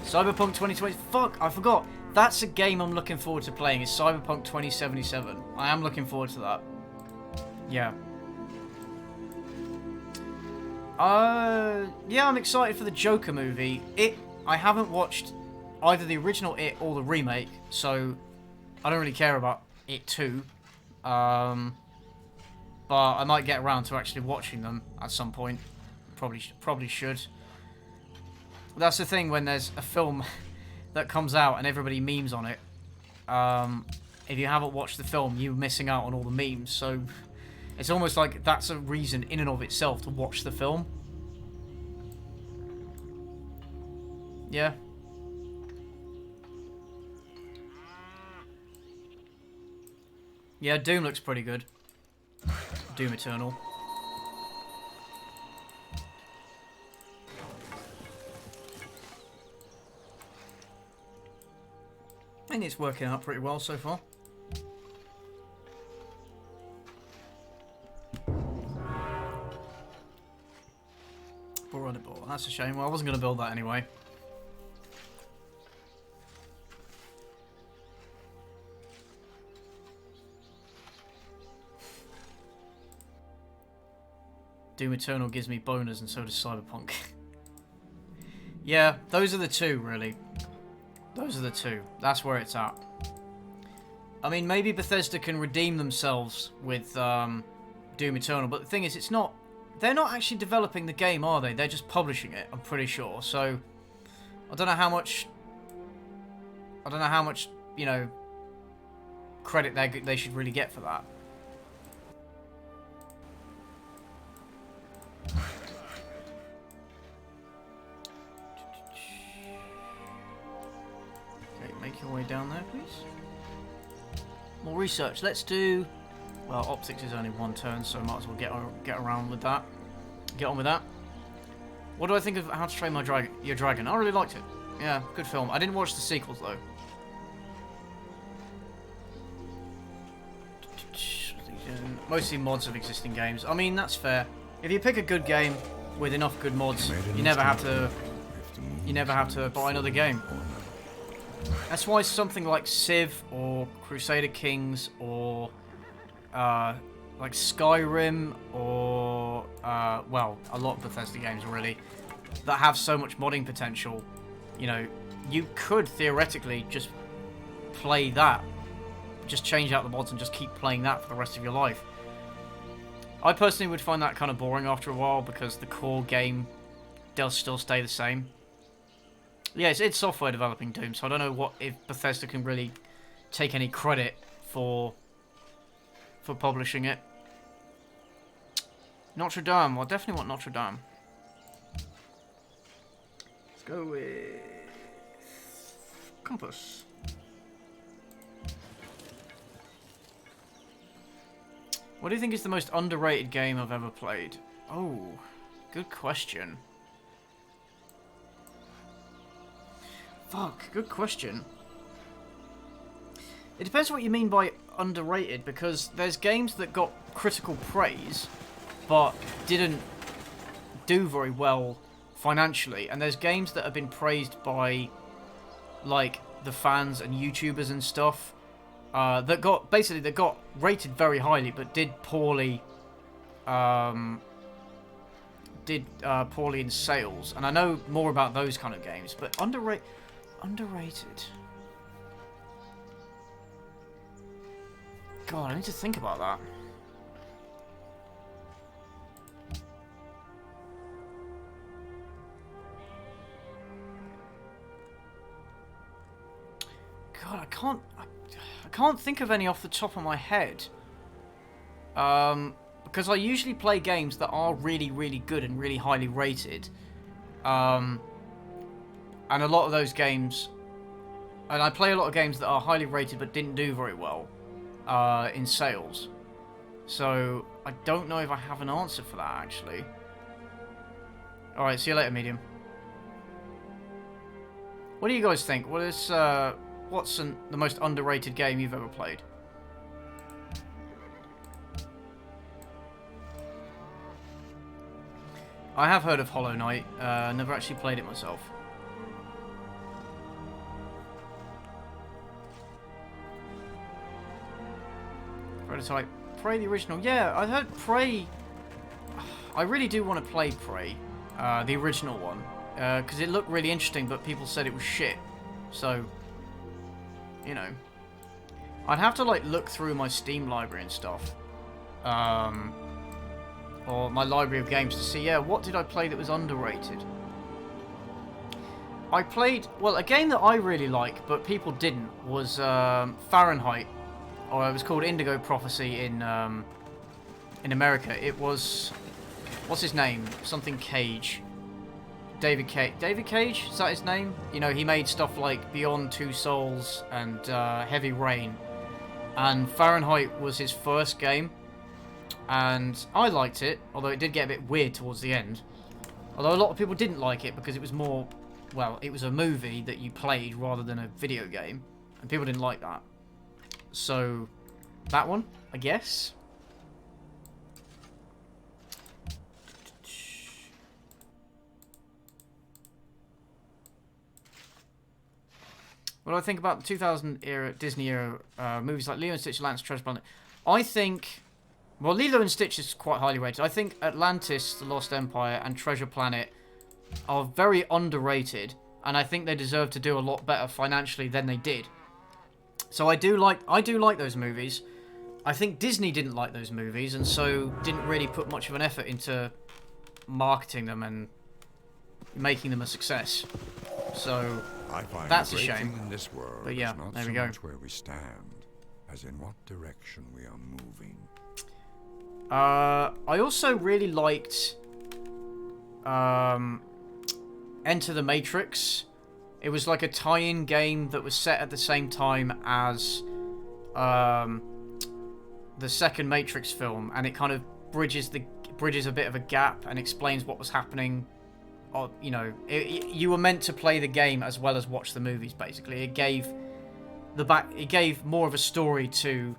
Cyberpunk 2020. Fuck, I forgot. That's a game I'm looking forward to playing. It's Cyberpunk 2077. I am looking forward to that. Yeah. Yeah, I'm excited for the Joker movie. I haven't watched either the original It or the remake, so I don't really care about It 2. But I might get around to actually watching them at some point. Probably should. That's the thing when there's a film that comes out and everybody memes on it. If you haven't watched the film, you're missing out on all the memes. So it's almost like that's a reason in and of itself to watch the film. Yeah. Yeah, Doom looks pretty good. Doom Eternal. I think it's working out pretty well so far. Brunable. That's a shame. Well, I wasn't going to build that anyway. Doom Eternal gives me boners, and so does Cyberpunk. Yeah, those are the two, really. Those are the two. That's where it's at. I mean, maybe Bethesda can redeem themselves with Doom Eternal, but the thing is, it's not... They're not actually developing the game, are they? They're just publishing it, I'm pretty sure. So, I don't know how much... you know, credit they should really get for that. Okay, make your way down there, please. More research. Let's do... Well, optics is only one turn, so might as well get around with that. Get on with that. What do I think of How to Train Your Dragon? I really liked it. Yeah, good film. I didn't watch the sequels, though. Mostly mods of existing games. I mean, that's fair. If you pick a good game with enough good mods, you never have to buy another game. That's why something like Civ or Crusader Kings or like Skyrim or well, a lot of Bethesda games really that have so much modding potential, you know, you could theoretically just play that, just change out the mods and just keep playing that for the rest of your life. I personally would find that kind of boring after a while because the core game does still stay the same. Yes, it's software developing Doom, so I don't know if Bethesda can really take any credit for publishing it. Notre Dame. Well, I definitely want Notre Dame. Let's go with Compass. What do you think is the most underrated game I've ever played? Oh, good question. Fuck, good question. It depends what you mean by underrated, because there's games that got critical praise, but didn't do very well financially, and there's games that have been praised by, like, the fans and YouTubers and stuff, that got rated very highly, but did poorly, poorly in sales. And I know more about those kind of games, but underrated. God, I need to think about that. God, I can't think of any off the top of my head. Because I usually play games that are really, really good and really highly rated. And a lot of those games... And I play a lot of games that are highly rated but didn't do very well in sales. So, I don't know if I have an answer for that, actually. Alright, see you later, Medium. What do you guys think? What's the most underrated game you've ever played? I have heard of Hollow Knight. Never actually played it myself. Prototype. Prey the original. Yeah, I heard Prey. I really do want to play Prey, the original one, because it looked really interesting, but people said it was shit. So, you know, I'd have to like look through my Steam library and stuff, or my library of games to see, yeah, what did I play that was underrated? I played, well, a game that I really like, but people didn't, was Fahrenheit, or it was called Indigo Prophecy in America. It was, what's his name? Something Cage. David Cage? Is that his name? You know, he made stuff like Beyond Two Souls and Heavy Rain. And Fahrenheit was his first game. And I liked it, although it did get a bit weird towards the end. Although a lot of people didn't like it because it was more, well, it was a movie that you played rather than a video game. And people didn't like that. So, that one, I guess. What do I think about the 2000 era Disney era movies like Lilo and Stitch, Atlantis, Treasure Planet? I think, well, Lilo and Stitch is quite highly rated. I think Atlantis, The Lost Empire, and Treasure Planet are very underrated, and I think they deserve to do a lot better financially than they did. So I do like those movies. I think Disney didn't like those movies, and so didn't really put much of an effort into marketing them and making them a success. So I find that's the a great shame. thing in this world But yeah, is not there so we go. much where we stand, as in what direction we are moving. I also really liked Enter the Matrix. It was like a tie-in game that was set at the same time as the second Matrix film, and it kind of bridges a bit of a gap and explains what was happening. Or, you know, you were meant to play the game as well as watch the movies. Basically, it gave more of a story to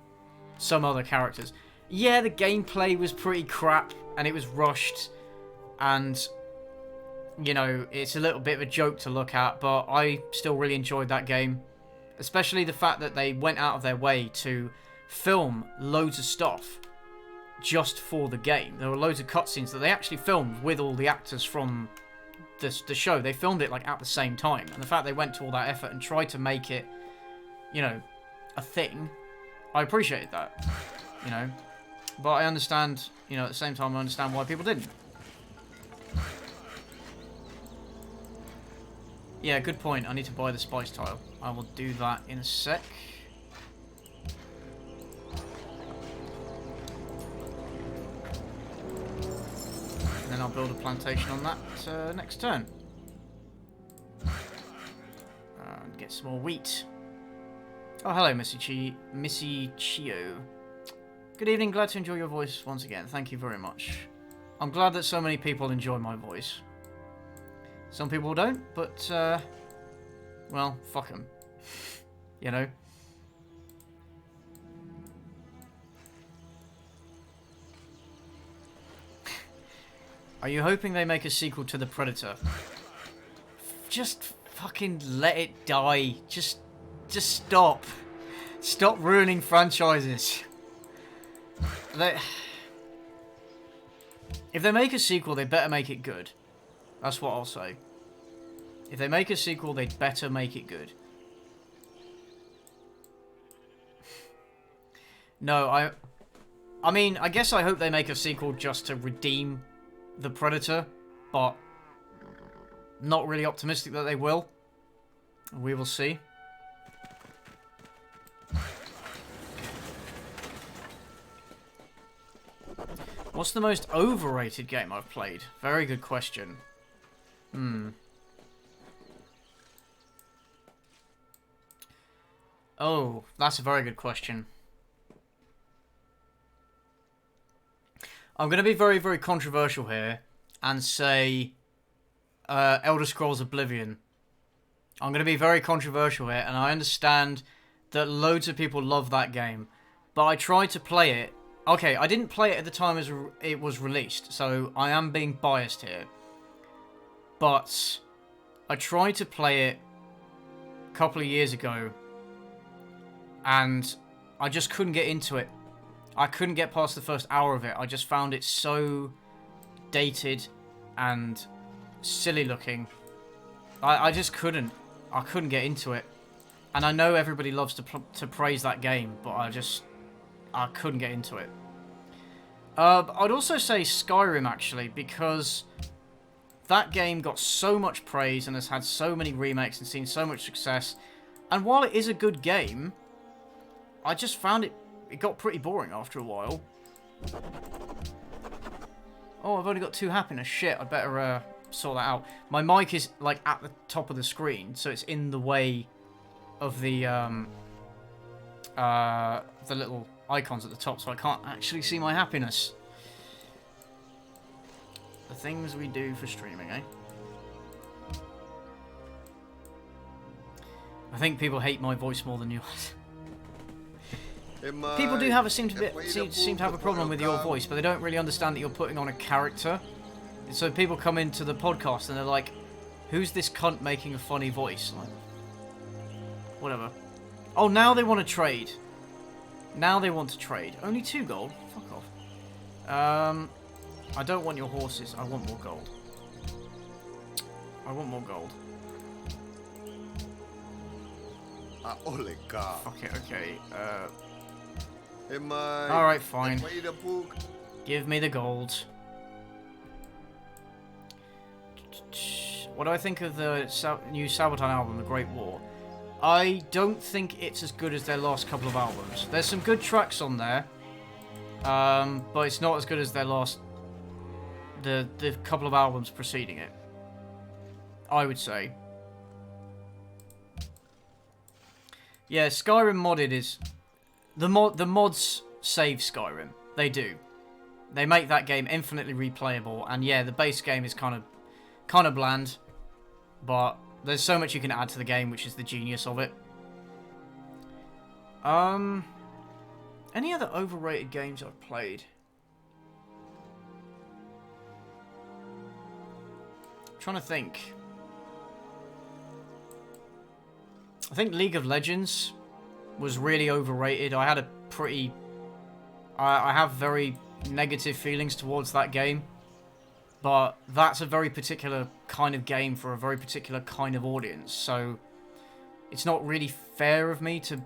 some other characters. Yeah, the gameplay was pretty crap and it was rushed, and you know, it's a little bit of a joke to look at, but I still really enjoyed that game, especially the fact that they went out of their way to film loads of stuff just for the game. There were loads of cutscenes that they actually filmed with all the actors from the show. They filmed it like at the same time, and the fact they went to all that effort and tried to make it, you know, a thing, I appreciated that, you know. But I understand, you know, at the same time I understand why people didn't. Yeah, good point. I need to buy the spice tile. I will do that in a sec. And then I'll build a plantation on that next turn. And get some more wheat. Oh, hello, Missy Chio. Good evening. Glad to enjoy your voice once again. Thank you very much. I'm glad that so many people enjoy my voice. Some people don't, but, well, fuck them. You know? Are you hoping they make a sequel to The Predator? Just fucking let it die. Just stop. Stop ruining franchises. If they make a sequel, they better make it good. That's what I'll say. If they make a sequel, they'd better make it good. No, I mean, I guess I hope they make a sequel just to redeem The Predator, but not really optimistic that they will. We will see. What's the most overrated game I've played? Very good question. Oh, that's a very good question. I'm going to be very, very controversial here and say Elder Scrolls Oblivion. I'm going to be very controversial here, and I understand that loads of people love that game, but I tried to play it. Okay, I didn't play it at the time as it was released, so I am being biased here. But I tried to play it a couple of years ago, and I just couldn't get into it. I couldn't get past the first hour of it. I just found it so dated and silly looking. I just couldn't. I couldn't get into it. And I know everybody loves to praise that game, but I couldn't get into it. I'd also say Skyrim, actually, because that game got so much praise and has had so many remakes and seen so much success. And while it is a good game, I just found it got pretty boring after a while. Oh, I've only got 2 happiness. Shit, I better sort that out. My mic is like at the top of the screen, so it's in the way of the little icons at the top, so I can't actually see my happiness. The things we do for streaming, eh? I think people hate my voice more than yours. People do seem to have a problem with your voice, but they don't really understand that you're putting on a character. So people come into the podcast and they're like, "Who's this cunt making a funny voice?" Like, Whatever. Oh, now they want to trade. Now they want to trade. Only 2 gold? Fuck off. I don't want your horses. I want more gold. I want more gold. Okay. Alright, fine. Give me the gold. What do I think of the new Sabaton album, The Great War? I don't think it's as good as their last couple of albums. There's some good tracks on there, but it's not as good as their last... the couple of albums preceding it, I would say. Yeah, Skyrim modded is... The mods save Skyrim. They do. They make that game infinitely replayable, and yeah, the base game is kind of bland, but there's so much you can add to the game, which is the genius of it. Any other overrated games I've played? I'm trying to think. I think League of Legends was really overrated. I had a pretty... I have very negative feelings towards that game. But that's a very particular kind of game for a very particular kind of audience. So it's not really fair of me to...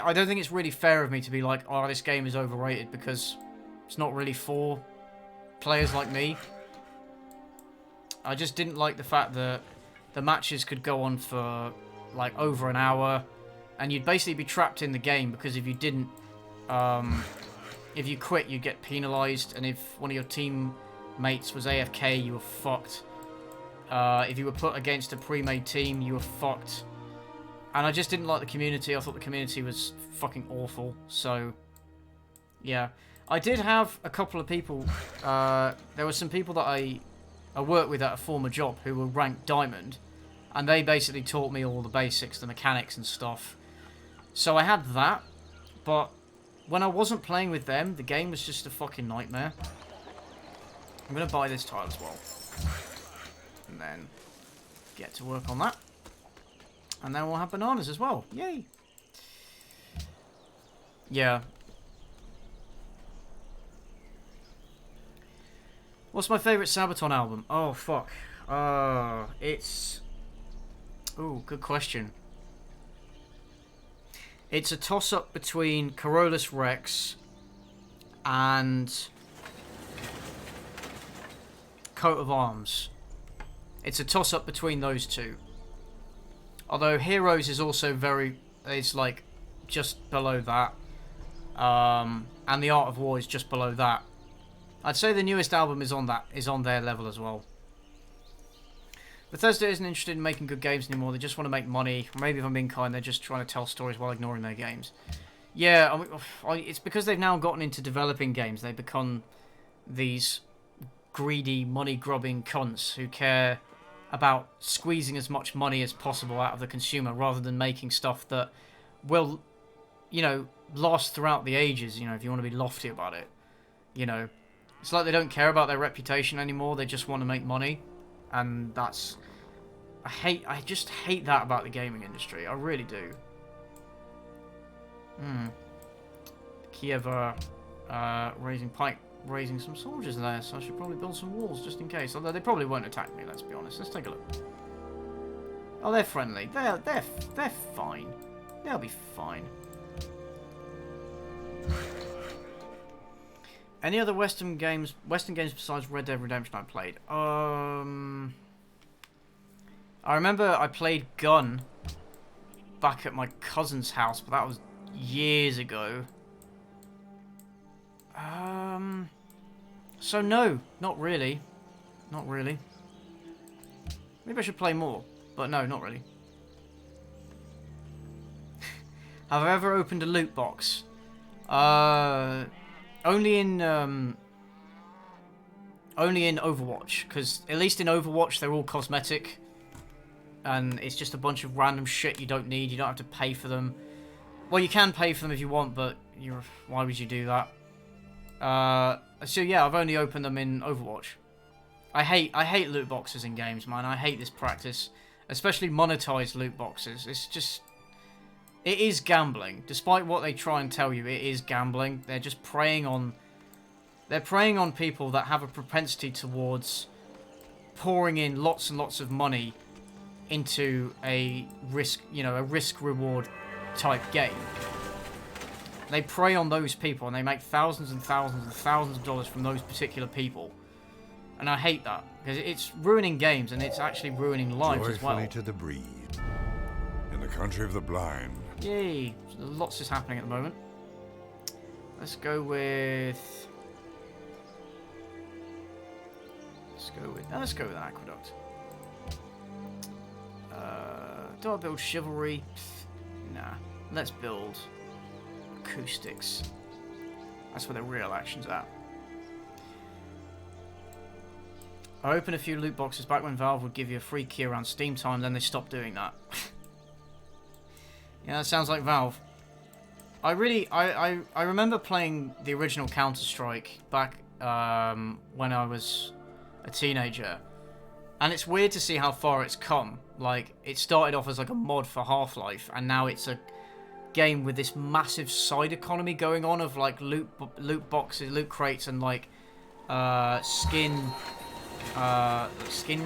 I don't think it's really fair of me to be like, oh, this game is overrated, because it's not really for players like me. I just didn't like the fact that the matches could go on for like over an hour, and you'd basically be trapped in the game, because if you didn't, if you quit, you'd get penalized, and if one of your teammates was AFK, you were fucked. If you were put against a pre-made team, you were fucked. And I just didn't like the community. I thought the community was fucking awful. So, yeah. I did have a couple of people, there were some people that I worked with at a former job who were ranked Diamond, and they basically taught me all the basics, the mechanics and stuff. So I had that, but when I wasn't playing with them, the game was just a fucking nightmare. I'm going to buy this tile as well. And then get to work on that. And then we'll have bananas as well. Yay! Yeah. What's my favourite Sabaton album? Oh, fuck. It's... Ooh, good question. It's a toss-up between Carolus Rex and Coat of Arms. It's a toss-up between those two. Although Heroes is also very... It's like just below that. And The Art of War is just below that. I'd say the newest album is on their level as well. Bethesda isn't interested in making good games anymore. They just want to make money. Maybe if I'm being kind, they're just trying to tell stories while ignoring their games. Yeah, I mean, it's because they've now gotten into developing games. They've become these greedy, money-grubbing cunts who care about squeezing as much money as possible out of the consumer, rather than making stuff that will, you know, last throughout the ages, you know, if you want to be lofty about it. You know, it's like they don't care about their reputation anymore. They just want to make money. And that's... I just hate that about the gaming industry. I really do. Kiev are raising some soldiers there, so I should probably build some walls just in case. Although they probably won't attack me, let's be honest. Let's take a look. Oh, they're friendly. They're fine. They'll be fine. Any other Western games besides Red Dead Redemption I played? I remember I played Gun back at my cousin's house, but that was years ago. So no, not really. Not really. Maybe I should play more, but no, not really. Have I ever opened a loot box? Only in Overwatch, because at least in Overwatch they're all cosmetic, and it's just a bunch of random shit you don't need. You don't have to pay for them. Well, you can pay for them if you want, but why would you do that? So yeah, I've only opened them in Overwatch. I hate loot boxes in games, man. I hate this practice, especially monetized loot boxes. It's just It is gambling. Despite what they try and tell you, it is gambling. They're just preying on... They're preying on people that have a propensity towards pouring in lots and lots of money into a risk, you know, a risk-reward type game. They prey on those people and they make thousands and thousands and thousands of dollars from those particular people. And I hate that, because it's ruining games and it's actually ruining lives as well. Joyfully to the breed. In the country of the blind. Yay! Lots is happening at the moment. Let's go with... Let's go with an aqueduct. Do I build chivalry? Pfft, nah. Let's build acoustics. That's where the real action's at. I opened a few loot boxes back when Valve would give you a free key around Steam time, then they stopped doing that. Yeah, that sounds like Valve. I remember playing the original Counter-Strike back when I was a teenager. And it's weird to see how far it's come. Like, it started off as like a mod for Half-Life, and now it's a game with this massive side economy going on of like loot boxes, loot crates, and like skin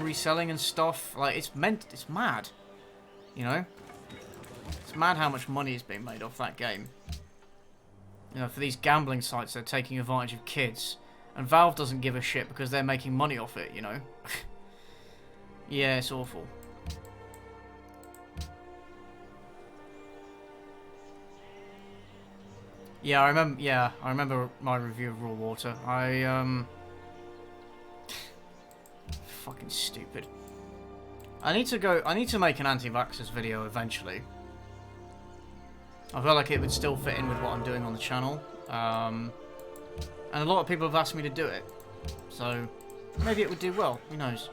reselling and stuff. Like, it's mad, you know. It's mad how much money is being made off that game. You know, for these gambling sites, they're taking advantage of kids, and Valve doesn't give a shit because they're making money off it. You know. Yeah, it's awful. Yeah, I remember my review of Raw Water. Fucking stupid. I need to make an anti-vaxxers video eventually. I feel like it would still fit in with what I'm doing on the channel. And a lot of people have asked me to do it. So, maybe it would do well. Who knows?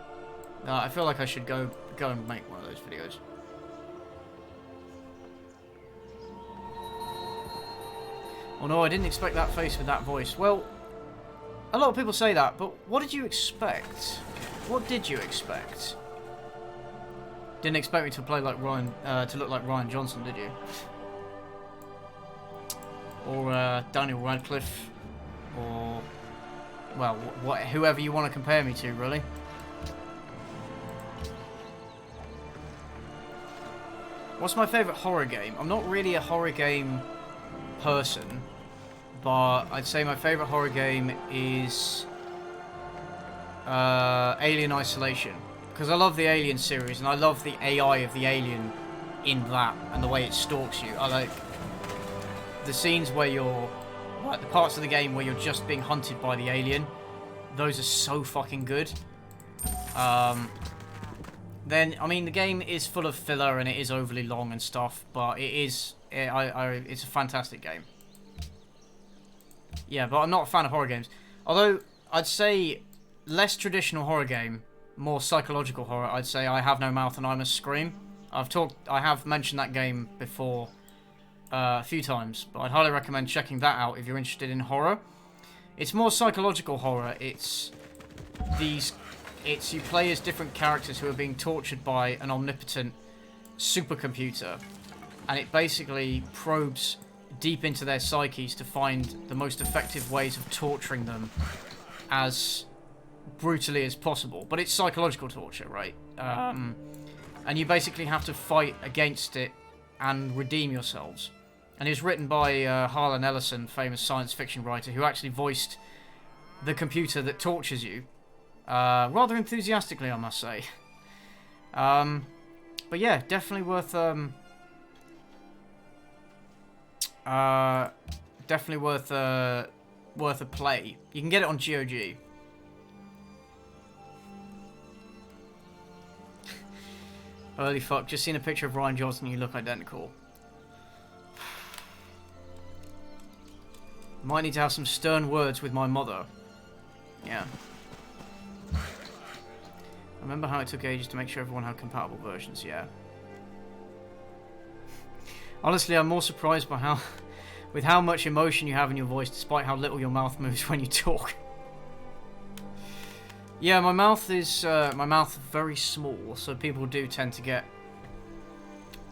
I feel like I should go and make one of those videos. Oh no, I didn't expect that face with that voice. Well, a lot of people say that, but what did you expect? What did you expect? Didn't expect me to play like Ryan, to look like Ryan Johnson, did you? Or Daniel Radcliffe, or well, whoever you want to compare me to, really. What's my favourite horror game? I'm not really a horror game person, but I'd say my favourite horror game is Alien Isolation, because I love the Alien series and I love the AI of the alien in that and the way it stalks you. I like the scenes where you're, like the parts of the game where you're just being hunted by the alien. Those are so fucking good. Then, I mean, the game is full of filler and it is overly long and stuff, but it is, it's a fantastic game. Yeah, but I'm not a fan of horror games. Although, I'd say less traditional horror game, more psychological horror, I'd say I Have No Mouth and I Must Scream. I have mentioned that game before a few times, but I'd highly recommend checking that out if you're interested in horror. It's more psychological horror. It's you play as different characters who are being tortured by an omnipotent supercomputer, and it basically probes deep into their psyches to find the most effective ways of torturing them as brutally as possible. But it's psychological torture, right? And you basically have to fight against it and redeem yourselves. And it was written by Harlan Ellison, famous science fiction writer, who actually voiced the computer that tortures you. Rather enthusiastically, I must say. But yeah, definitely worth worth a play. You can get it on GOG. Holy fuck! Just seen a picture of Ryan Johnson. You look identical. Might need to have some stern words with my mother. Yeah. Remember how it took ages to make sure everyone had compatible versions? Yeah. Honestly, I'm more surprised by with how much emotion you have in your voice, despite how little your mouth moves when you talk. Yeah, my mouth is very small, so people do tend to get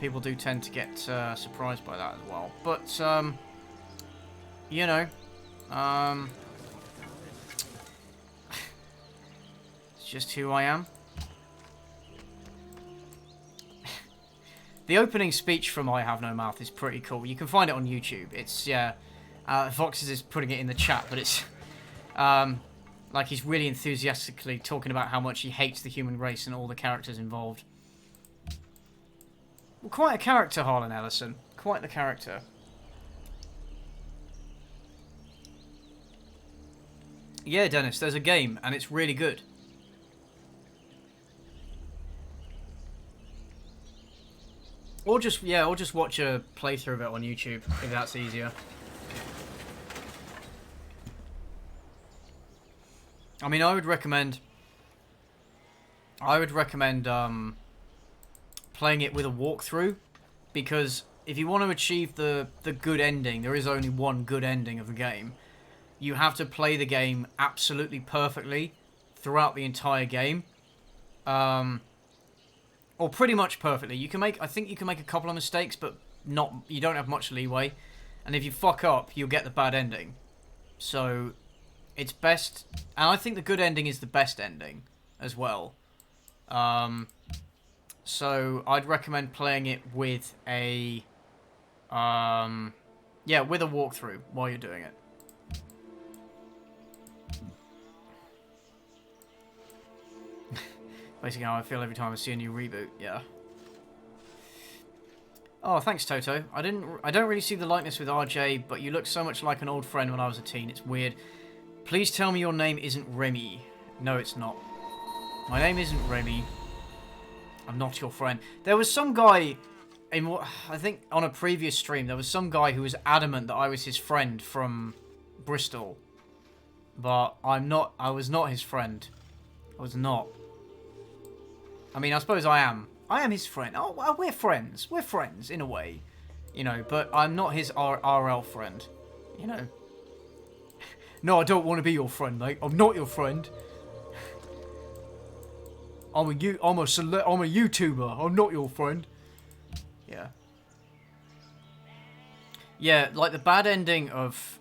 people do tend to get surprised by that as well. But, you know, it's just who I am. The opening speech from I Have No Mouth is pretty cool. You can find it on YouTube. It's, yeah, Voxes is putting it in the chat, but it's, like he's really enthusiastically talking about how much he hates the human race and all the characters involved. Well, quite a character, Harlan Ellison. Quite the character. Yeah, Dennis, there's a game, and it's really good. Or just, yeah, or just watch a playthrough of it on YouTube, if that's easier. I mean, I would recommend playing it with a walkthrough, because if you want to achieve the good ending, there is only one good ending of the game. You have to play the game absolutely perfectly throughout the entire game. Or pretty much perfectly. You can make, I think you can make a couple of mistakes, but you don't have much leeway. And if you fuck up, you'll get the bad ending. So, it's best, and I think the good ending is the best ending as well. So I'd recommend playing it with a, yeah, with a walkthrough while you're doing it. Basically how I feel every time I see a new reboot, yeah. Oh, thanks, Toto. I don't really see the likeness with RJ, but you look so much like an old friend when I was a teen. It's weird. Please tell me your name isn't Remy. No, it's not. My name isn't Remy. I'm not your friend. There was some guy, I think on a previous stream, there was some guy who was adamant that I was his friend from Bristol. But I'm not, I was not his friend. I was not. I mean, I suppose I am. I am his friend. Oh, well, we're friends. We're friends, in a way. You know, but I'm not his RL friend. You know. No, I don't want to be your friend, mate. I'm not your friend. I'm a YouTuber. I'm not your friend. Yeah. Yeah, like the bad ending of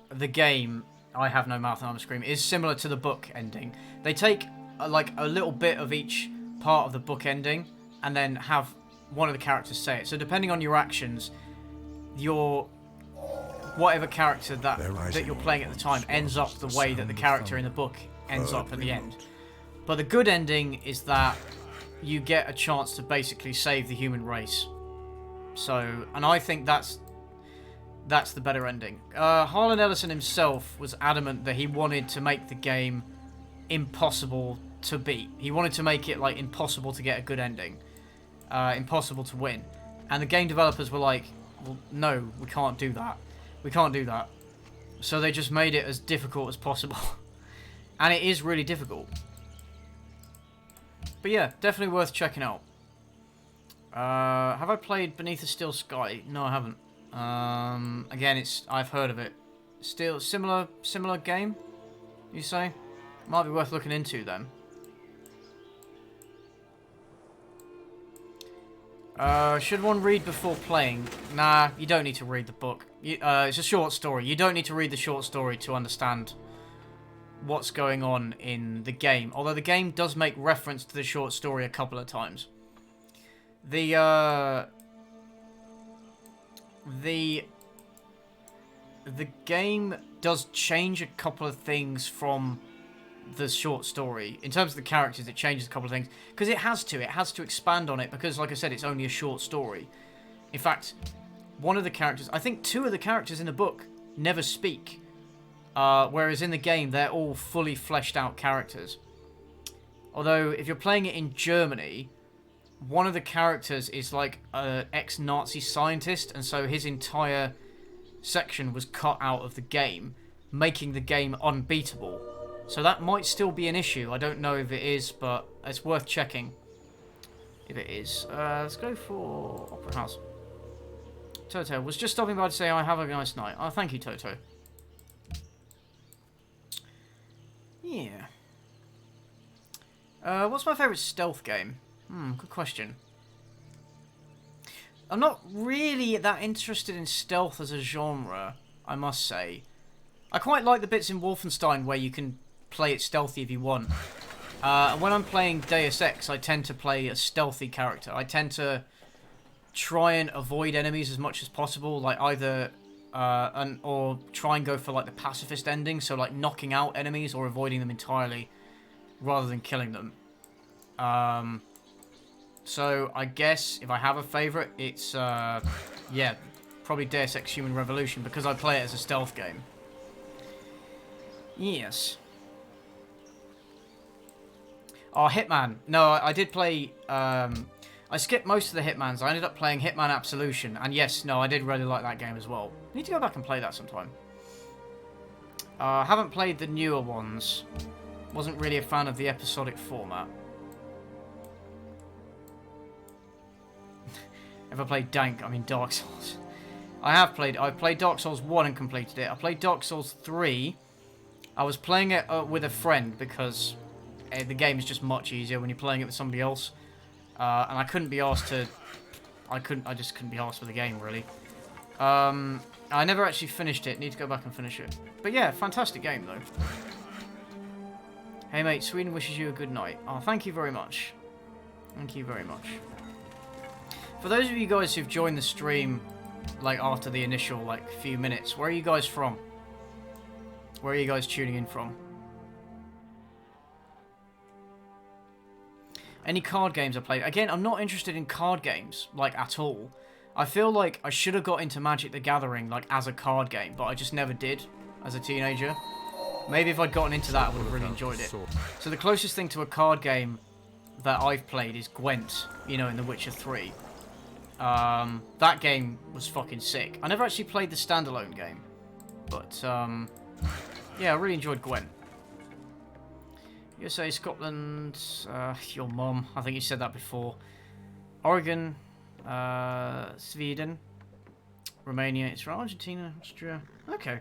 the game, I Have No Mouth and I'm Screaming, is similar to the book ending. They take like a little bit of each part of the book ending and then have one of the characters say it. So depending on your actions, your whatever character that you're playing at the time ends up the way that the character in the book ends up at the end. But the good ending is that you get a chance to basically save the human race. So, and I think that's the better ending. Harlan Ellison himself was adamant that he wanted to make the game impossible to beat. He wanted to make it like impossible to get a good ending, impossible to win. And the game developers were like, well, no, we can't do that. We can't do that. So they just made it as difficult as possible. And it is really difficult. But yeah, definitely worth checking out. Have I played Beneath a Still Sky? No, I haven't. Again, I've heard of it. Still similar game, you say? Might be worth looking into then. Should one read before playing? Nah, you don't need to read the book. It's a short story. You don't need to read the short story to understand what's going on in the game. Although the game does make reference to the short story a couple of times. The game does change a couple of things from the short story. In terms of the characters, it changes a couple of things. Because it has to expand on it, because like I said, it's only a short story. In fact, one of the characters, I think two of the characters in the book never speak. Whereas in the game, they're all fully fleshed out characters. Although, if you're playing it in Germany, one of the characters is like an ex-Nazi scientist, and so his entire section was cut out of the game, making the game unbeatable. So that might still be an issue. I don't know if it is, but it's worth checking if it is. Let's go for Opera House. Toto was just stopping by to say I have a nice night. Oh, thank you, Toto. Yeah. What's my favourite stealth game? Good question. I'm not really that interested in stealth as a genre, I must say. I quite like the bits in Wolfenstein where you can play it stealthy if you want. When I'm playing Deus Ex, I tend to play a stealthy character. I tend to try and avoid enemies as much as possible, like either or try and go for like the pacifist ending, so like knocking out enemies or avoiding them entirely rather than killing them. So I guess if I have a favorite, it's yeah, probably Deus Ex Human Revolution, because I play it as a stealth game. Yes. Oh, Hitman. No, I did play I skipped most of the Hitmans. I ended up playing Hitman Absolution, and yes, no, I did really like that game as well. I need to go back and play that sometime. I haven't played the newer ones. Wasn't really a fan of the episodic format. If I played Dank, I mean Dark Souls. I've played Dark Souls 1 and completed it. I played Dark Souls 3. I was playing it with a friend because the game is just much easier when you're playing it with somebody else. And I couldn't be asked to... I just couldn't be asked for the game, really. I never actually finished it. Need to go back and finish it. But yeah, fantastic game, though. Hey, mate, Sweden wishes you a good night. Oh, thank you very much. Thank you very much. For those of you guys who've joined the stream, like, after the initial, like, few minutes, where are you guys from? Where are you guys tuning in from? Any card games I played? Again, I'm not interested in card games, like, at all. I feel like I should have got into Magic the Gathering, like, as a card game, but I just never did as a teenager. Maybe if I'd gotten into that, I would have really enjoyed it. So the closest thing to a card game that I've played is Gwent, you know, in The Witcher 3. That game was fucking sick. I never actually played the standalone game, but, yeah, I really enjoyed Gwent. USA, Scotland, your mum. I think you said that before. Oregon, Sweden, Romania, it's from Argentina, Austria. Okay.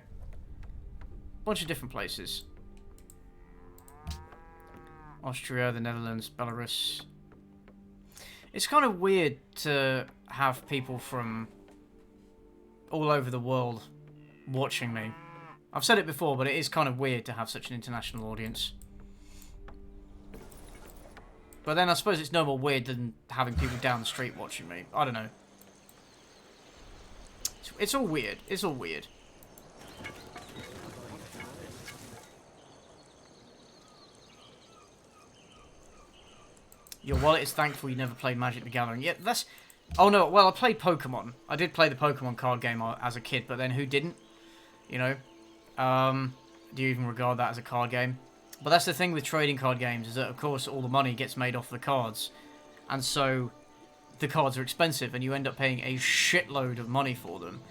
Bunch of different places. Austria, the Netherlands, Belarus. It's kind of weird to have people from all over the world watching me. I've said it before, but it is kind of weird to have such an international audience. But then I suppose it's no more weird than having people down the street watching me. I don't know. It's all weird. It's all weird. Your wallet is thankful you never played Magic the Gathering. Yeah, that's... Oh no, well, I played Pokemon. I did play the Pokemon card game as a kid, but then who didn't? You know? Do you even regard that as a card game? But that's the thing with trading card games, is that, of course, all the money gets made off the cards. And so, the cards are expensive, and you end up paying a shitload of money for them.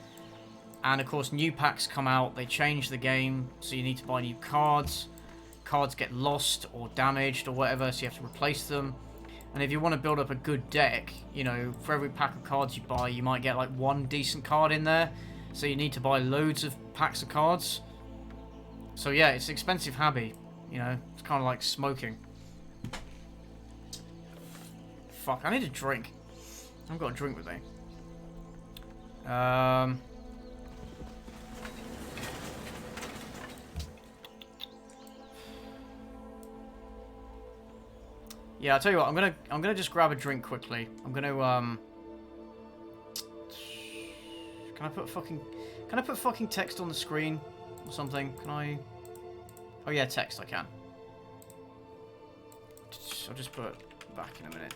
And, of course, new packs come out, they change the game, so you need to buy new cards. Cards get lost or damaged or whatever, so you have to replace them. And if you want to build up a good deck, you know, for every pack of cards you buy, you might get, like, one decent card in there. So you need to buy loads of packs of cards. So, yeah, it's an expensive hobby. You know, it's kind of like smoking. Fuck, I need a drink. I haven't got a drink with me. Yeah, I'll tell you what, I'm gonna just grab a drink quickly. I'm gonna Can I put fucking text on the screen or something? Can I? Oh yeah, text, I can. I'll just put back in a minute.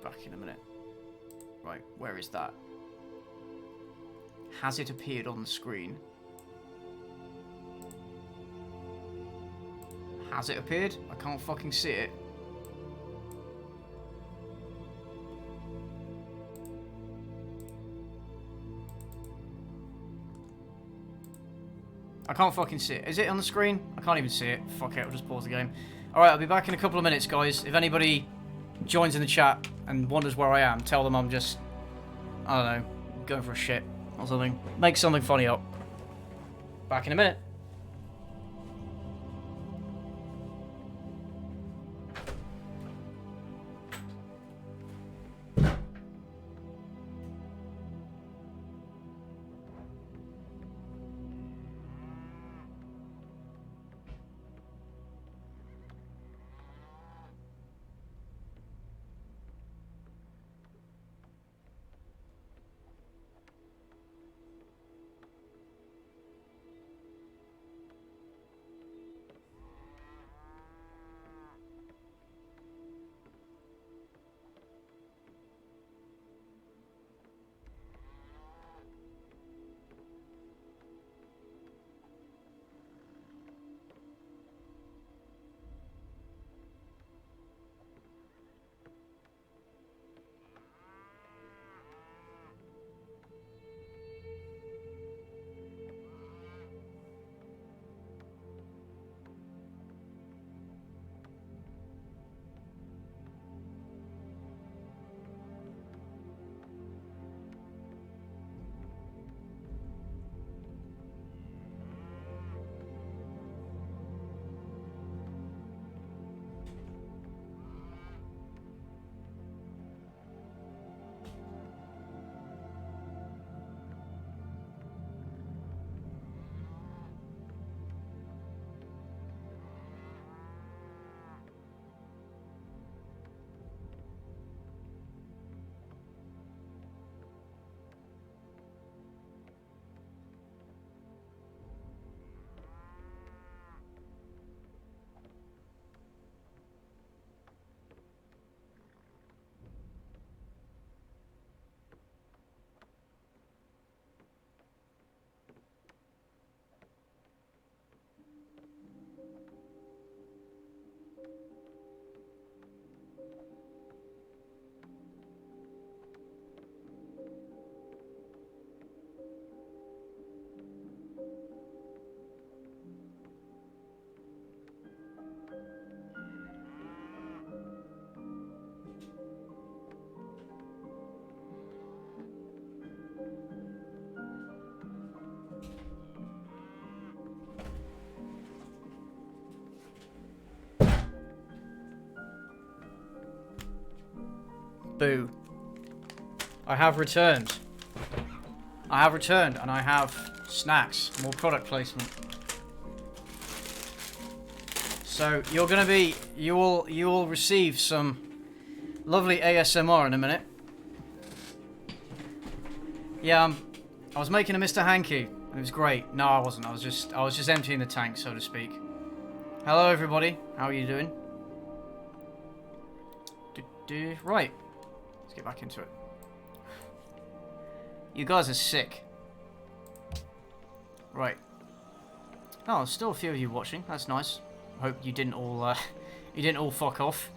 Back in a minute. Right, where is that? Has it appeared on the screen? Has it appeared? I can't fucking see it. I can't fucking see it. Is it on the screen? I can't even see it. Fuck it, I'll just pause the game. Alright, I'll be back in a couple of minutes, guys. If anybody joins in the chat and wonders where I am, tell them I'm just, I don't know, going for a shit or something. Make something funny up. Back in a minute. Boo. I have returned. I have returned, and I have snacks. More product placement. So, you're gonna be... You will receive some lovely ASMR in a minute. Yeah, I was making a Mr. Hanky. It was great. No, I wasn't. I was just emptying the tank, so to speak. Hello, everybody. How are you doing? Right. Let's get back into it. You guys are sick. Right. Oh, there's still a few of you watching. That's nice. I hope you didn't all you didn't all fuck off.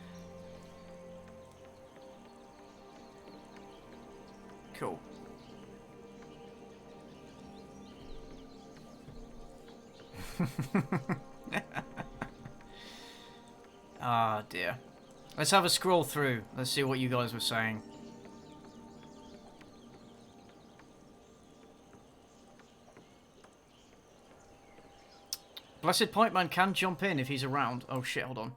Cool. Ah, dear. Let's have a scroll through. Let's see what you guys were saying. Blessed Pipeman can jump in if he's around. Oh shit, hold on.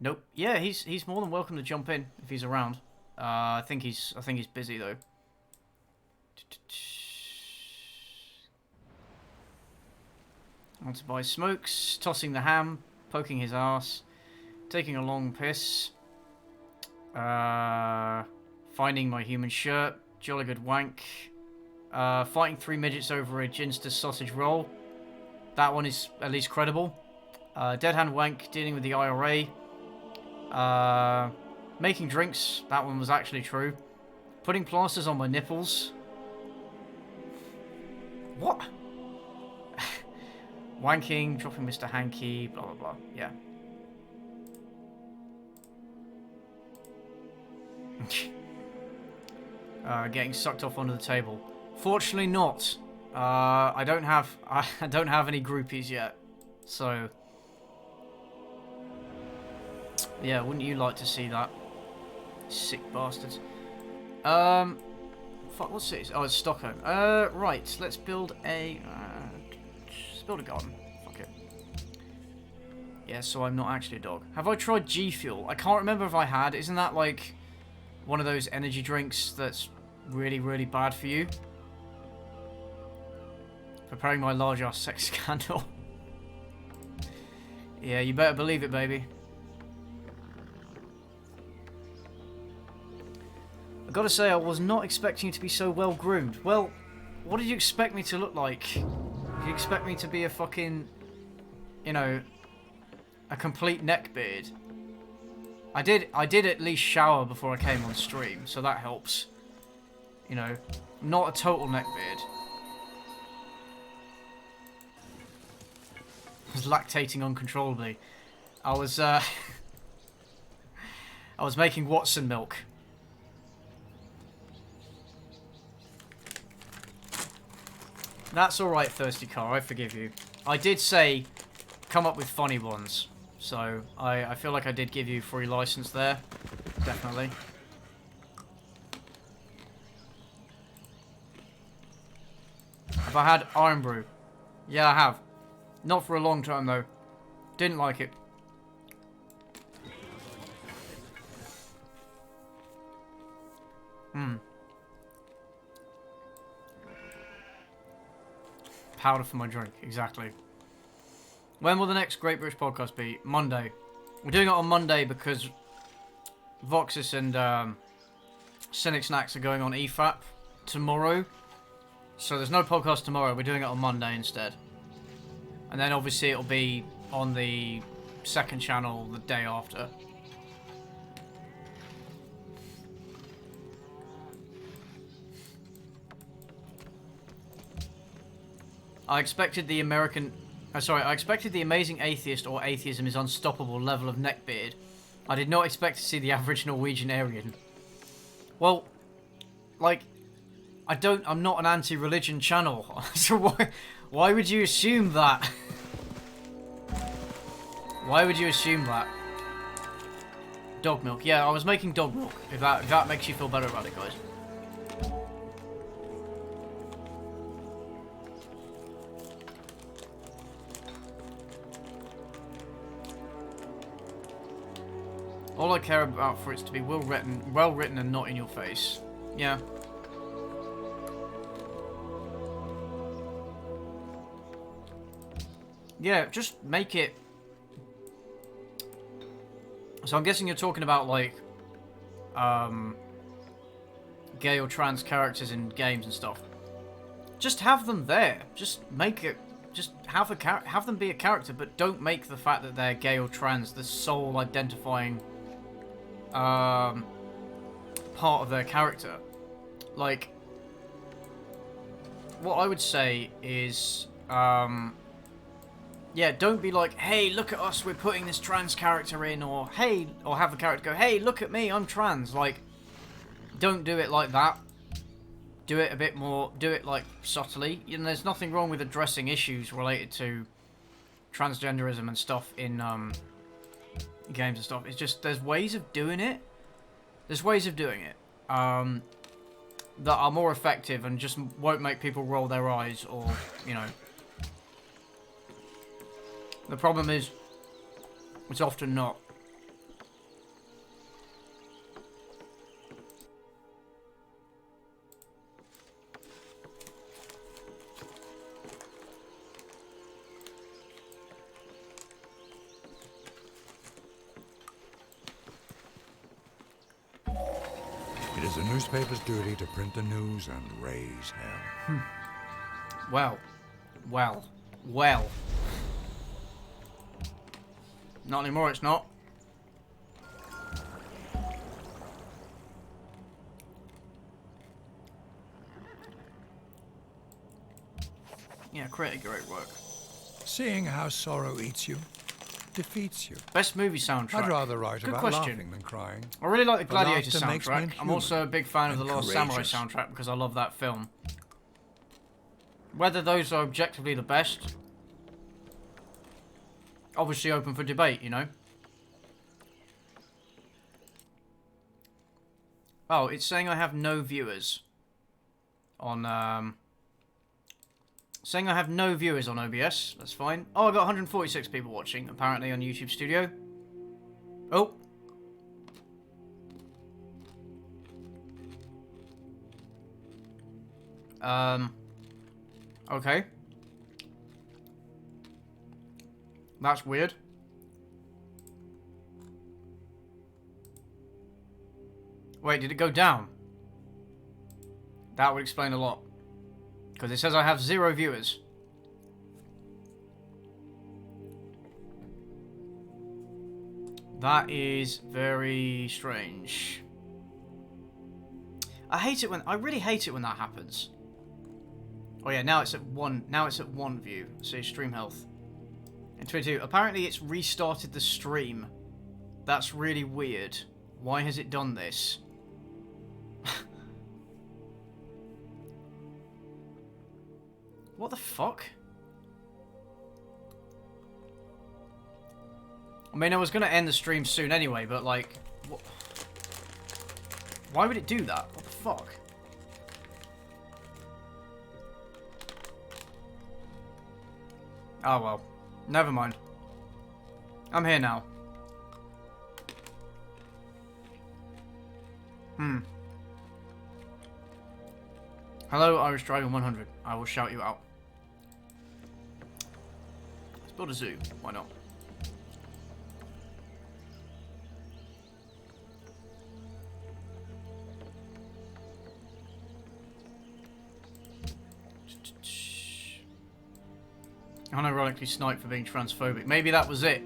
Nope. Yeah, he's more than welcome to jump in if he's around. I think he's busy though. Want to buy smokes, tossing the ham, poking his ass, taking a long piss, finding my human shirt, jolly good wank, fighting 3 midgets over a ginster sausage roll. That one is at least credible. Dead hand wank, dealing with the IRA. Making drinks, that one was actually true. Putting plasters on my nipples. What? Wanking, dropping Mr. Hanky, blah blah blah. Yeah. Getting sucked off onto the table. Fortunately not. I don't have any groupies yet. So yeah, wouldn't you like to see that? Sick bastards. Fuck, what's it? Oh, it's Stockholm. Right, let's build a garden. Fuck it. Yeah, so I'm not actually a dog. Have I tried G Fuel? I can't remember if I had. Isn't that like one of those energy drinks that's really, really bad for you? Preparing my large ass sex scandal. Yeah, you better believe it, baby. I gotta say, I was not expecting you to be so well groomed. Well, what did you expect me to look like? Did you expect me to be a fucking, you know, a complete neckbeard? I did at least shower before I came on stream, so that helps. You know, not a total neckbeard. I was lactating uncontrollably. I was making Watson milk. That's alright, Thirsty Car, I forgive you. I did say, come up with funny ones. So, I feel like I did give you free license there. Definitely. Have I had Iron Brew? Yeah, I have. Not for a long time, though. Didn't like it. Powder for my drink, exactly. When will the next Great British Podcast be? Monday. We're doing it on Monday because Voxus and Cynic Snacks are going on EFAP tomorrow. So there's no podcast tomorrow, we're doing it on Monday instead. And then obviously it'll be on the second channel the day after. I expected the amazing atheist or atheism is unstoppable level of neckbeard. I did not expect to see the average Norwegian Aryan. Well, like, I'm not an anti-religion channel, so why would you assume that? Why would you assume that? Dog milk. Yeah, I was making dog milk. If that makes you feel better about it, guys. All I care about for it to be well written and not in your face. Yeah. Yeah, just make it... So I'm guessing you're talking about, like, gay or trans characters in games and stuff. Just have them there. Just make it... Just have them be a character, but don't make the fact that they're gay or trans the sole identifying part of their character. Like, what I would say is... yeah, don't be like, hey, look at us, we're putting this trans character in, or hey, or have the character go, hey, look at me, I'm trans. Like, don't do it like that. Do it a bit more, do it like subtly. You know, there's nothing wrong with addressing issues related to transgenderism and stuff in games and stuff. It's just, there's ways of doing it. There's ways of doing it that are more effective and just won't make people roll their eyes or, you know. The problem is, it's often not. It is a newspaper's duty to print the news and raise hell. Well. Well. Well. Not anymore, it's not. Yeah, creating great work. Seeing how sorrow eats you, defeats you. Best movie soundtrack. I'd rather write Good about question. laughing than crying. I really like the But Gladiator laughter makes men soundtrack. I'm also a big fan of the and Last Samurai courageous. soundtrack because I love that film. Whether those are objectively the best, obviously open for debate, you know. Oh, it's saying I have no viewers on, saying I have no viewers on OBS. That's fine. Oh, I got 146 people watching, apparently, on YouTube Studio. Oh. Okay. That's weird. Wait, did it go down? That would explain a lot. Because it says I have 0 viewers. That is very strange. I really hate it when that happens. Oh yeah, now it's at 1. Now it's at 1 view. So stream health. And 22. Apparently it's restarted the stream. That's really weird. Why has it done this? What the fuck? I mean, I was gonna end the stream soon anyway, but like, what? Why would it do that? What the fuck? Oh well, never mind. I'm here now. Hello, Irish Dragon 100. I will shout you out. Let's build a zoo. Why not? Unironically sniped for being transphobic. Maybe that was it.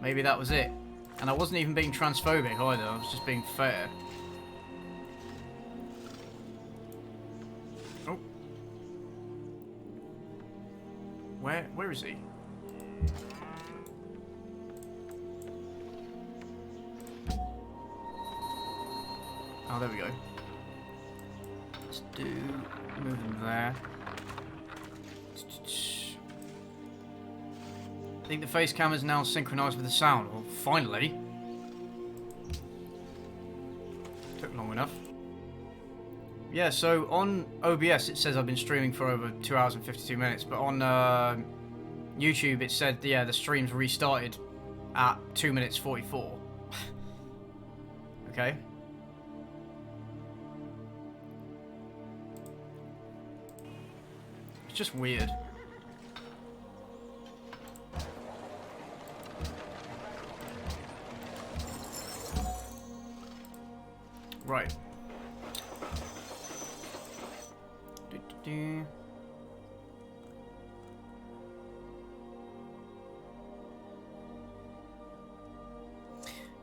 Maybe that was it. And I wasn't even being transphobic either. I was just being fair. Oh. Where is he? Oh, there we go. Let's move him there. I think the face cam is now synchronized with the sound. Well, finally. Took long enough. Yeah, so on OBS it says I've been streaming for over 2 hours and 52 minutes, but on YouTube it said, yeah, the stream's restarted at 2 minutes 44. Okay. It's just weird. Right. Do-do-do.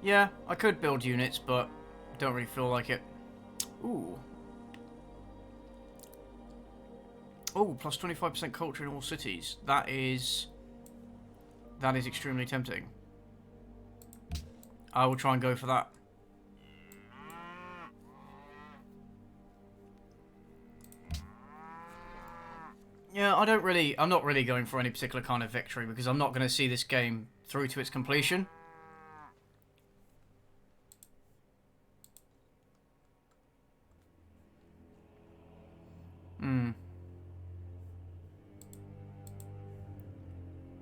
Yeah, I could build units, but don't really feel like it. Ooh. Oh, plus 25% culture in all cities. That is extremely tempting. I will try and go for that. Yeah, I'm not really going for any particular kind of victory because I'm not going to see this game through to its completion.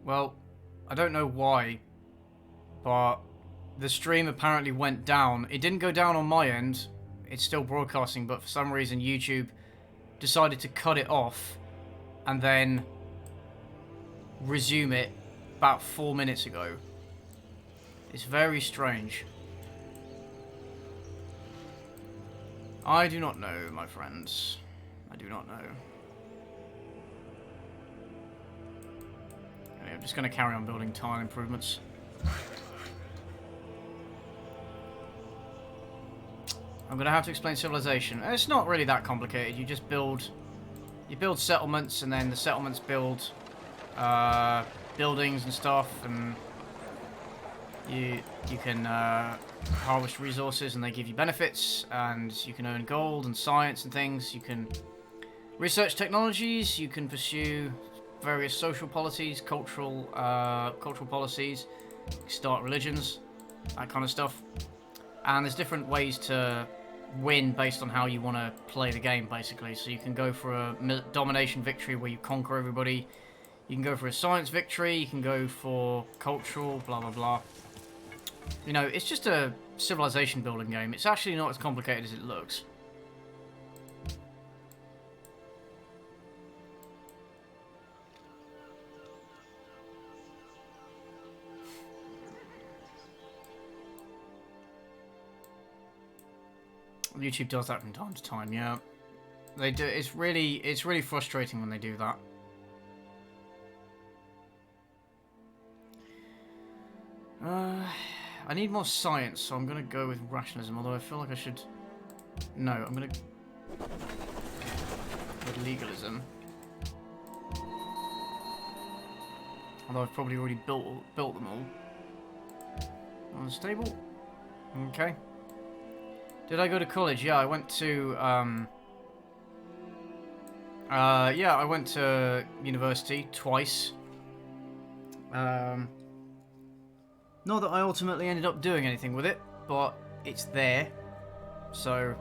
Well, I don't know why, but the stream apparently went down. It didn't go down on my end. It's still broadcasting, but for some reason YouTube decided to cut it off and then resume it about 4 minutes ago. It's very strange. I do not know, my friends. I do not know. Anyway, I'm just going to carry on building tile improvements. I'm going to have to explain civilization. It's not really that complicated. You just build settlements, and then the settlements build buildings and stuff, and you can harvest resources, and they give you benefits, and you can earn gold and science and things. You can research technologies. You can pursue various social policies, cultural policies, start religions, that kind of stuff. And there's different ways to win based on how you want to play the game, basically. So you can go for a domination victory where you conquer everybody. You can go for a science victory. You can go for cultural, blah, blah, blah. You know, it's just a civilization building game. It's actually not as complicated as it looks. YouTube does that from time to time, yeah. They do. It's really frustrating when they do that. I need more science, so I'm gonna go with rationalism. Although I feel like I should. No, I'm gonna go with legalism. Although I've probably already built them all. Unstable. Okay. Did I go to college? Yeah, I went to, yeah, I went to university twice. Not that I ultimately ended up doing anything with it, but it's there, so...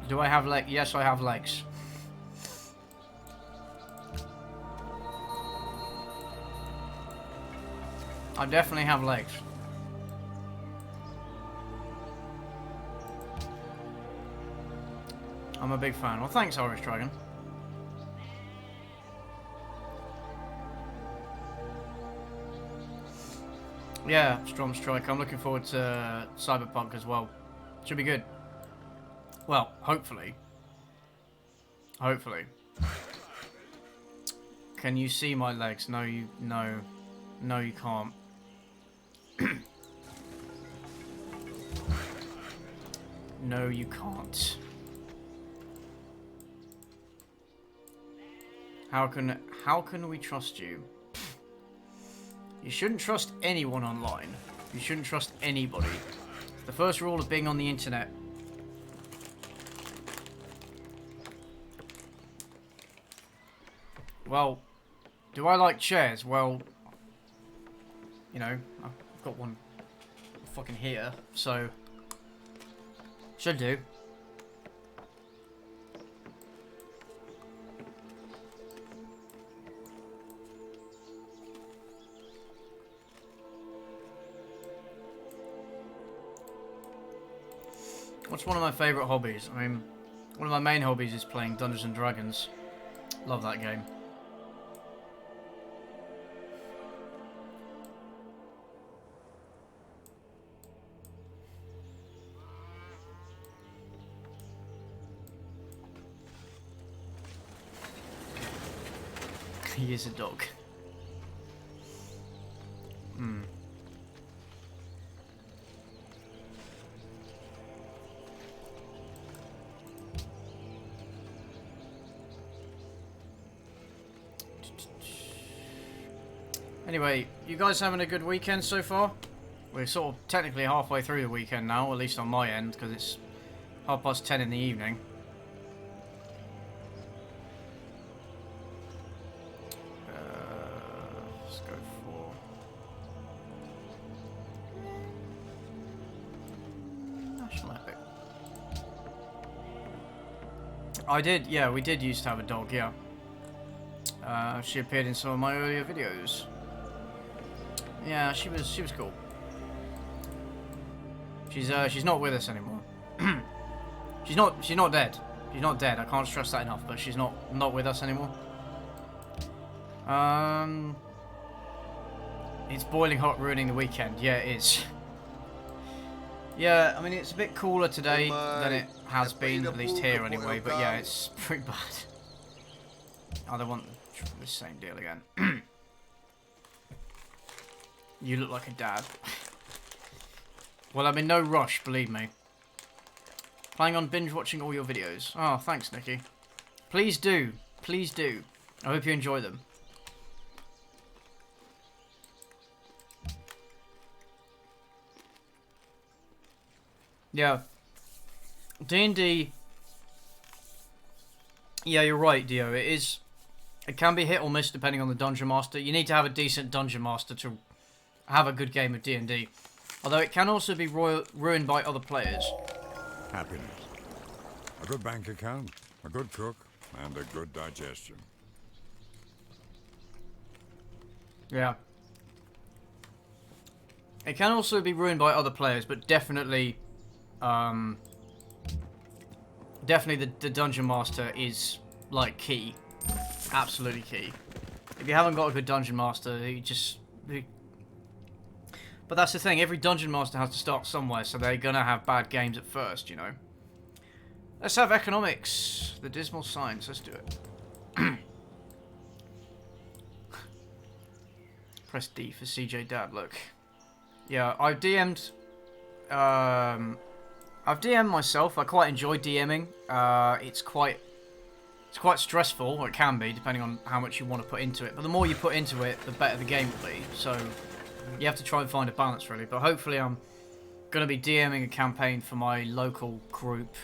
Do I have legs? Yes, I have legs. I definitely have legs. I'm a big fan. Well, thanks, Irish Dragon. Yeah, Storm Strike. I'm looking forward to Cyberpunk as well. Should be good. Well, hopefully. Hopefully. Can you see my legs? No, you can't. No, you can't. How can we trust you? You shouldn't trust anyone online. You shouldn't trust anybody. The first rule of being on the internet. Well, do I like chairs? Well, you know, I've got one fucking here, so Should do. What's one of my favourite hobbies? I mean, one of my main hobbies is playing Dungeons and Dragons. Love that game. He is a dog. Hmm. Anyway, you guys having a good weekend so far? We're sort of technically halfway through the weekend now, at least on my end, because it's 10:30 in the evening. Let's go for... National Epic. I did, yeah, we did used to have a dog, yeah. She appeared in some of my earlier videos. Yeah, she was cool. She's not with us anymore. she's not dead. She's not dead. I can't stress that enough. But she's not with us anymore. It's boiling hot, ruining the weekend. Yeah, it is. Yeah, I mean it's a bit cooler today than it has been, at least here anyway. But yeah, it's pretty bad. Oh, they want the same deal again. You look like a dad. Well, I'm in no rush, believe me. Planning on binge watching all your videos. Oh, thanks, Nikki. Please do. Please do. I hope you enjoy them. Yeah. D&D... Yeah, you're right, Dio. It can be hit or miss depending on the Dungeon Master. You need to have a decent Dungeon Master to have a good game of D&D. Although it can also be ruined by other players. Happiness. A good bank account, a good cook, and a good digestion. Yeah. It can also be ruined by other players, but definitely... definitely the Dungeon Master is, like, key. Absolutely key. If you haven't got a good Dungeon Master, but that's the thing, every Dungeon Master has to start somewhere, so they're gonna have bad games at first, you know. Let's have economics. The dismal science, let's do it. Press D for CJ Dad, look. Yeah, I've DM'd myself. I quite enjoy DMing. It's quite stressful, or it can be, depending on how much you want to put into it. But the more you put into it, the better the game will be. So you have to try and find a balance, really. But hopefully I'm going to be DMing a campaign for my local group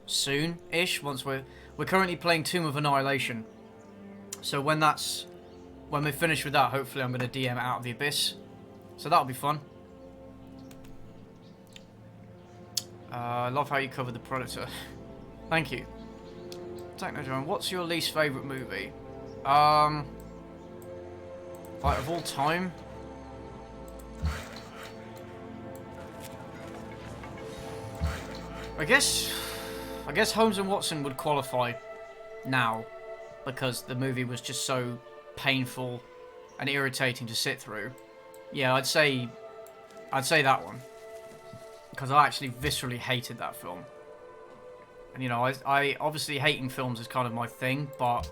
soon-ish. Once we're currently playing Tomb of Annihilation. So when we're finished with that, hopefully I'm going to DM Out of the Abyss. So that'll be fun. I love how you covered the Predator. Thank you. Techno John, what's your least favourite movie? Like of all time? I guess Holmes and Watson would qualify now, because the movie was just so painful and irritating to sit through. Yeah, I'd say that one, because I actually viscerally hated that film. And you know, I obviously hating films is kind of my thing, but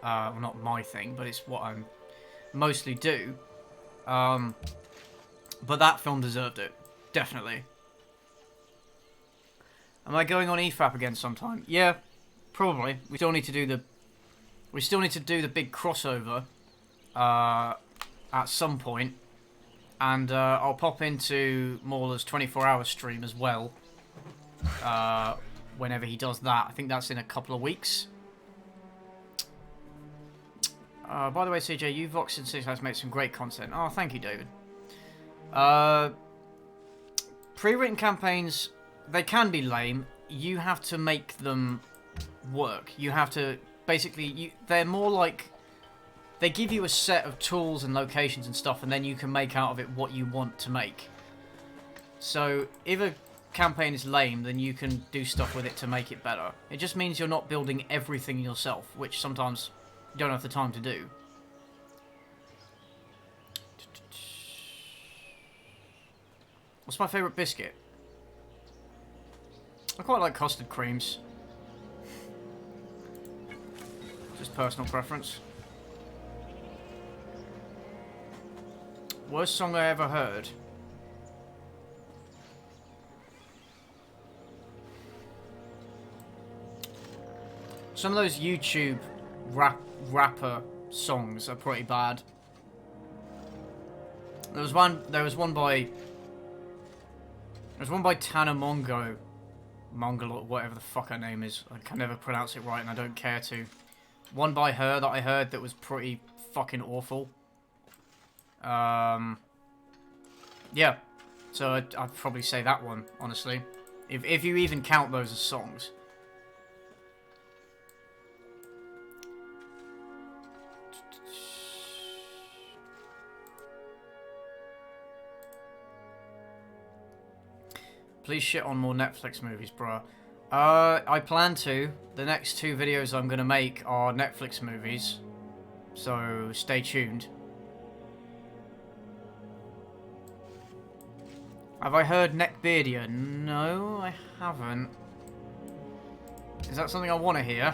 well, not my thing, but it's what I mostly do. But that film deserved it, definitely. Am I going on EFAP again sometime? Yeah, probably. We still need to do the big crossover at some point, and I'll pop into Mauler's 24-hour stream as well. Whenever he does that, I think that's in a couple of weeks. By the way, CJ, you Vox and 6 has made some great content. Oh, thank you, David. Pre-written campaigns, they can be lame. you have to make them work. You have to basically they're more like they give you a set of tools and locations and stuff, and then you can make out of it what you want to make. So if a campaign is lame, then you can do stuff with it to make it better. It just means you're not building everything yourself, which sometimes you don't have the time to do. What's my favourite biscuit? I quite like custard creams. Just personal preference. Worst song I ever heard. Some of those YouTube rapper songs are pretty bad. There was one by Tana Mongo, or whatever the fuck her name is. I can never pronounce it right, and I don't care to. One by her that I heard that was pretty fucking awful. Yeah. So I'd probably say that one, honestly. If you even count those as songs. Please shit on more Netflix movies, bruh. I plan to. The next 2 videos I'm going to make are Netflix movies. So, stay tuned. Have I heard Neckbeardia? No, I haven't. Is that something I want to hear?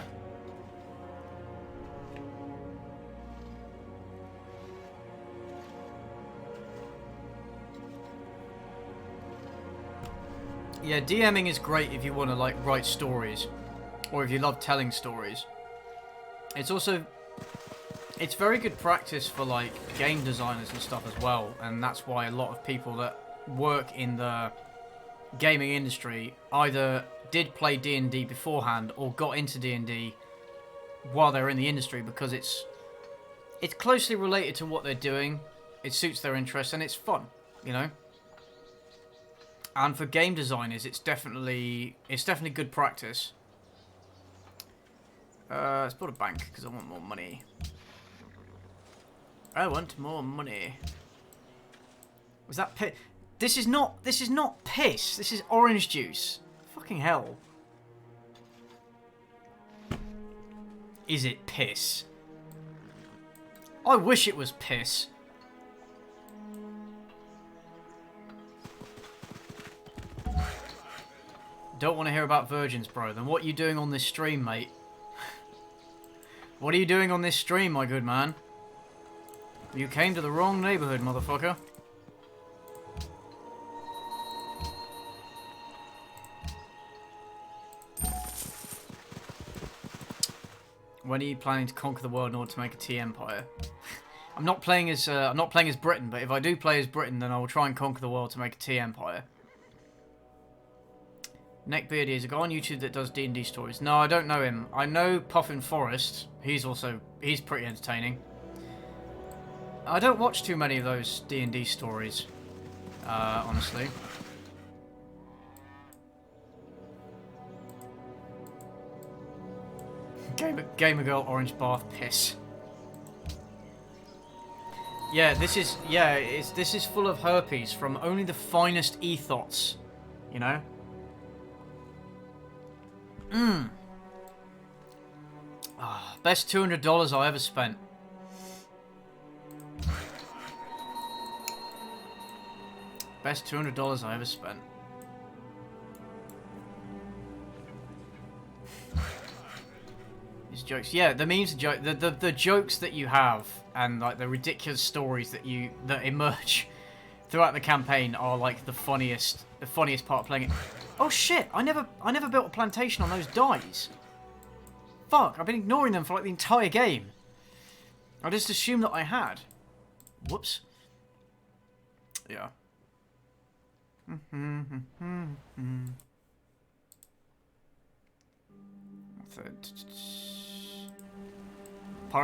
Yeah, DMing is great if you want to, like, write stories. Or if you love telling stories. It's also... It's very good practice for, like, game designers and stuff as well. And that's why a lot of people that work in the gaming industry either did play D&D beforehand or got into D&D while they're in the industry, because it's closely related to what they're doing. It suits their interests and it's fun, you know? And for game designers, it's definitely good practice. Let's build a bank because I want more money. I want more money. Was that piss? This is not piss. This is orange juice. Fucking hell. Is it piss? I wish it was piss. Don't want to hear about virgins, bro. Then what are you doing on this stream, mate? What are you doing on this stream, my good man? You came to the wrong neighborhood, motherfucker. When are you planning to conquer the world in order to make a tea empire? I'm not playing as Britain, but if I do play as Britain, then I will try and conquer the world to make a tea empire. Neckbeardy is a guy on YouTube that does D&D stories. No, I don't know him. I know Puffin Forest. He's pretty entertaining. I don't watch too many of those D&D stories, honestly. Gamer girl, orange bath, piss. Yeah, this is full of herpes from only the finest ethos, you know. Best $200 I ever spent. Best $200 I ever spent. These jokes, yeah, the memes, the jokes that you have, and like the ridiculous stories that emerge throughout the campaign are like the funniest part of playing it. Oh shit! I never built a plantation on those dies. Fuck! I've been ignoring them for like the entire game. I just assumed that I had. Whoops. Yeah.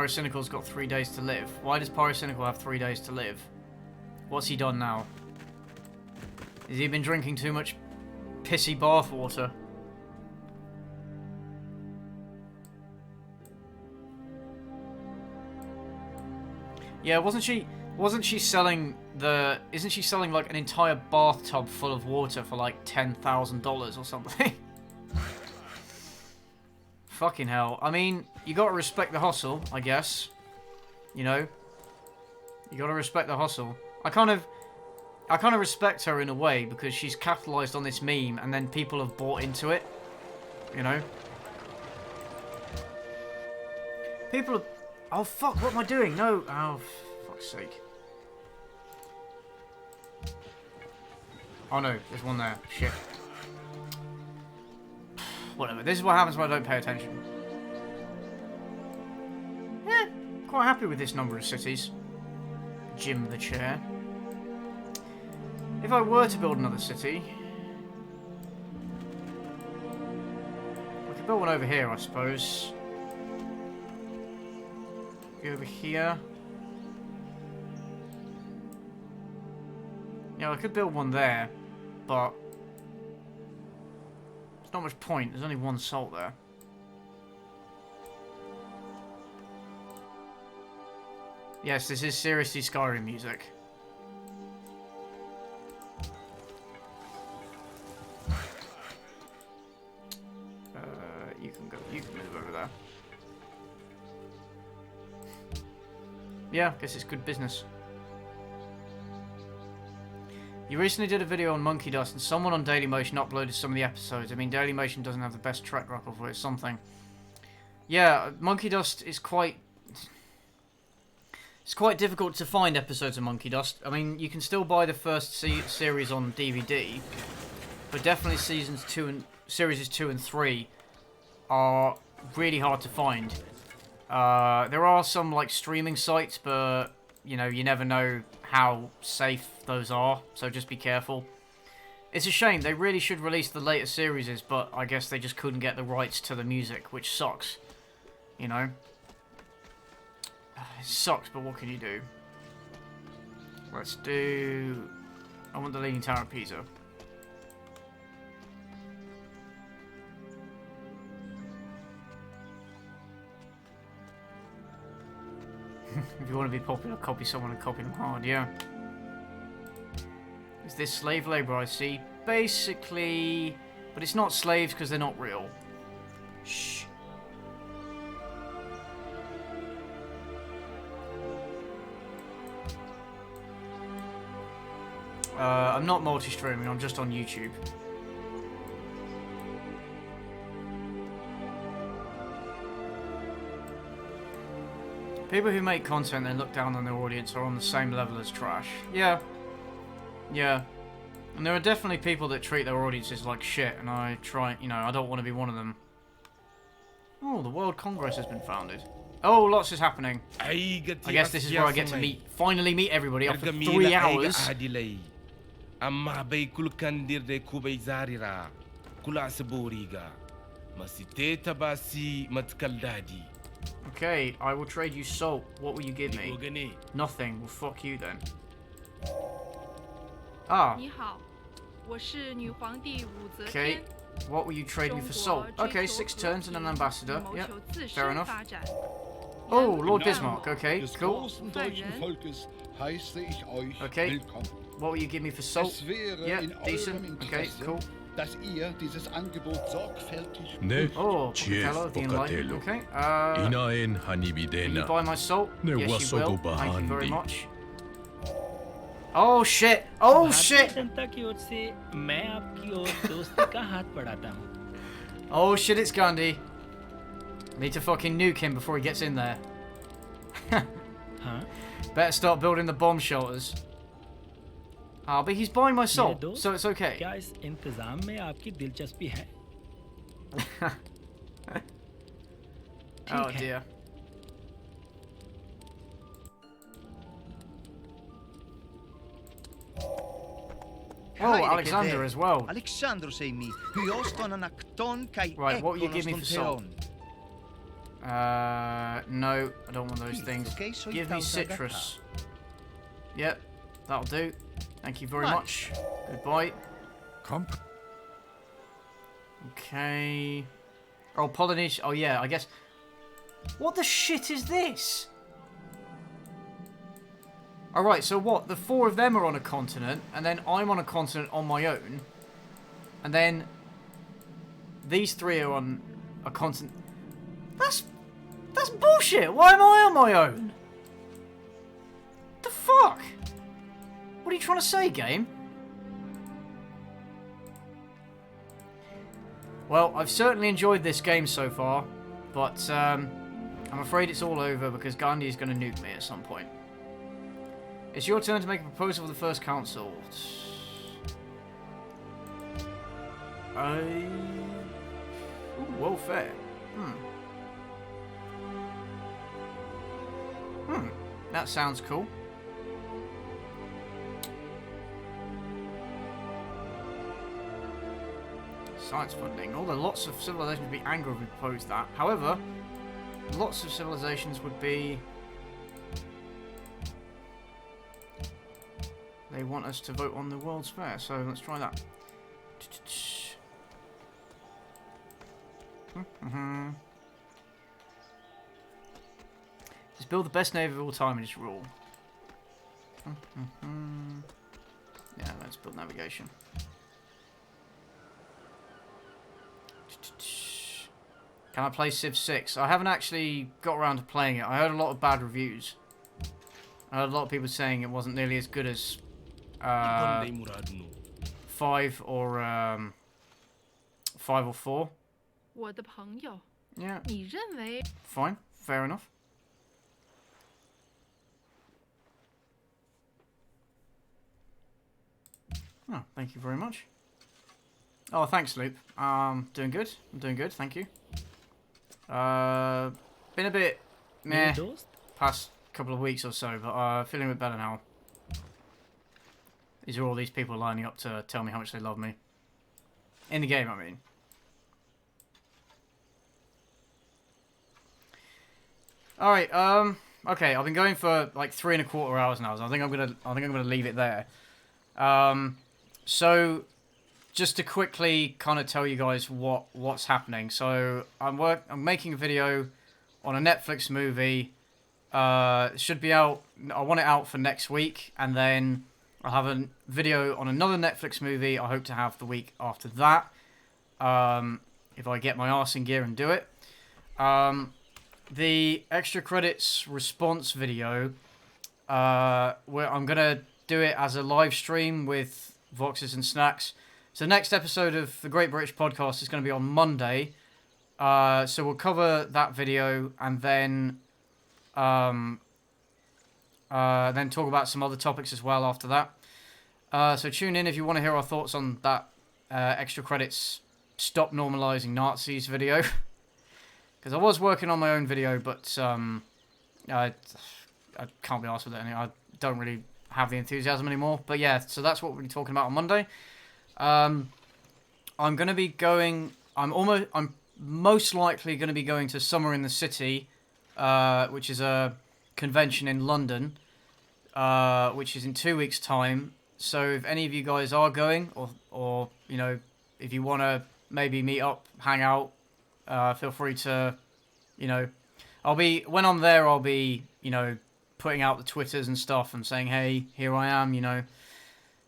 Cynical's got 3 days to live. Why does Cynical have 3 days to live? What's he done now? Has he been drinking too much pissy bathwater? Yeah, wasn't she selling the... Isn't she selling, like, an entire bathtub full of water for, like, $10,000 or something? Fucking hell. I mean, you gotta respect the hustle, I guess. You know? You gotta respect the hustle. I kind of respect her in a way, because she's capitalized on this meme, and then people have bought into it. You know? People have... Oh, fuck, what am I doing? No. Oh, for fuck's sake. Oh, no, there's one there. Shit. Whatever, this is what happens when I don't pay attention. Yeah, quite happy with this number of cities. Jim the Chair. If I were to build another city... I could build one over here, I suppose. Go over here. Yeah, I could build one there, but... There's not much point, there's only one salt there. Yes, this is seriously Skyrim music. You can move over there. Yeah, guess it's good business. You recently did a video on Monkey Dust, and someone on Dailymotion uploaded some of the episodes. I mean, Dailymotion doesn't have the best track record for it, something. Yeah, Monkey Dust is quite... It's quite difficult to find episodes of Monkey Dust. I mean, you can still buy the first series on DVD, but definitely series 2 and 3 are really hard to find. There are some, like, streaming sites, but, you know, you never know how safe those are, so just be careful. It's a shame, they really should release the later series, but I guess they just couldn't get the rights to the music, which sucks. You know? It sucks, but what can you do? Let's do... I want the Leaning Tower of Pisa. If you want to be popular, copy someone and copy them hard, yeah. Is this slave labor I see? Basically... But it's not slaves because they're not real. Shh. I'm not multi-streaming, I'm just on YouTube. People who make content and look down on their audience are on the same level as trash. Yeah. Yeah. And there are definitely people that treat their audiences like shit, and I try, you know, I don't want to be one of them. Oh, the World Congress has been founded. Oh, lots is happening. I guess this is where I get to finally meet everybody after 3 hours. Okay, I will trade you salt. What will you give me? Nothing. Well, fuck you then. Ah. Okay, what will you trade me for salt? Okay, 6 turns and an ambassador. Yep, fair enough. Oh, Lord Bismarck. Okay, cool. Okay, what will you give me for salt? Yeah, decent. Okay, cool. Oh, Pocatello of the Enlightened. Okay. Will you buy my salt? Yes, you will. Thank you very much. Oh shit! Oh shit! Oh shit! It's Gandhi. Need to fucking nuke him before he gets in there. Huh? Better start building the bomb shelters. Ah, but he's buying my salt, so it's okay. क्या इस इंतजाम में आपकी दिलचस्पी है? Oh dear. Oh, Alexander as well. Right, what will you give me for salt? No, I don't want those things. Give me citrus. Yep, that'll do. Thank you very much. Goodbye. Okay. Oh, Polynesia. Oh, yeah, I guess. What the shit is this? Alright, so what? The 4 of them are on a continent, and then I'm on a continent on my own. And then these 3 are on a continent. That's bullshit. Why am I on my own? The fuck? What are you trying to say, game? Well, I've certainly enjoyed this game so far, but I'm afraid it's all over because Gandhi is going to nuke me at some point. It's your turn to make a proposal for the first council. Ooh, welfare. That sounds cool. Science funding. Although lots of civilizations would be angry if we proposed that. However, lots of civilizations would be... They want us to vote on the World's Fair, so let's try that. Just build the best navy of all time and just rule. Yeah, let's build navigation. Can I play Civ 6? I haven't actually got around to playing it. I heard a lot of bad reviews. I heard a lot of people saying it wasn't nearly as good as 5 or 5 or 4. 我的朋友， Yeah, 你认为 fine, fair enough. Oh, thank you very much. Oh, thanks, Loop. Doing good. I'm doing good, thank you. Been a bit meh मेरे दोस्त past couple of weeks or so, but feeling a bit better now. These are all these people lining up to tell me how much they love me. In the game, I mean. Alright, okay, I've been going for like 3¼ hours now, so I think I'm gonna leave it there. So just to quickly kind of tell you guys what's happening. So I'm making a video on a Netflix movie. It should be out. I want it out for next week, and then I'll have a video on another Netflix movie. I hope to have the week after that, if I get my arse in gear and do it. The extra credits response video, where I'm gonna do it as a live stream with Voxes and Snacks. So the next episode of the Great British Podcast is going to be on Monday. So we'll cover that video and then talk about some other topics as well after that. So tune in if you want to hear our thoughts on that extra credits Stop Normalizing Nazis video. Because I was working on my own video, but I can't be arsed with it anymore. I don't really have the enthusiasm anymore. But yeah, so that's what we'll be talking about on Monday. I'm going to be going... I'm most likely going to be going to Summer in the City, which is a convention in London, which is in 2 weeks' time. So if any of you guys are going, or you know, if you want to maybe meet up, hang out, feel free to, you know, when I'm there, I'll be, you know, putting out the Twitters and stuff and saying, hey, here I am, you know.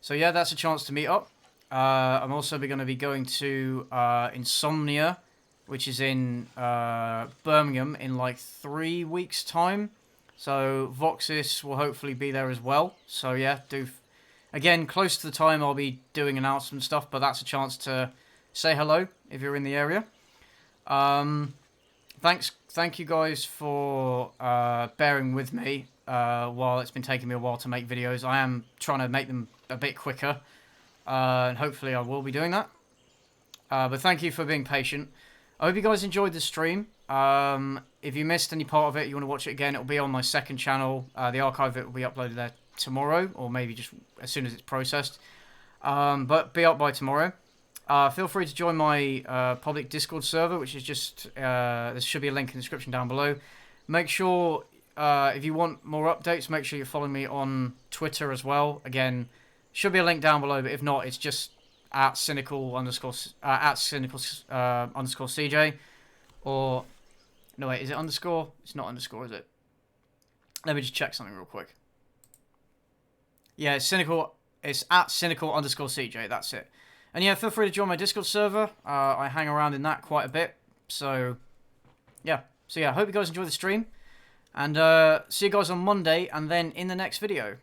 So yeah, that's a chance to meet up. I'm also going to be going to Insomnia, which is in Birmingham in like 3 weeks' time. So Voxis will hopefully be there as well. So yeah, again, close to the time I'll be doing announcement stuff, but that's a chance to say hello if you're in the area. Thank you guys for bearing with me while it's been taking me a while to make videos. I am trying to make them a bit quicker, and hopefully I will be doing that. But thank you for being patient. I hope you guys enjoyed the stream. If you missed any part of it, you want to watch it again, it'll be on my second channel. The archive of it will be uploaded there tomorrow, or maybe just as soon as it's processed. But be up by tomorrow. Feel free to join my public Discord server, which is just... there should be a link in the description down below. Make sure, if you want more updates, make sure you're following me on Twitter as well. Again, should be a link down below, but if not, it's just at Cynical underscore CJ. Or... No, wait, is it underscore? It's not underscore, is it? Let me just check something real quick. Yeah, it's Cynical. It's at cynical_CJ. That's it. And yeah, feel free to join my Discord server. I hang around in that quite a bit. So, yeah. So yeah, I hope you guys enjoy the stream. And see you guys on Monday and then in the next video.